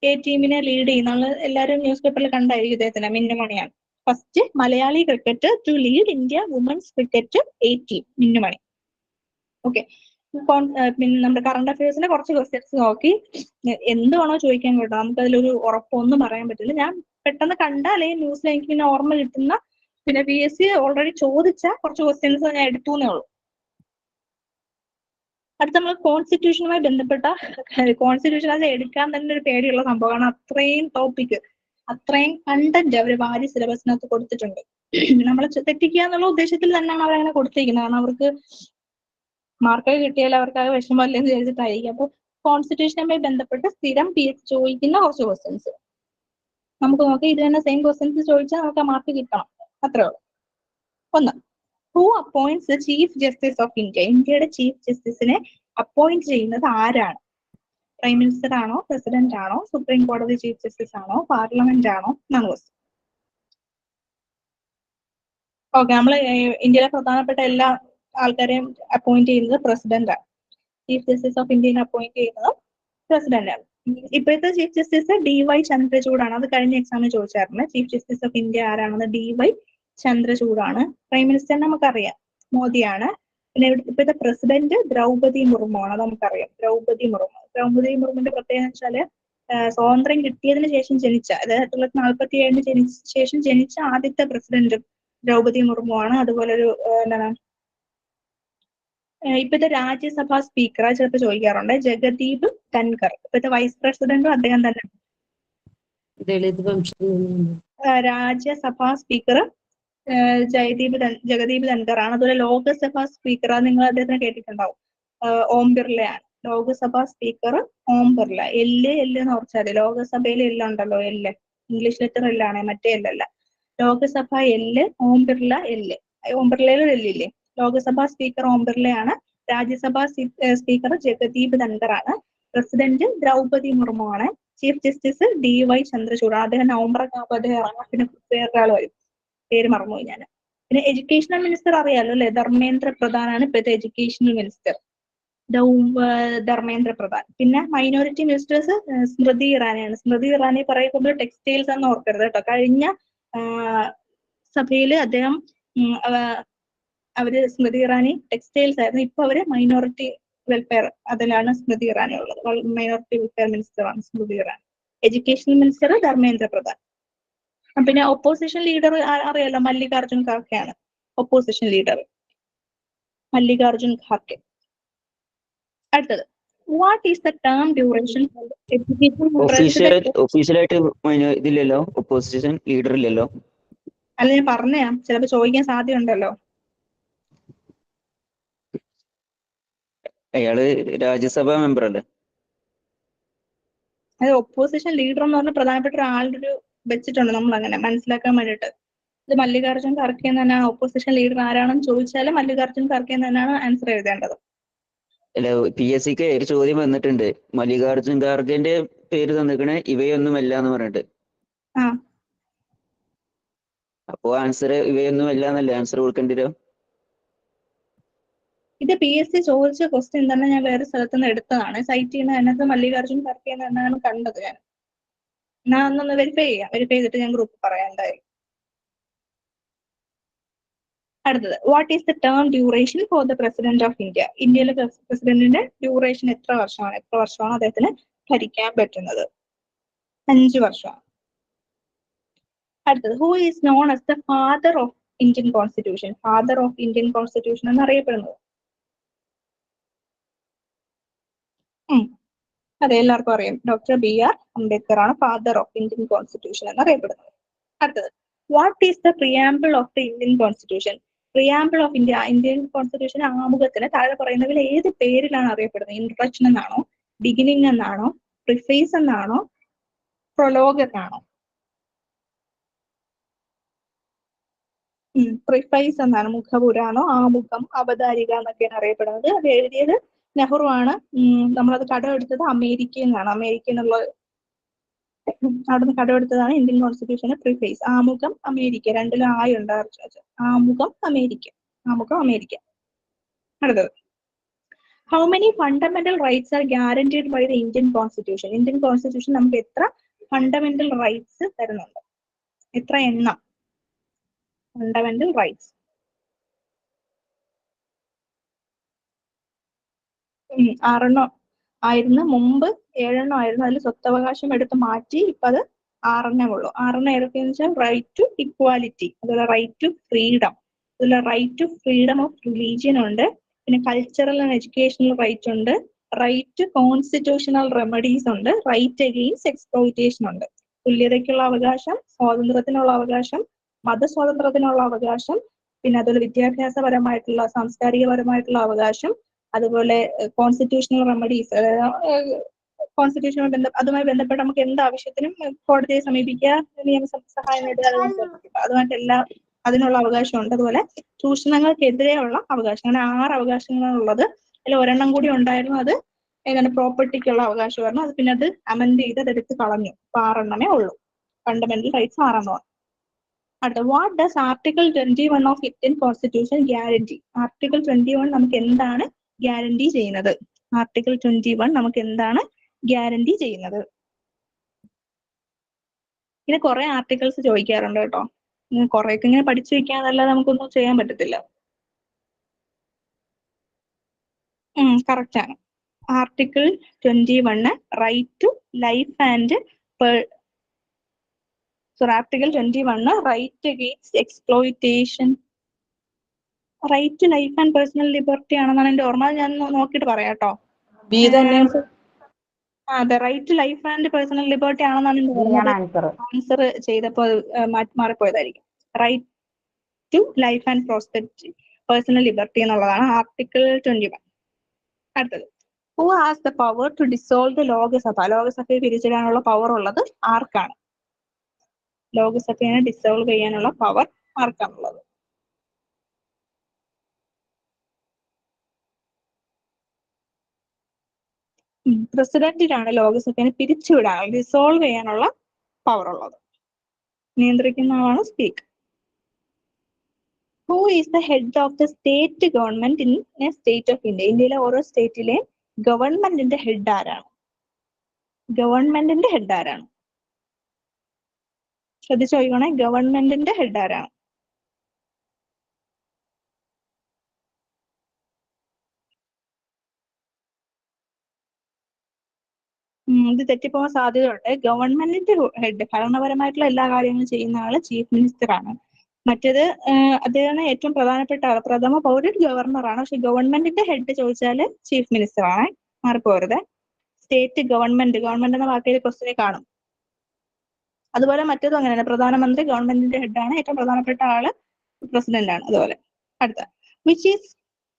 A ടീമിനെ ലീഡ് ചെയ്യുന്ന എല്ലാവരും ന്യൂസ് പേപ്പറിൽ കണ്ടായിരിക്കും ഇദ്ദേഹത്തിന്, മിന്നുമണിയാണ്. First Malayali cricketer to lead India women's cricket A team, Minnu Mani. Okay, പിന്നെ നമ്മുടെ കറണ്ട് അഫയേഴ്സിലെ കുറച്ച് ക്വസ്റ്റ്യൻസ് നോക്കി എന്താണോ ചോദിക്കാൻ കേട്ടോ, നമുക്ക് അതിലൊരു ഉറപ്പൊന്നും പറയാൻ പറ്റില്ല. ഞാൻ പെട്ടെന്ന് കണ്ട അല്ലെങ്കിൽ ന്യൂസിൽ എനിക്ക് പിന്നെ ഓർമ്മ കിട്ടുന്ന പിന്നെ PSC ഓൾറെഡി ചോദിച്ച കുറച്ച് ക്വസ്റ്റ്യൻസ് ഞാൻ എടുത്തുന്നേ ഉള്ളൂ. അടുത്ത നമ്മൾ കോൺസ്റ്റിറ്റ്യൂഷനുമായി ബന്ധപ്പെട്ട കോൺസ്റ്റിറ്റ്യൂഷൻ അത് എടുക്കാൻ തന്നെ ഒരു പേടിയുള്ള സംഭവമാണ്. അത്രയും ടോപ്പിക്, അത്രയും കണ്ടന്റ് അവർ വാരി സിലബസിനകത്ത് കൊടുത്തിട്ടുണ്ട്. നമ്മളെ തെറ്റിക്കുക എന്നുള്ള ഉദ്ദേശത്തിൽ തന്നെയാണ് അവരങ്ങനെ കൊടുത്തിരിക്കുന്നത്. കാരണം അവർക്ക് മാർക്ക് കിട്ടിയാൽ അവർക്ക് അത് വിഷമമല്ലെന്ന് വിചാരിച്ചിട്ടായിരിക്കും. അപ്പൊ കോൺസ്റ്റിറ്റ്യൂഷനുമായി ബന്ധപ്പെട്ട് സ്ഥിരം PSC ചോദിക്കുന്ന കുറച്ച് ക്വസ്റ്റ്യൻസ് നമുക്ക് നോക്കാം. ഇത് തന്നെ സെയിം ക്വസ്റ്റ്യൻസ് ചോദിച്ചാൽ നമുക്ക് ആ മാർക്ക് കിട്ടണം, അത്രേ ഉള്ളൂ. ഒന്ന്, who appoints the chief justice of India? ഇന്ത്യയുടെ ചീഫ് ജസ്റ്റിസിനെ അപ്പോയിന്റ് ചെയ്യുന്നത് ആരാണ്? പ്രൈം മിനിസ്റ്റർ ആണോ, പ്രസിഡന്റ് ആണോ, സുപ്രീം കോടതി ചീഫ് ജസ്റ്റിസ് ആണോ, പാർലമെന്റ് ആണോ എന്നാണ് ക്വസ്റ്റ്യൻ. ഓക്കെ, നമ്മൾ ഇന്ത്യയിലെ പ്രധാനപ്പെട്ട എല്ലാ ആൾക്കാരെയും അപ്പോയിന്റ് ചെയ്യുന്നത് പ്രസിഡന്റ് ആണ്. ചീഫ് ജസ്റ്റിസ് ഓഫ് ഇന്ത്യനെ അപ്പോയിന്റ് ചെയ്യുന്നത് പ്രസിഡന്റ് ആണ്. ഇപ്പോഴത്തെ ചീഫ് ജസ്റ്റിസ് DY ചന്ദ്രചൂഡാണ്. അത് കഴിഞ്ഞ എക്സാമിന് ചോദിച്ചായിരുന്നു. ചീഫ് ജസ്റ്റിസ് ഓഫ് ഇന്ത്യ ആരാണെന്ന് DY ചന്ദ്രചൂഡാണ്. പ്രൈം മിനിസ്റ്റർ നമുക്കറിയാം, മോദിയാണ്. പിന്നെ ഇപ്പോഴത്തെ പ്രസിഡന്റ് ദ്രൗപദി മുർമു ആണ്, അത് നമുക്കറിയാം, ദ്രൗപദി മുർമു. ദ്രൗപദി മുർമുവിന്റെ പ്രത്യേകത വെച്ചാല് സ്വാതന്ത്ര്യം കിട്ടിയതിനു ശേഷം ജനിച്ച, അതായത് 1947 ശേഷം ജനിച്ച ആദ്യത്തെ പ്രസിഡന്റ് ദ്രൗപദി മുർമു ആണ്. അതുപോലെ ഒരു എന്താണ് ഇപ്പോഴത്തെ രാജ്യസഭാ സ്പീക്കർ ചിലപ്പോൾ ചോദിക്കാറുണ്ട്, ജഗദീപ് ധൻകർ. ഇപ്പോഴത്തെ വൈസ് പ്രസിഡന്റും അദ്ദേഹം തന്നെ. രാജ്യസഭാ സ്പീക്കർ ജഗദീപ് ധൻകർ ആണ്. അതുപോലെ ലോകസഭാ സ്പീക്കർ, അത് നിങ്ങൾ അദ്ദേഹത്തിന് കേട്ടിട്ടുണ്ടാവും, ഓം ബിർളയാണ്. ലോകസഭാ സ്പീക്കർ ഓം ബിർള. എല്ല് എന്ന് ഓർച്ചാൽ ലോകസഭയിൽ എല്ലുണ്ടല്ലോ, എല്ല് ഇംഗ്ലീഷ് ലെറ്റർ എല്ലാണ്, മറ്റേ എല്ലല്ല. ലോകസഭ എല്ല്, ഓം ബിർള എല്ല്. ഓം ബിർളയിൽ എല്ലില്ലേ. ലോകസഭാ സ്പീക്കർ ഓം ബിർളയാണ്. രാജ്യസഭാ സ്പീക്കർ ജഗദീപ് ധൻകർ ആണ്. പ്രസിഡന്റ് ദ്രൗപദി മുർമു ആണ്. Chief justice DY Chandrachud. അദ്ദേഹം നവംബറൊക്കെ ആകുമ്പോൾ അദ്ദേഹം ഇറങ്ങാം. പിന്നെ വേറൊരാൾ വരും, പേര് മറന്നുപോയി ഞാൻ. പിന്നെ എഡ്യൂക്കേഷണൽ മിനിസ്റ്റർ അറിയാലോ അല്ലെ, ധർമ്മേന്ദ്ര പ്രധാനാണ് ഇപ്പോഴത്തെ എഡ്യൂക്കേഷണൽ മിനിസ്റ്റർ, ധർമ്മേന്ദ്ര പ്രധാൻ. പിന്നെ മൈനോറിറ്റി മിനിസ്റ്റേഴ്സ് സ്മൃതി ഇറാനിയാണ്. സ്മൃതി ഇറാനി പറയുമ്പോൾ ടെക്സ്റ്റൈൽസ് എന്ന് ഓർക്കരുത് കേട്ടോ. കഴിഞ്ഞ സഭയിൽ അദ്ദേഹം അവര് സ്മൃതി ഇറാനി ടെക്സ്റ്റൈൽസ് ആയിരുന്നു. ഇപ്പൊ അവര് മൈനോറിറ്റി വെൽഫെയർ, അതിലാണ് സ്മൃതി ഇറാനി ഉള്ളത്. മൈനോറിറ്റി വെൽഫെയർ മിനിസ്റ്റർ ആണ് സ്മൃതി ഇറാനി. Educational minister Dharmendra Pradhan. പിന്നെ ഒപ്പോസിഷൻ ലീഡർ അറിയാലോ, മല്ലികാർജുൻ ഖാർഗെയാണ് ഒപ്പോസിഷൻ ലീഡർ, മല്ലികാർജുൻ ഖാർഗെ. അടുത്തത്, what is the term duration ഒഫീഷ്യലായിട്ട് ഇതില്ലല്ലോ, ഒപ്പോസിഷൻ ലീഡർ ഇല്ലല്ലോ. അല്ല, ഞാൻ പറഞ്ഞാ ചിലപ്പോ ചോദിക്കാൻ സാധ്യതയുണ്ടല്ലോ. അയാള് രാജ്യസഭാ മെമ്പർ അല്ലേ? അത് ഒപ്പോസിഷൻ ലീഡർ എന്ന് പറഞ്ഞ പ്രധാനപ്പെട്ട ഒരാളുടെ ഒരു വെച്ചിട്ടുണ്ട് നമ്മൾ അങ്ങനെ മനസ്സിലാക്കാൻ വേണ്ടിയിട്ട്. ഇത് മല്ലികാർജുൻ ഖാർഗെ തന്നെയാണ് ഒപ്പോസിഷൻ ലീഡർ. ആരാണെന്ന് ചോദിച്ചാൽ മല്ലികാർജുൻ ഖാർഗെ തന്നെയാണ് ആൻസർ എഴുതേണ്ടത്. അല്ല, PSCക്ക് ഒരു ചോദ്യം വന്നിട്ടുണ്ട്, മല്ലികാർജുൻ ഖാർഗെന്റെ പേര് തന്നിക്കണേ ഇവയൊന്നുമല്ല എന്ന് പറഞ്ഞിട്ട്. അപ്പോ ആൻസർ ഇവയൊന്നുമല്ല എന്നല്ലേ ആൻസർ കൊടുക്കേണ്ടി വരും? ഇത് PSC ചോദിച്ച ക്വസ്റ്റ്യൻ തന്നെ ഞാൻ വേറെ സ്ഥലത്ത് നിന്ന് എടുത്തതാണ്. സൈറ്റ് ചെയ്യുന്ന അതിനകത്ത് മല്ലികാർജുൻ ഖാർഗെ എന്നാണ് കണ്ടത്. ഞാൻ ഒന്നൊന്ന് വെരിഫൈ ചെയ്തിട്ട് ഞാൻ ഗ്രൂപ്പ് പറയാം എന്തായാലും. അടുത്തത്, what is the term duration for the president of India? ഇന്ത്യയിലെ പ്രസിഡന്റിന്റെ ഡ്യൂറേഷൻ എത്ര വർഷമാണ് അദ്ദേഹത്തിന് ഭരിക്കാൻ പറ്റുന്നത്? 5 വർഷമാണ്. അടുത്തത്, who is known as the father of Indian constitution? Father of Indian constitution എന്നറിയപ്പെടുന്നത്? അതെ, എല്ലാവർക്കും അറിയാം. ഡോക്ടർ BR അംബേദ്കർ ആണ് ഫാദർ ഓഫ് ഇന്ത്യൻ കോൺസ്റ്റിറ്റ്യൂഷൻ എന്നറിയപ്പെടുന്നത്. അടുത്തത്, what is the preamble of the Indian constitution? Preamble of Indian constitution ആമുഖത്തിന് താഴെ പറയുന്നതിൽ ഏത് പേരിലാണ് അറിയപ്പെടുന്നത്? ഇൻട്രൊഡക്ഷൻ എന്നാണോ, ബിഗിനിങ് എന്നാണോ, പ്രിഫേസ് എന്നാണോ, പ്രൊലോഗ് എന്നാണോ? പ്രിഫൈസ് എന്നാണ്. മുഖപുരാണോ, ആമുഖം, അവതാരിക എന്നൊക്കെയാണ് അറിയപ്പെടുന്നത്. അത് എഴുതിയത് നെഹ്റു ആണ്. നമ്മളത് കടമെടുത്തത് അമേരിക്കയിൽ നിന്നാണ്. അമേരിക്ക എന്നുള്ള അവിടുന്ന് കടമെടുത്തതാണ് ഇന്ത്യൻ കോൺസ്റ്റിറ്റ്യൂഷന് പ്രിഫേസ്. ആമുഖം അമേരിക്ക, രണ്ടിലും ആയുണ്ട്. ആമുഖം അമേരിക്ക. അടുത്തത്, how many fundamental rights are guaranteed by the Indian constitution? Indian constitution നമുക്ക് എത്ര ഫണ്ടമെന്റൽ റൈറ്റ്സ് തരുന്നുണ്ട്? എത്ര എണ്ണം ഫണ്ടമെന്റൽ റൈറ്റ്സ്? 6 ആയിരുന്നു മുമ്പ്, 7 ആയിരുന്നു. അതിൽ സ്വത്തവകാശം എടുത്ത് മാറ്റി ഇപ്പൊ അത് 6 ഉള്ളൂ. 6 ഏതൊക്കെയെന്ന് വെച്ചാൽ റൈറ്റ് ടു ഇക്വാലിറ്റി, അതുപോലെ റൈറ്റ് ടു ഫ്രീഡം, അതുപോലെ right to freedom of religion ഉണ്ട്, പിന്നെ കൾച്ചറൽ ആൻഡ് എഡ്യൂക്കേഷണൽ റൈറ്റ് ഉണ്ട്, റൈറ്റ് ടു കോൺസ്റ്റിറ്റ്യൂഷണൽ റെമഡീസ് ഉണ്ട്, റൈറ്റ് അഗെയിൻസ്റ്റ് എക്സ്പ്ലോയിറ്റേഷൻ ഉണ്ട്. തുല്യതയ്ക്കുള്ള അവകാശം, സ്വാതന്ത്ര്യത്തിനുള്ള അവകാശം, മതസ്വാതന്ത്ര്യത്തിനുള്ള അവകാശം, പിന്നെ അതുപോലെ വിദ്യാഭ്യാസപരമായിട്ടുള്ള സാംസ്കാരികപരമായിട്ടുള്ള അവകാശം, അതുപോലെ കോൺസ്റ്റിറ്റ്യൂഷണൽ റെമഡീസ്, അതുമായി ബന്ധപ്പെട്ട് നമുക്ക് എന്ത് ആവശ്യത്തിനും കോടതിയെ സമീപിക്കുക, നിയമസഹായം നേടുക, അതുമായിട്ട് അതിനുള്ള അവകാശമുണ്ട്. അതുപോലെ ചൂഷണങ്ങൾക്കെതിരെയുള്ള അവകാശം. അങ്ങനെ 6 അവകാശങ്ങളാണ് ഉള്ളത്. അതിൽ ഒരെണ്ണം കൂടി ഉണ്ടായിരുന്നു, അത് ഏതാണ് പ്രോപ്പർട്ടിക്കുള്ള അവകാശമായിരുന്നു. അത് പിന്നെ അത് അമെൻഡ് ചെയ്ത് അതെടുത്ത് കളഞ്ഞു. അപ്പൊ 6 ഉള്ളൂ. Fundamental rights 6. അടുത്ത, what does article 21 of Indian constitution guarantee? Article 21 നമുക്ക് എന്താണ് ഗ്യാരണ്ടി ചെയ്യുന്നത്? ആർട്ടിക്കിൾ 21 നമുക്ക് എന്താണ് ഗ്യാരണ്ടി ചെയ്യുന്നത്? ഇങ്ങനെ കുറെ ആർട്ടിക്കിൾസ് ചോദിക്കാറുണ്ട് കേട്ടോ. കുറെയൊക്കെ ഇങ്ങനെ പഠിച്ചു വെക്കാന്നല്ലാതെ നമുക്കൊന്നും ചെയ്യാൻ പറ്റത്തില്ല. കറക്റ്റ് ആണ്. Article 21 right to life and article 21 right against exploitation, right to life and personal liberty ആണെന്നാണ് എന്റെ ഓർമ്മ. ഞാൻ നോക്കിയിട്ട് പറയാം കേട്ടോ. അതെ, right to life and personal liberty ആണെന്നാണ് എന്റെ ഓർമ്മ. ആൻസർ ചെയ്തപ്പോൾ മാറിപ്പോയതായിരിക്കും. Right to life and prosperity personal liberty എന്നുള്ളതാണ് ആർട്ടിക്കിൾ 21. അടുത്തത്, who has the power to dissolve the Lok Sabha? ലോകസഭയെ പിരിച്ചിടാനുള്ള power ഉള്ളത് ആർക്കാണ്? ലോകസഭയെ ഡിസോൾവ് ചെയ്യാനുള്ള പവർ ആർക്കാണുള്ളത്? പ്രസിഡന്റിനാണ് ലോകസഭയെ പിരിച്ചുവിടാൻ, ഡിസോൾവ് ചെയ്യാനുള്ള പവർ ഉള്ളത്. നിയന്ത്രിക്കുന്ന ആളാണ് speaker. Who is the head of the state government in A state of India? ഇന്ത്യയിലെ ഓരോ സ്റ്റേറ്റിലെ ഗവൺമെന്റിന്റെ ഹെഡ് ആരാണ്? ഗവൺമെന്റിന്റെ ഹെഡ് ആരാണ്? ശ്രദ്ധിച്ചു നോക്കണേ, ഗവൺമെന്റിന്റെ ഹെഡ് ആരാണ്? ഇത് തെറ്റിപ്പോകാൻ സാധ്യതയുണ്ട്. ഗവൺമെന്റിന്റെ ഹെഡ്, ഭരണപരമായിട്ടുള്ള എല്ലാ കാര്യങ്ങളും ചെയ്യുന്ന ആള് ചീഫ് മിനിസ്റ്റർ ആണ്. മറ്റേത് അദ്ദേഹമാണ് ഏറ്റവും പ്രധാനപ്പെട്ട ആൾ. പ്രഥമ പൗരൻ ഗവർണറാണ്. പക്ഷെ ഗവൺമെന്റിന്റെ ഹെഡ് ചോദിച്ചാല് ചീഫ് മിനിസ്റ്റർ ആണ്. മാറിപ്പോരുത്. സ്റ്റേറ്റ് ഗവൺമെന്റ് എന്ന വാക്കിൽ ക്വസ്റ്റിനെ കാണും. അതുപോലെ മറ്റേതും അങ്ങനെയാണ്. പ്രധാനമന്ത്രി ഗവൺമെന്റിന്റെ ഹെഡാണ്. ഏറ്റവും പ്രധാനപ്പെട്ട ആള് പ്രസിഡന്റ് ആണ്. അതുപോലെ അടുത്ത,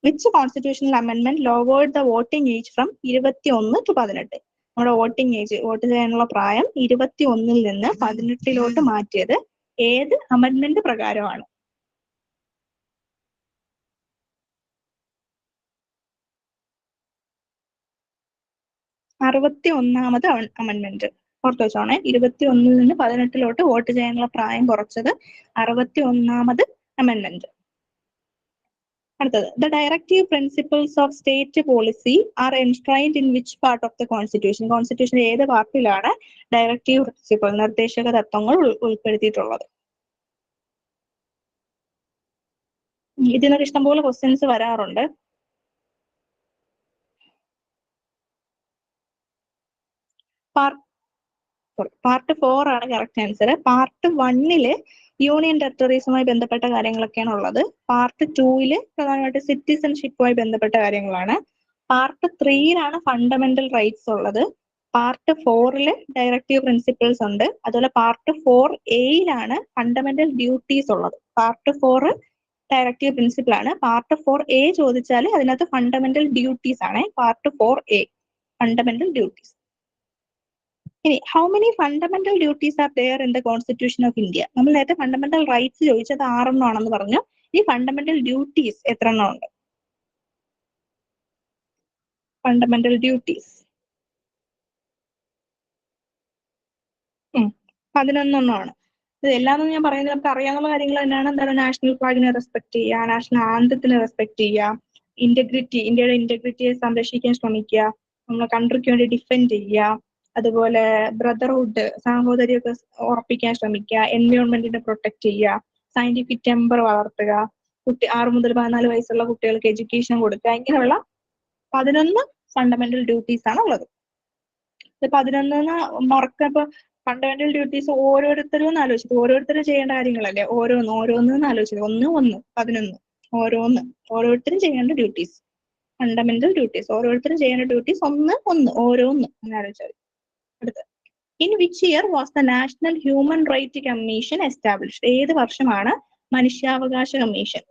which constitutional amendment lowered the voting age from 21 to 18? നമ്മുടെ വോട്ടിംഗ് ഏജ്, വോട്ട് ചെയ്യാനുള്ള പ്രായം 21 നിന്ന് 18 മാറ്റിയത് ഏത് അമെന്റ്മെന്റ് പ്രകാരമാണ്? 61ാമത് അമെന്റ്മെന്റ്. ഓർത്ത് വെച്ചോണേ, 21 നിന്ന് 18 വോട്ട് ചെയ്യാനുള്ള പ്രായം കുറച്ചത് 61ാമത് അമെന്റ്മെന്റ്. അടുത്തത്, the directive principles of state policy are enshrined in which part of the constitution? കോൺസ്റ്റിറ്റ്യൂഷന്റെ ഏത് പാർട്ടിലാണ് ഡയറക്റ്റീവ് പ്രിൻസിപ്പിൾ, നിർദ്ദേശക തത്വങ്ങൾ ഉൾപ്പെടുത്തിയിട്ടുള്ളത്? ഇതിൽ നിന്നൊക്കെ ഇഷ്ടംപോലെ ക്വസ്റ്റ്യൻസ് വരാറുണ്ട്. പാർട്ട് 4 ആണ് കറക്റ്റ് ആൻസർ. പാർട്ട് 1 യൂണിയൻ ടെറിട്ടറീസുമായി ബന്ധപ്പെട്ട കാര്യങ്ങളൊക്കെയാണ് ഉള്ളത്. പാർട്ട് 2 പ്രധാനമായിട്ട് സിറ്റിസൺഷിപ്പുമായി ബന്ധപ്പെട്ട കാര്യങ്ങളാണ്. പാർട്ട് 3 ഫണ്ടമെന്റൽ റൈറ്റ്സ് ഉള്ളത്. പാർട്ട് 4 ഡയറക്റ്റീവ് പ്രിൻസിപ്പിൾസ് ഉണ്ട്. അതുപോലെ പാർട്ട് 4A ഫണ്ടമെന്റൽ ഡ്യൂട്ടീസ് ഉള്ളത്. പാർട്ട് 4 ഡയറക്റ്റീവ് പ്രിൻസിപ്പിൾ ആണ്. പാർട്ട് 4A ചോദിച്ചാൽ അതിനകത്ത് ഫണ്ടമെന്റൽ ഡ്യൂട്ടീസ് ആണ്. Part 4A fundamental duties. ഇനി how many fundamental duties are there in the constitution of India? നമ്മൾ നേരത്തെ ഫണ്ടമെന്റൽ റൈറ്റ്സ് ചോദിച്ചത് 6 ആണെന്ന് പറഞ്ഞു. ഈ ഫണ്ടമെന്റൽ ഡ്യൂട്ടീസ് എത്ര എണ്ണം ഉണ്ട്? ഫണ്ടമെന്റൽ ഡ്യൂട്ടീസ് 11 ഇത് എല്ലാമെന്ന് ഞാൻ പറയുന്നത് നമുക്ക് അറിയാവുന്ന കാര്യങ്ങൾ തന്നെയാണ്. എന്താണ്? നാഷണൽ ഫ്ലാഗിനെ റെസ്പെക്ട് ചെയ്യുക, നാഷണൽ ആന്തത്തിനെ റെസ്പെക്ട് ചെയ്യുക, ഇന്ത്യയുടെ ഇന്റഗ്രിറ്റിയെ സംരക്ഷിക്കാൻ ശ്രമിക്കുക, നമ്മുടെ കൺട്രിക്ക് വേണ്ടി ഡിഫെൻഡ് ചെയ്യുക, അതുപോലെ ബ്രദർഹുഡ് സാഹോദര്യമൊക്കെ ഉറപ്പിക്കാൻ ശ്രമിക്കുക, എൻവയോൺമെന്റിനെ പ്രൊട്ടക്ട് ചെയ്യുക, സയന്റിഫിക് ടെമ്പർ വളർത്തുക, 6 മുതൽ 14 വയസ്സുള്ള കുട്ടികൾക്ക് എഡ്യൂക്കേഷൻ കൊടുക്കുക, ഇങ്ങനെയുള്ള 11 ഫണ്ടമെന്റൽ ഡ്യൂട്ടീസ് ആണ് ഉള്ളത്. 11 മറക്കപ്പോ ഫണ്ടമെന്റൽ ഡ്യൂട്ടീസ് ഓരോരുത്തരും ആലോചിച്ചത്, ഓരോരുത്തരും ചെയ്യേണ്ട കാര്യങ്ങളല്ലേ, ഓരോന്ന് ആലോചിച്ചത്. 11 ഓരോരുത്തരും ചെയ്യേണ്ട ഡ്യൂട്ടീസ്, ഫണ്ടമെന്റൽ ഡ്യൂട്ടീസ്, ഓരോരുത്തരും ചെയ്യേണ്ട ഡ്യൂട്ടീസ് ഓരോന്ന് അങ്ങനെ ആലോചിച്ചാൽ. അടുത്ത, in which year was the national human right commission established? ഏത് വർഷമാണ് മനുഷ്യാവകാശ commission,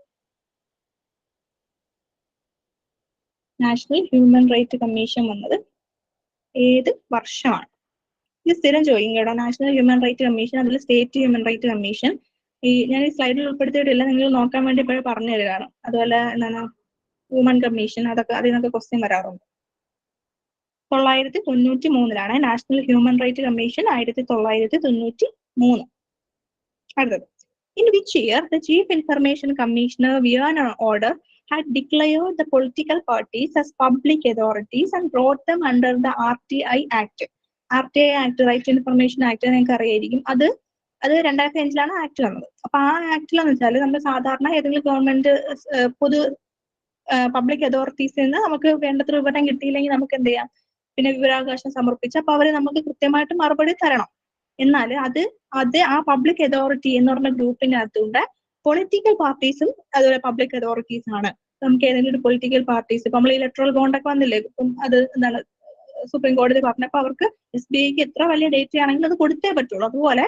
national human right commission വന്നത് ഏത് വർഷമാണ്? ഇത് സ്ഥിരം ചോദിക്കും കേട്ടോ. നാഷണൽ ഹ്യൂമൻ റൈറ്റ് കമ്മീഷൻ, അതിൽ സ്റ്റേറ്റ് ഹ്യൂമൻ റൈറ്റ് കമ്മീഷൻ. ഞാൻ ഈ സ്ലൈഡിൽ ഉൾപ്പെടുത്തിയിട്ടില്ല, നിങ്ങൾ നോക്കാൻ വേണ്ടി ഇപ്പോഴും പറഞ്ഞു തരികയാണ്. അതുപോലെ എന്താണ് വുമൺ കമ്മീഷൻ, അതൊക്കെ അതിൽ നിന്നൊക്കെ ക്വസ്റ്റ്യൻ വരാറുണ്ട്. 1993 നാഷണൽ ഹ്യൂമൻ റൈറ്റ് കമ്മീഷൻ, 1993. അടുത്തത്, in which year the chief information commissioner via an order had declared the political parties as public authorities and brought them under the RTI Act? RTI Act, right to information act, നിങ്ങൾക്ക് അറിയായിരിക്കും. അത് 2005 act വന്നത്. അപ്പൊ ആ ആക്ടിലെന്ന് വെച്ചാൽ നമ്മൾ സാധാരണ ഏതെങ്കിലും ഗവൺമെന്റ് പൊതു പബ്ലിക് അതോറിറ്റീസിൽ നിന്ന് നമുക്ക് വേണ്ടത്ര വിവരം കിട്ടിയില്ലെങ്കിൽ നമുക്ക് എന്ത് ചെയ്യാം, പിന്നെ വിവരാവകാശം സമർപ്പിച്ച് അപ്പൊ അവര് നമുക്ക് കൃത്യമായിട്ട് മറുപടി തരണം. എന്നാൽ അത് ആ പബ്ലിക് അതോറിറ്റി എന്ന് പറഞ്ഞ ഗ്രൂപ്പിനകത്തുണ്ട് പൊളിറ്റിക്കൽ പാർട്ടീസും അതുപോലെ പബ്ലിക് അതോറിറ്റീസ് ആണ്. നമുക്ക് ഏതെങ്കിലും ഒരു പൊളിറ്റിക്കൽ പാർട്ടീസ്, ഇപ്പൊ നമ്മൾ ഇലക്ട്രൽ ബോണ്ടൊക്കെ വന്നില്ലേ, ഇപ്പം അത് എന്താണ് സുപ്രീം കോടതി പറഞ്ഞപ്പോ അവർക്ക് SBIക്ക് എത്ര വലിയ ഡേറ്റ ആണെങ്കിലും അത് കൊടുത്തേ പറ്റുള്ളൂ. അതുപോലെ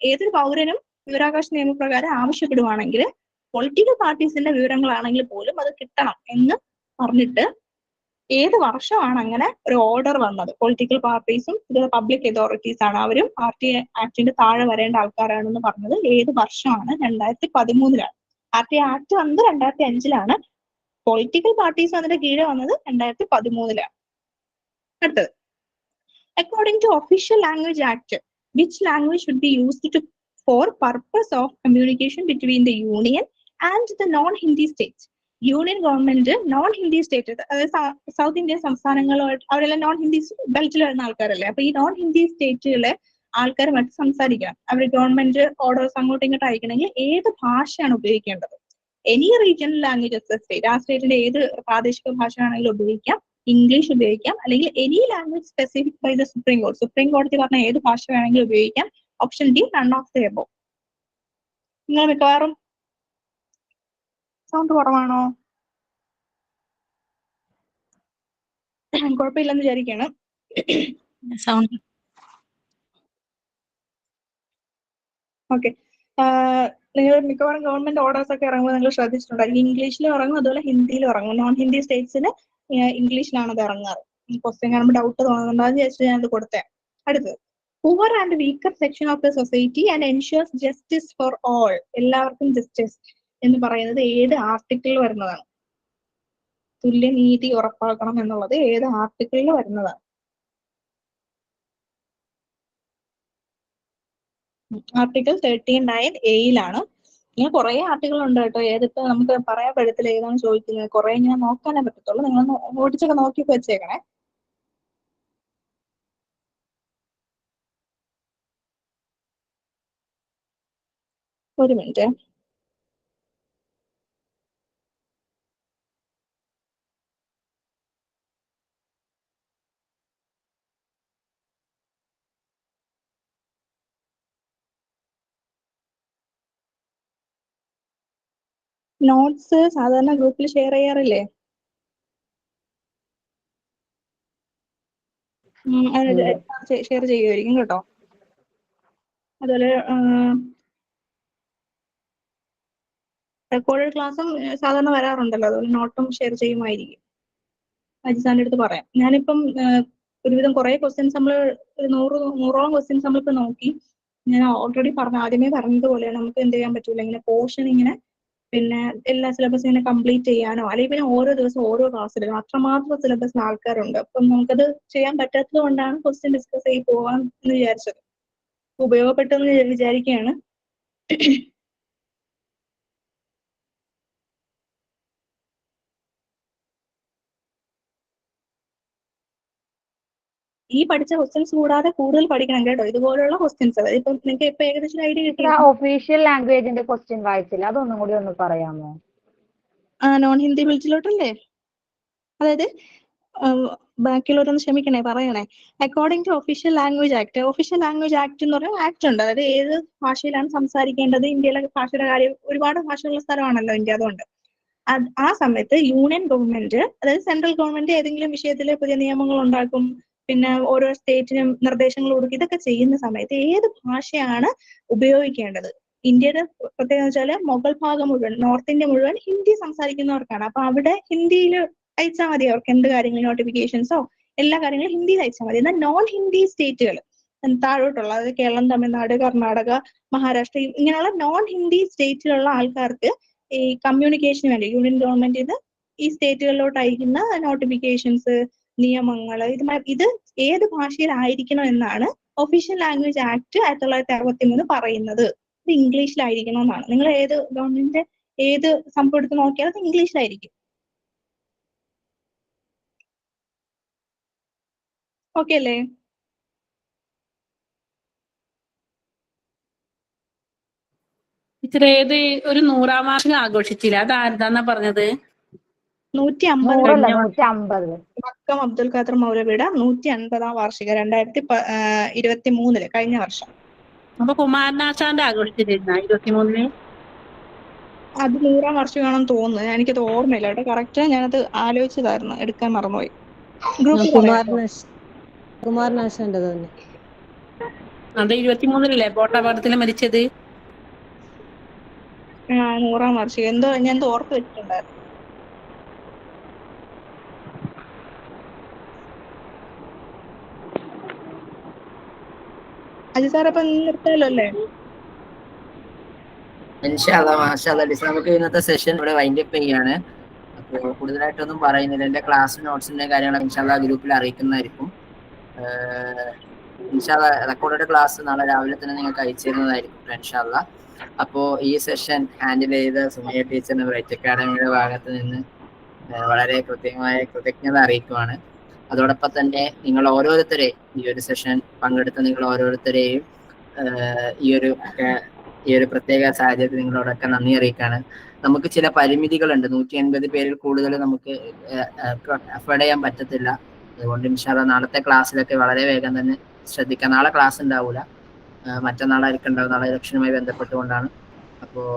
ഏതൊരു പൗരനും വിവരാവകാശ നിയമപ്രകാരം ആവശ്യപ്പെടുവാണെങ്കിൽ പൊളിറ്റിക്കൽ പാർട്ടീസിന്റെ വിവരങ്ങളാണെങ്കിൽ പോലും അത് കിട്ടണം എന്ന് പറഞ്ഞിട്ട് ഏത് വർഷമാണ് അങ്ങനെ ഒരു ഓർഡർ വന്നത്? പൊളിറ്റിക്കൽ പാർട്ടീസും ഇത് പബ്ലിക് അതോറിറ്റീസ് ആണ്, അവരും RTI ആക്ടിന്റെ താഴെ വരേണ്ട ആൾക്കാരാണെന്ന് പറഞ്ഞത് ഏത് വർഷമാണ്? 2013. RTI ആക്ട് വന്നത് 2005. പൊളിറ്റിക്കൽ പാർട്ടീസ് അതിന്റെ കീഴെ വന്നത് 2013. അടുത്തത്, according to official language act, which language should be used for purpose of communication between the union and the non Hindi states? Union government non Hindi state, അതായത് സൗത്ത് ഇന്ത്യൻ സംസ്ഥാനങ്ങളുമായിട്ട്, അവരെല്ലാം non Hindi ബെൽറ്റിൽ വരുന്ന ആൾക്കാരല്ലേ. അപ്പൊ ഈ നോൺ ഹിന്ദി സ്റ്റേറ്റുകളിലെ ആൾക്കാരുമായിട്ട് സംസാരിക്കണം, അവർ ഗവൺമെന്റ് ഓർഡേഴ്സ് അങ്ങോട്ടും ഇങ്ങോട്ട് അയക്കണമെങ്കിൽ ഏത് ഭാഷയാണ് ഉപയോഗിക്കേണ്ടത്? Any regional language of the state, ആ സ്റ്റേറ്റിന്റെ ഏത് പ്രാദേശിക ഭാഷ ആണെങ്കിലും ഉപയോഗിക്കാം, ഇംഗ്ലീഷ് ഉപയോഗിക്കാം, അല്ലെങ്കിൽ any language specific by the supreme കോടതി, സുപ്രീം കോടതി പറഞ്ഞ ഏത് ഭാഷ വേണമെങ്കിലും ഉപയോഗിക്കാം. Option D, none of the above. നിങ്ങൾ മിക്കവാറും സൗണ്ട് കുറവാണോ? കുഴപ്പമില്ലെന്ന് വിചാരിക്കണം. സൗണ്ട് ഓക്കെ, നിങ്ങൾ മിക്കവാറും ഗവൺമെന്റ് ഓർഡേഴ്സ് ഒക്കെ ഇറങ്ങുമ്പോൾ നിങ്ങൾ ശ്രദ്ധിച്ചിട്ടുണ്ടായിരിക്കും, ഇംഗ്ലീഷിലും ഇറങ്ങും അതുപോലെ ഹിന്ദിയിലും ഇറങ്ങും. നോൺ ഹിന്ദി സ്റ്റേറ്റ്സിന് ഇംഗ്ലീഷിലാണ് അത് ഇറങ്ങാറ്. ക്വസ്റ്റ്യൻ കാണുമ്പോൾ ഡൗട്ട് തോന്നുന്നുണ്ടാകും വിചാരിച്ചിട്ട് ഞാനത് കൊടുത്തേ. അടുത്തത്, poor and weaker section of the society and ensures justice for all, എല്ലാവർക്കും ജസ്റ്റിസ് എന്ന് പറയുന്നത് ഏത് ആർട്ടിക്കിളിൽ വരുന്നതാണ്? തുല്യനീതി ഉറപ്പാക്കണം എന്നുള്ളത് ഏത് ആർട്ടിക്കിളിൽ വരുന്നതാണ്? ആർട്ടിക്കിൾ 39A ഇങ്ങനെ കുറെ ആർട്ടിക്കിൾ ഉണ്ട് കേട്ടോ. ഏതിപ്പോ നമുക്ക് പറയാൻ പറ്റത്തില്ല ഏതാണ് ചോദിക്കുന്നത്, കുറെ ഇങ്ങനെ നോക്കാനേ പറ്റത്തുള്ളൂ. നിങ്ങൾ ഓടിച്ചൊക്കെ നോക്കി വെച്ചേക്കണേ. ഒരു മിനിറ്റ്. നോട്ട്സ് സാധാരണ ഗ്രൂപ്പിൽ ഷെയർ ചെയ്യാറില്ലേ? ഷെയർ ചെയ്യുമായിരിക്കും കേട്ടോ. അതുപോലെ റെക്കോർഡഡ് ക്ലാസ്സും സാധാരണ വരാറുണ്ടല്ലോ, അതുപോലെ നോട്ടും ഷെയർ ചെയ്യുമായിരിക്കും. അജിസാന്റെ അടുത്ത് പറയാം. ഞാനിപ്പം ഒരുവിധം കുറെ ക്വസ്റ്റ്യൻസ് നമ്മൾ ഒരു നൂറോളം ക്വസ്റ്റ്യൻസ് നമ്മളിപ്പോ നോക്കി. ഞാൻ ഓൾറെഡി ആദ്യമേ പറഞ്ഞതുപോലെയാണ്, നമുക്ക് എന്ത് ചെയ്യാൻ പറ്റൂല, ഇങ്ങനെ പോർഷൻ ഇങ്ങനെ പിന്നെ എല്ലാ സിലബസും ഇങ്ങനെ കംപ്ലീറ്റ് ചെയ്യാനോ അല്ലെങ്കിൽ പിന്നെ ഓരോ ദിവസം ഓരോ ക്ലാസ് എടുക്കണം, അത്രമാത്രം സിലബസിൽ ആൾക്കാരുണ്ട്. അപ്പം നമുക്കത് ചെയ്യാൻ പറ്റാത്തത് കൊണ്ടാണ് ക്വസ്റ്റ്യൻ ഡിസ്കസ് ചെയ്ത് പോവാൻ എന്ന് വിചാരിച്ചത്. ഉപയോഗപ്പെട്ടെന്ന് വിചാരിക്കുകയാണ്. ഈ പഠിച്ച ക്വസ്റ്റ്യൻസ് കൂടാതെ കൂടുതൽ പഠിക്കണം കേട്ടോ, ഇതുപോലുള്ള ക്വസ്റ്റ്യൻസ്. അതായത് ഇപ്പം നിങ്ങൾക്ക് ഇപ്പൊ ഏകദേശം ഐഡിയ കിട്ടി. ഒഫീഷ്യൽ ലാംഗ്വേജിന്റെ ക്വസ്റ്റ്യൻ വായിച്ചില്ല, അതൊന്നും കൂടി ഒന്ന് പറയാമോ? നോൺ ഹിന്ദി ബിൽറ്റിലോട്ടല്ലേ? അതായത് ബാക്കിയുള്ളവരൊന്ന് ക്ഷമിക്കണേ, പറയണേ. According to official language act. Official language act എന്ന് പറയുന്ന ആക്ട് ഉണ്ട്. അതായത് ഏത് ഭാഷയിലാണ് സംസാരിക്കേണ്ടത്. ഇന്ത്യയിലെ ഭാഷയുടെ കാര്യം, ഒരുപാട് ഭാഷയുള്ള സ്ഥലമാണല്ലോ ഇന്ത്യ. അതുകൊണ്ട് ആ സമയത്ത് യൂണിയൻ ഗവൺമെന്റ്, അതായത് സെൻട്രൽ ഗവൺമെന്റ് ഏതെങ്കിലും വിഷയത്തിൽ പുതിയ നിയമങ്ങൾ ഉണ്ടാക്കും, പിന്നെ ഓരോ സ്റ്റേറ്റിനും നിർദ്ദേശങ്ങൾ കൊടുക്കും. ഇതൊക്കെ ചെയ്യുന്ന സമയത്ത് ഏത് ഭാഷയാണ് ഉപയോഗിക്കേണ്ടത്? ഇന്ത്യയുടെ പ്രത്യേകത വെച്ചാല് മുകൾ ഭാഗം മുഴുവൻ, നോർത്ത് ഇന്ത്യ മുഴുവൻ ഹിന്ദി സംസാരിക്കുന്നവർക്കാണ്. അപ്പൊ അവിടെ ഹിന്ദിയിൽ അയച്ചാൽ മതി. അവർക്ക് എന്ത് കാര്യങ്ങളും നോട്ടിഫിക്കേഷൻസോ എല്ലാ കാര്യങ്ങളും ഹിന്ദിയിൽ അയച്ചാൽ മതി. എന്നാൽ നോൺ ഹിന്ദി സ്റ്റേറ്റുകൾ താഴോട്ടുള്ള, അതായത് കേരളം, തമിഴ്നാട്, കർണാടക, മഹാരാഷ്ട്ര, ഇങ്ങനെയുള്ള നോൺ ഹിന്ദി സ്റ്റേറ്റിലുള്ള ആൾക്കാർക്ക് ഈ കമ്മ്യൂണിക്കേഷന് വേണ്ടി യൂണിയൻ ഗവൺമെന്റ് ഈ സ്റ്റേറ്റുകളിലോട്ട് അയക്കുന്ന നോട്ടിഫിക്കേഷൻസ്, നിയമങ്ങൾ, ഇത് ഏത് ഭാഷയിലായിരിക്കണം എന്നാണ് ഒഫീഷ്യൽ ലാംഗ്വേജ് ആക്ട് 1963 പറയുന്നത്. ഇത് ഇംഗ്ലീഷിലായിരിക്കണം എന്നാണ്. നിങ്ങൾ ഏത് ഗവൺമെന്റിന്റെ ഏത് സംഭവം എടുത്ത് നോക്കിയാൽ അത് ഇംഗ്ലീഷിലായിരിക്കും. ഓക്കെ അല്ലേ? ടീച്ചർ ഏത് ഒരു 100-ാം വാർഷികം ആഘോഷിച്ചില്ല, അത് ആരുതാന്നാ പറഞ്ഞത്? 150 മക്കം അബ്ദുൽ ഖാദർ മൗലവിയുടെ 150-ാം വാർഷികം 2023 കഴിഞ്ഞ വർഷം. അപ്പൊ കുമാരനാശാന്റെ ആഘോഷിച്ചിരുന്ന 23-ന്? അത് 100-ാം വാർഷികമാണെന്ന് തോന്നുന്നു. എനിക്കത് ഓർമ്മയില്ല കേട്ടോ കറക്റ്റ്. ഞാനത് ആലോചിച്ചതായിരുന്നു, എടുക്കാൻ മറന്നുപോയി. കുമാരനാശാന്റെ തന്നെ. അത് 23-ലല്ലേ ബോട്ടപകടത്തിൽ മരിച്ചത്? 100-ാം വാർഷികം എന്തോ ഞാൻ ഓർത്ത് വെച്ചിട്ടുണ്ടായിരുന്നു. അജി സാർ അപ്പൊ നിർത്താലോ അല്ലേ? നമുക്ക് ഇന്നത്തെ സെഷൻ ഇവിടെ വൈൻഡപ്പ് ചെയ്യാണ്. അപ്പോൾ കൂടുതലായിട്ടൊന്നും പറയുന്നില്ല. എൻ്റെ ക്ലാസ് നോട്ട്സിന്റെ കാര്യങ്ങളൊക്കെ ഇൻഷാല്ലാ ഗ്രൂപ്പിൽ അറിയിക്കുന്നതായിരിക്കും. ഇൻഷാല്ലാ റെക്കോർഡഡ് ക്ലാസ് നാളെ രാവിലെ തന്നെ നിങ്ങൾക്ക് അയച്ചു തരുന്നതായിരിക്കും ഇൻഷാല്ലാ. അപ്പോൾ ഈ സെഷൻ ഹാൻഡിൽ ചെയ്ത സുമയ്യ ടീച്ചറിന് ബ്രൈറ്റ് അക്കാഡമിയുടെ ഭാഗത്ത് നിന്ന് വളരെ കൃത്യമായ കൃതജ്ഞത അറിയിക്കുവാണ്. അതോടൊപ്പം തന്നെ നിങ്ങൾ ഓരോരുത്തരെയും ഈ ഒരു സെഷൻ പങ്കെടുത്ത നിങ്ങൾ ഓരോരുത്തരെയും ഈ ഒരു പ്രത്യേക സാഹചര്യത്തിൽ നിങ്ങളോടൊക്കെ നന്ദി അറിയിക്കാണ്. നമുക്ക് ചില പരിമിതികളുണ്ട്. 180 പേരിൽ കൂടുതൽ നമുക്ക് അഫോർഡ് ചെയ്യാൻ പറ്റത്തില്ല. അതുകൊണ്ട് ഇൻഷാല്ലാ നാളത്തെ ക്ലാസ്സിലൊക്കെ വളരെ വേഗം തന്നെ ശ്രദ്ധിക്കാം. നാളെ ക്ലാസ് ഉണ്ടാവില്ല, മറ്റന്നാളായിരിക്കും ഉണ്ടാവും. നാളെ ഇലക്ഷനുമായി ബന്ധപ്പെട്ടുകൊണ്ടാണ്. അപ്പോൾ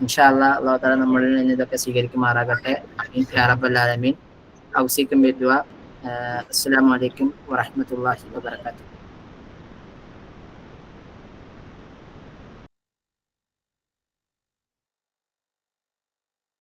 ഇൻഷാല്ലാ അല്ലാഹു തആല നമ്മളിൽ നിന്ന് ഇതൊക്കെ സ്വീകരിക്കുമാറാകട്ടെ. ആമീൻ യാ റബ്ബൽ ആലമീൻ. ഔസിക്കും ബിദ്ദുആ. അസ്സലാമു അലൈക്കും വറഹ്മത്തുള്ളാഹി വബറകാതുഹു.